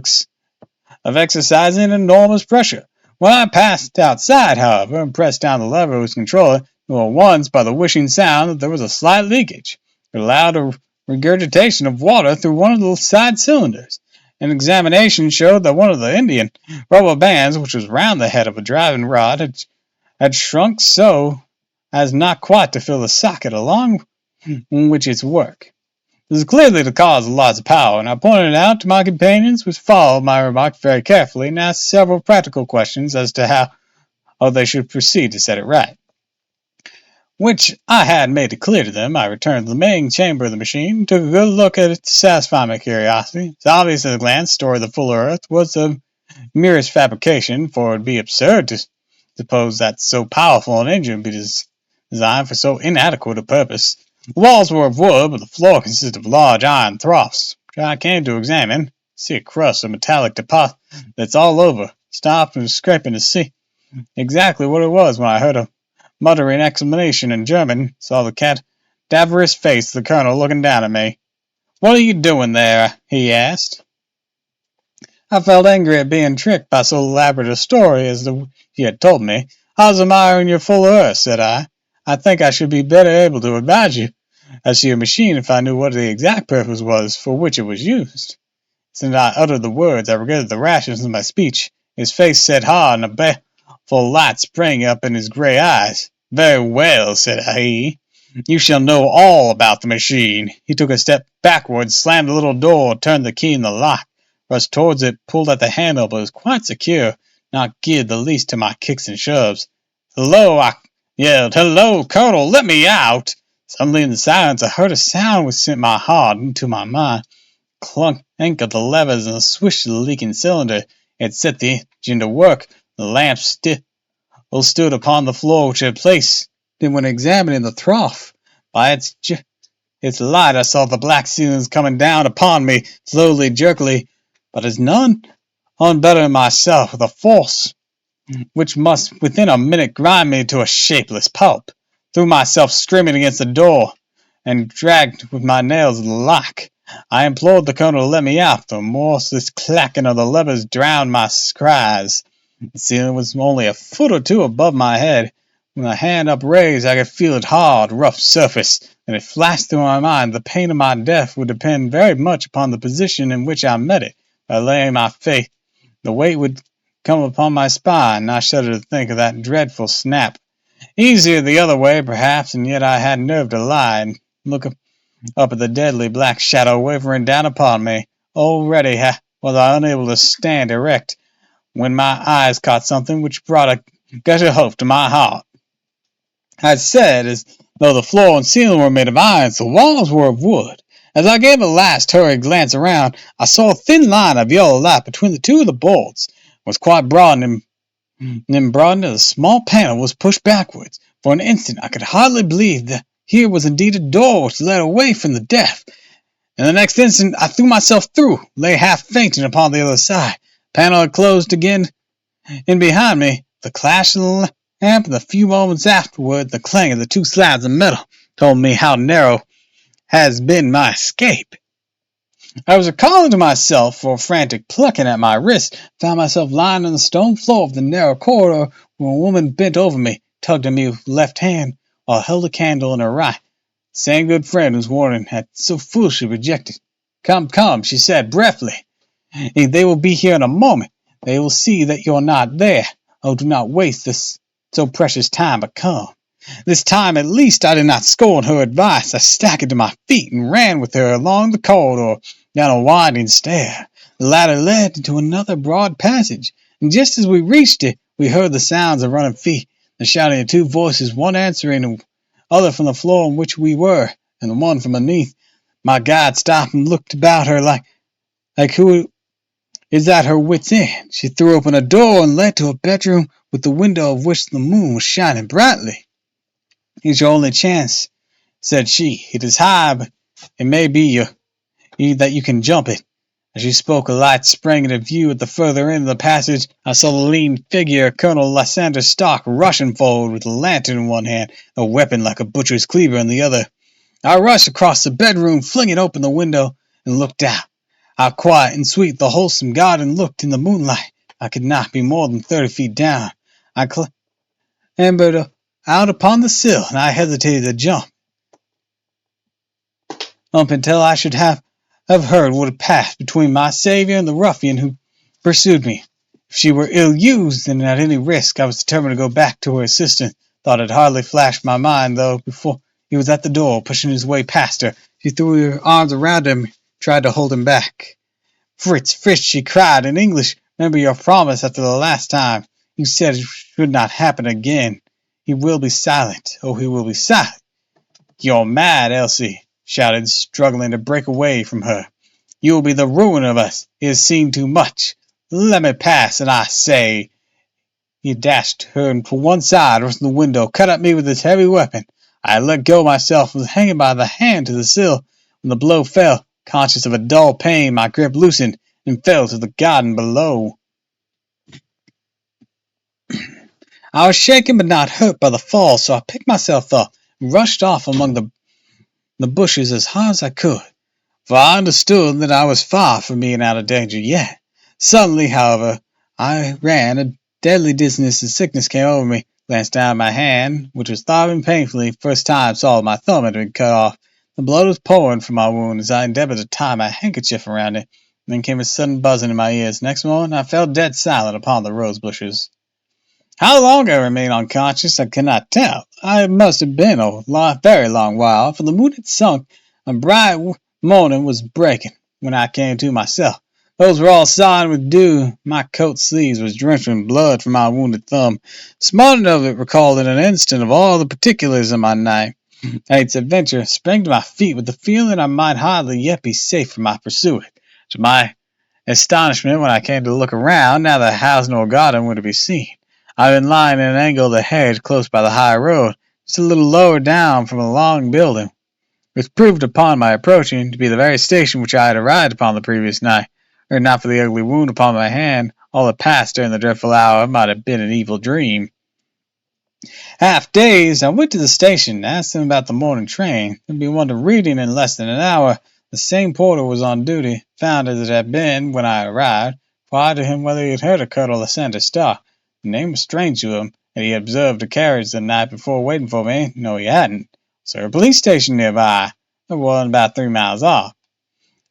S1: of exercising enormous pressure. When I passed outside, however, and pressed down the lever whose controller, knew at once by the whooshing sound that there was a slight leakage. It allowed a regurgitation of water through one of the side cylinders. An examination showed that one of the Indian rubber bands, which was round the head of a driving rod, had shrunk so as not quite to fill the socket along which its work. This is clearly the cause of loss of power, and I pointed it out to my companions, which followed my remark very carefully, and asked several practical questions as to how they should proceed to set it right. Which I had made it clear to them. I returned to the main chamber of the machine, took a good look at it to satisfy my curiosity. It's obvious at a glance the story of the full earth was the merest fabrication, for it would be absurd to suppose that so powerful an engine would be designed for so inadequate a purpose. The walls were of wood, but the floor consisted of large iron troughs, which I came to examine. See a crust of metallic deposit that's all over. Stopped and was scraping to see exactly what it was when I heard a muttering exclamation in German, saw the cadaverous face of the colonel looking down at me. "What are you doing there?" he asked. I felt angry at being tricked by so elaborate a story as he had told me. "I was admiring your full earth," said I. "I think I should be better able to advise you as to your machine if I knew what the exact purpose was for which it was used." Since I uttered the words, I regretted the rashness of my speech. His face set hard, and a baleful light sprang up in his grey eyes. "Very well," said he. You shall know all about the machine." He took a step backward, slammed the little door, turned the key in the lock, rushed towards it, pulled at the handle, but was quite secure, not geared the least to my kicks and shoves. "Hello!" I yelled. "Hello, Colonel! Let me out!" Suddenly in the silence I heard a sound which sent my heart into my mind. Clunk of the levers and the swish of the leaking cylinder. It had set the engine to work. The lamp still stood upon the floor which it had placed. Then when examining the trough, by its light I saw the black ceilings coming down upon me, slowly, jerkily, but as none better than myself, with a force which must within a minute grind me to a shapeless pulp. Threw myself screaming against the door, and dragged with my nails at the lock. I implored the colonel to let me out. The remorseless clacking of the levers drowned my cries. The ceiling was only a foot or two above my head. With my hand upraised, I could feel its hard, rough surface, and it flashed through my mind the pain of my death would depend very much upon the position in which I met it. By laying my face, the weight would come upon my spine, and I shuddered to think of that dreadful snap. Easier the other way, perhaps, and yet I had nerve to lie and look up at the deadly black shadow wavering down upon me. Already was I unable to stand erect, when my eyes caught something which brought a gush of hope to my heart. I said, as though the floor and ceiling were made of iron, the walls were of wood. As I gave a last hurried glance around, I saw a thin line of yellow light between the two of the boards. It was quite broad, and then broadened as a small panel was pushed backwards. For an instant I could hardly believe that here was indeed a door which led away from the death. In the next instant I threw myself through, lay half fainting upon the other side. The panel had closed again in behind me. The clash of the lamp, and a few moments afterward the clang of the two slabs of metal told me how narrow has been my escape. I was recalling to myself, for a frantic plucking at my wrist, found myself lying on the stone floor of the narrow corridor, where a woman bent over me, tugged at me with her left hand, while held a candle in her right. The same good friend whose warning had so foolishly rejected. "Come, come," she said breathlessly. "They will be here in a moment. They will see that you are not there. Oh, do not waste this so precious time, but come." This time, at least, I did not scorn her advice. I staggered to my feet and ran with her along the corridor, down a winding stair. The ladder led into another broad passage, and just as we reached it, we heard the sounds of running feet, the shouting of two voices, one answering the other from the floor on which we were, and the one from beneath. My guide stopped and looked about her like who is at her wit's end. She threw open a door and led to a bedroom with the window of which the moon was shining brightly. "Here's your only chance," said she. "It is high, but it may be that you can jump it." As she spoke, a light sprang into view at the further end of the passage. I saw the lean figure of Colonel Lysander Stark rushing forward with a lantern in one hand, a weapon like a butcher's cleaver in the other. I rushed across the bedroom, flinging open the window, and looked out. How quiet and sweet the wholesome garden looked in the moonlight. I could not be more than 30 feet down. I clambered out upon the sill, and I hesitated to jump until I should have heard what had passed between my saviour and the ruffian who pursued me. If she were ill used, then at any risk I was determined to go back to her assistance. Thought had hardly flashed my mind, though, before he was at the door, pushing his way past her. She threw her arms around him, tried to hold him back. "Fritz, Fritz," she cried in English, "remember your promise after the last time. You said it should not happen again. He will be silent. Oh, he will be silent." "You're mad, Elsie," shouted, struggling to break away from her. "You will be the ruin of us. He has seen too much. Let me pass, and I say." He dashed her to one side, rushed to the window, cut at me with his heavy weapon. I had let go myself, and was hanging by the hand to the sill. When the blow fell, conscious of a dull pain, my grip loosened, and fell to the garden below. I was shaken but not hurt by the fall, so I picked myself up and rushed off among the bushes as hard as I could, for I understood that I was far from being out of danger yet. Suddenly, however, I ran. A deadly dizziness and sickness came over me. Glanced down at my hand, which was throbbing painfully. First time I saw that my thumb had been cut off. The blood was pouring from my wound as I endeavored to tie my handkerchief around it. Then came a sudden buzzing in my ears. Next moment I fell dead silent upon the rose bushes. How long I remained unconscious I cannot tell. I must have been very long while, for the moon had sunk and bright morning was breaking when I came to myself. Those were all sodden with dew. My coat sleeves was drenched in blood from my wounded thumb. Smarting of it recalled in an instant of all the particulars of my night. Night's adventure sprang to my feet with the feeling I might hardly yet be safe from my pursuer. To my astonishment, when I came to look around, neither house nor garden were to be seen. I had been lying in an angle of the hedge close by the high road, just a little lower down from a long building, which proved upon my approaching to be the very station which I had arrived upon the previous night. Were it not for the ugly wound upon my hand, all that passed during the dreadful hour might have been an evil dream. Half dazed, I went to the station, asked him about the morning train. There'd be one to Reading in less than an hour. The same porter was on duty, found as it had been when I arrived. Inquired to him whether he had heard of Colonel Lysander Starr. The name was strange to him, and he had observed a carriage the night before waiting for me. No, he hadn't. Was there a police station nearby? There was, about 3 miles off.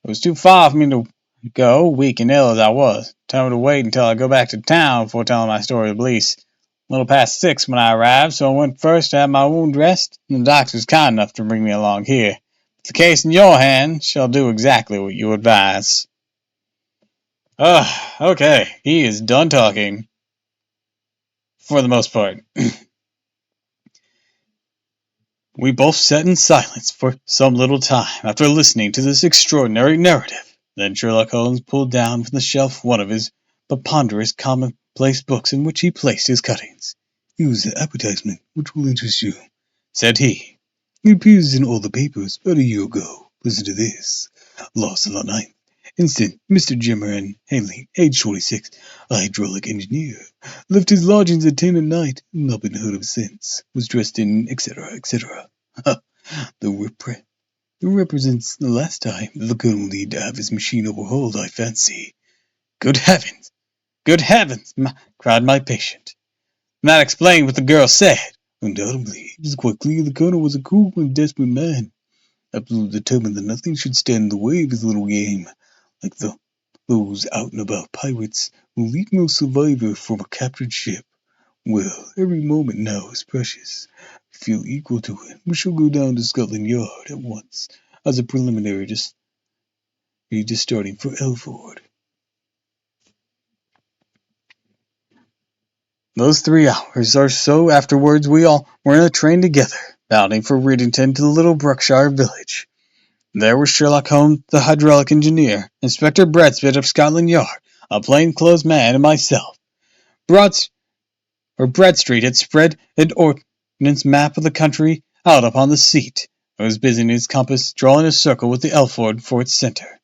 S1: It was too far for me to go, weak and ill as I was. Determined to wait until I go back to town before telling my story to the police. A little past 6 when I arrived, so I went first to have my wound dressed, and the doctor was kind enough to bring me along here. The case in your hands shall do exactly what you advise. Okay, he is done talking. For the most part. We both sat in silence for some little time after listening to this extraordinary narrative. Then Sherlock Holmes pulled down from the shelf one of his ponderous commonplace books in which he placed his cuttings. "Here's an advertisement which will interest you," said he. "It appears in all the papers about a year ago. Listen to this. Lost on the 9th. Instant, Mr. Jimmer Haley, age 26, a hydraulic engineer. Left his lodgings at 10 at night, not been heard of since. Was dressed in, etc., etc. The represents the last time the colonel need to have his machine overhauled, I fancy." "Good heavens! Good heavens!" cried my patient. "That explained what the girl said." "Undoubtedly. It is quite clear the colonel was a cool and desperate man, absolutely determined that nothing should stand in the way of his little game, like those out-and-about pirates who leave no survivor from a captured ship. Well, every moment now is precious. I feel equal to it. We shall go down to Scotland Yard at once, as a preliminary to starting for Elford." Those 3 hours or so afterwards we all were in a train together, bounding for Readington to the little Berkshire village. There was Sherlock Holmes, the hydraulic engineer, Inspector Bradspit of Scotland Yard, a plain-clothes man, and myself. Bradstreet had spread an ordnance map of the country out upon the seat, and was busy in his compass, drawing a circle with the Elford for its centre.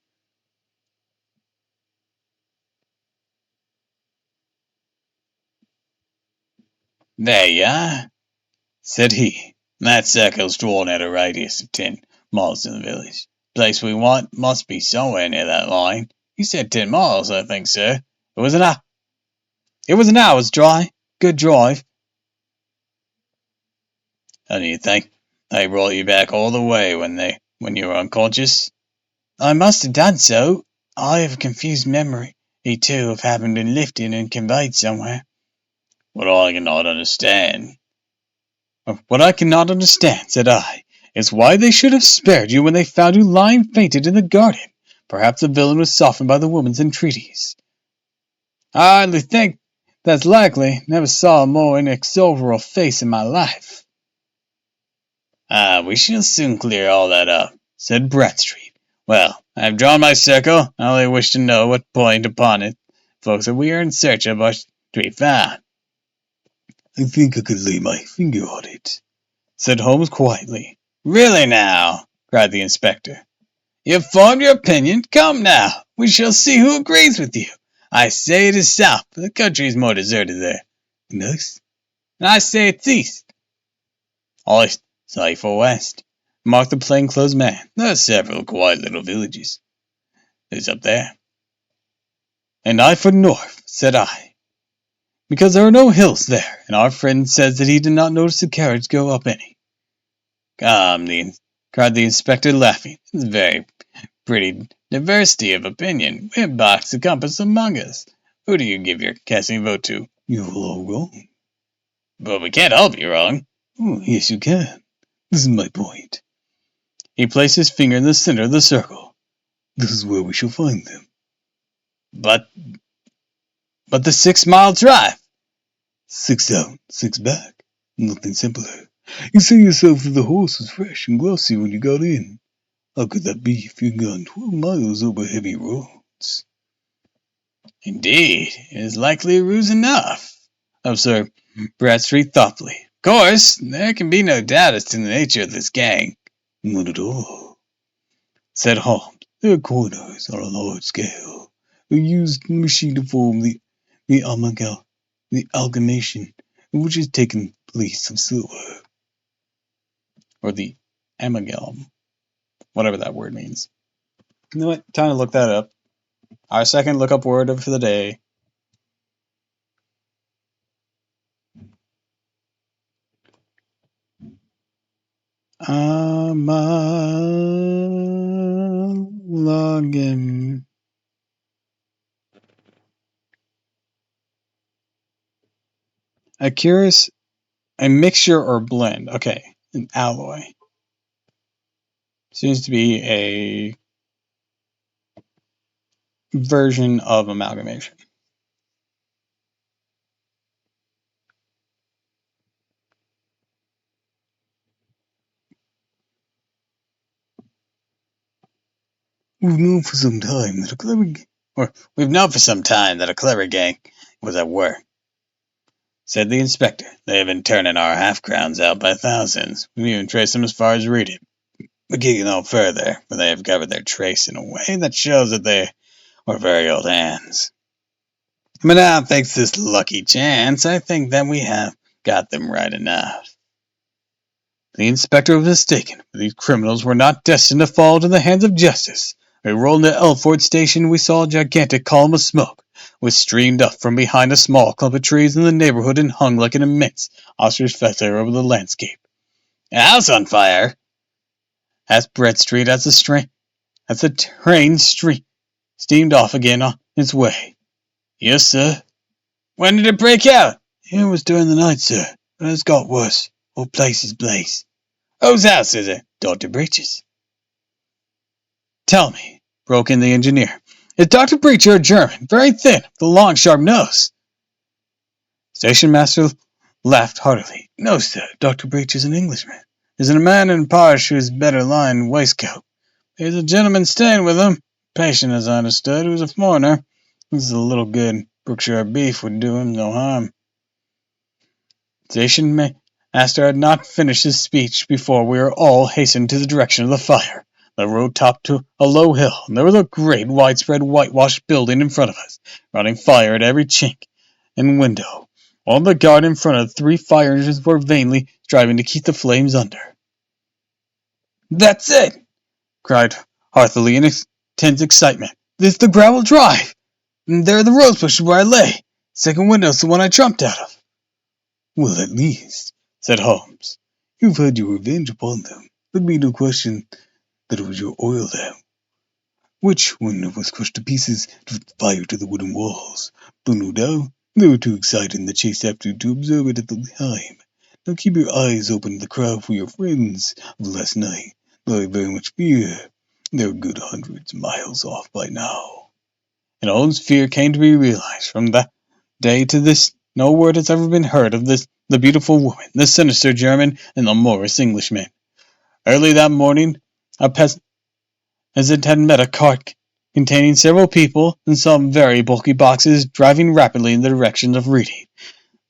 S1: "There you are," said he. "That circle's drawn at a radius of 10 miles from the village. The place we want must be somewhere near that line. You said 10 miles, I think, sir. It was an hour's good drive." "And you think they brought you back all the way when you were unconscious?" "I must have done so. I have a confused memory, too, of having been lifted and conveyed somewhere." "What I cannot understand," said I, "is why they should have spared you when they found you lying fainted in the garden. Perhaps the villain was softened by the woman's entreaties." "I hardly think that's likely. Never saw a more inexorable face in my life." "We shall soon clear all that up," said Bradstreet. "Well, I have drawn my circle. I only wish to know what point upon it folks that we are in search of are to be found." "I think I could lay my finger on it," said Holmes quietly. "Really now," cried the inspector. "You have formed your opinion. Come now, we shall see who agrees with you. I say it is south, but the country is more deserted there." "Nice." "And I say it's east." "I say for west," remarked the plainclothes man. "There are several quiet little villages. There's up there." "And I for north," said I, "because there are no hills there, and our friend says that he did not notice the carriage go up any." "Come," cried the inspector, laughing, "it's very pretty diversity of opinion. We have boxed the compass among us. Who do you give your casting vote to?" "You're all wrong," But we can't all be wrong.
S2: Oh, yes, you can. This is my point. He placed his finger in the center of the circle. This is where we shall find them.
S1: But the 6 mile drive.
S2: 6 down, 6 back. Nothing simpler. You say yourself that the horse was fresh and glossy when you got in. How could that be if you'd gone 12 miles over heavy roads?
S1: Indeed, it is likely a ruse enough, observed Bradstreet thoughtfully. Of course, there can be no doubt as to the nature of this gang.
S2: Not at all, said Holmes. Their coiners on a large scale. They used the machine to form the amalgamation, which has taken place of silver.
S1: Or the amalgam, whatever that word means. You know what? Time to look that up. Our second look-up word for the day. Amalgam. A mixture or blend. Okay, an alloy. Seems to be a version of amalgamation.
S2: We've known for some time that a clever
S1: gang was at work, said the inspector. They have been turning our half-crowns out by thousands. We've even traced them as far as Reading. But getting no further, for they have covered their trace in a way that shows that they were very old hands. But now, thanks to this lucky chance, I think that we have got them right enough. The inspector was mistaken, for these criminals were not destined to fall into the hands of justice. We rolled into Elford Station, we saw a gigantic column of smoke, which streamed up from behind a small clump of trees in the neighborhood and hung like an immense ostrich feather over the landscape. A house on fire? Asked Bradstreet as the train steamed off again on its way. Yes, sir. When did it break out?
S2: It was during the night, sir, but it's got worse. Whole place is blaze.
S1: Whose house is it?
S2: Dr. Breach's.
S1: Tell me, broke in the engineer. Is Dr. Breacher a German, very thin, with a long, sharp nose? Station master laughed heartily.
S2: No, sir, Dr. Breacher's an Englishman.
S1: There's a man in Paris who's better lined waistcoat. There's a gentleman staying with him, patient as I understood, who's a foreigner. This is a little good Brookshire beef would do him no harm. Station master had not finished his speech before we were all hastened to the direction of the fire. The road topped to a low hill, and there was a great widespread whitewashed building in front of us, running fire at every chink and window. All the guard in front of the 3 fire engines were vainly striving to keep the flames under. That's it! Cried heartily in intense excitement. This is the gravel drive! And there are the rose bushes where I lay. Second window's the one I jumped out of.
S2: Well, at least, said Holmes, you've had your revenge upon them. There'd be no question that it was your oil lamp, which, when it was crushed to pieces, set fire to the wooden walls. Though no doubt they were too excited in the chase after you to observe it at the time. Now keep your eyes open to the crowd for your friends of last night, though I very much fear they're a good hundreds of miles off by now.
S1: And Holmes' fear came to be realized. From that day to this, no word has ever been heard of the beautiful woman, the sinister German, and the Morris Englishman. Early that morning, a peasant had met a cart containing several people and some very bulky boxes driving rapidly in the direction of Reading.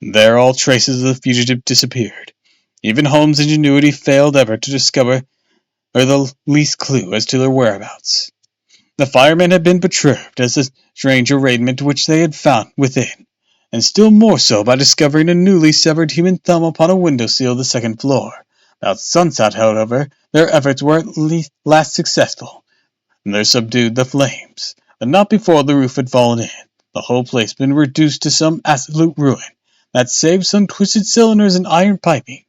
S1: There all traces of the fugitive disappeared. Even Holmes' ingenuity failed ever to discover the least clue as to their whereabouts. The firemen had been perturbed as the strange arrangement which they had found within, and still more so by discovering a newly severed human thumb upon a window-sill of the second floor. About sunset, however, their efforts were at last successful, and they subdued the flames, but not before the roof had fallen in. The whole place had been reduced to some absolute ruin, that save some twisted cylinders and iron piping.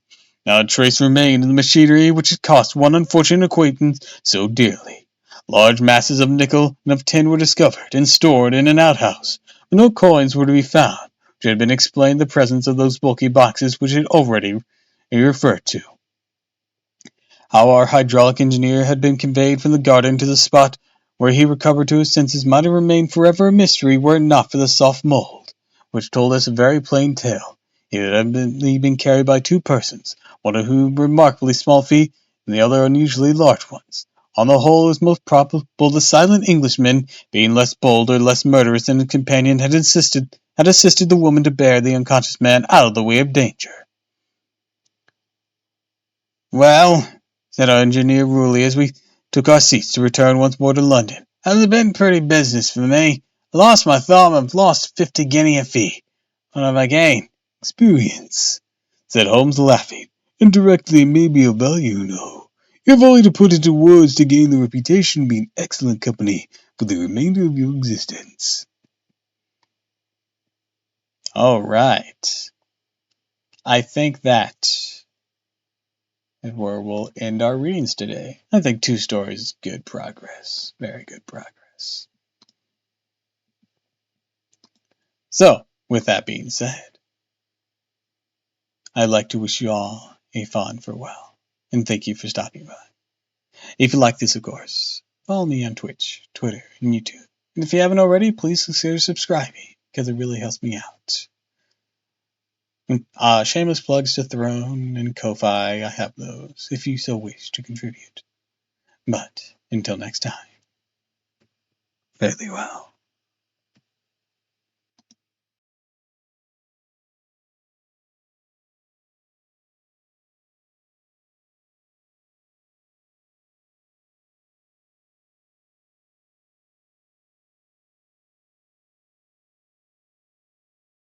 S1: Not a trace remained in the machinery which had cost one unfortunate acquaintance so dearly. Large masses of nickel and of tin were discovered and stored in an outhouse, but no coins were to be found, which had been explained the presence of those bulky boxes which had already referred to. How our hydraulic engineer had been conveyed from the garden to the spot where he recovered to his senses might have remained forever a mystery were it not for the soft mould, which told us a very plain tale. He had evidently been carried by two persons, one of whom remarkably small feet, and the other unusually large ones. On the whole, it was most probable the silent Englishman, being less bold or less murderous than his companion, had assisted the woman to bear the unconscious man out of the way of danger. "Well," said our engineer ruefully as we took our seats to return once more to London, "hasn't been pretty business for me. I lost my thumb and I've lost 50 guinea a fee. What have I gained?" "Experience," said Holmes, laughing. "Indirectly it may be of value, you know. You have only to put into words to gain the reputation of being excellent company for the remainder of your existence." All right. I think that is where we'll end our readings today. I think 2 stories is good progress. Very good progress. So, with that being said, I'd like to wish you all a fond farewell, and thank you for stopping by. If you like this, of course, follow me on Twitch, Twitter, and YouTube. And if you haven't already, please consider subscribing, because it really helps me out. Shameless plugs to Throne and Ko-Fi, I have those, if you so wish to contribute. But, until next time, fare thee well.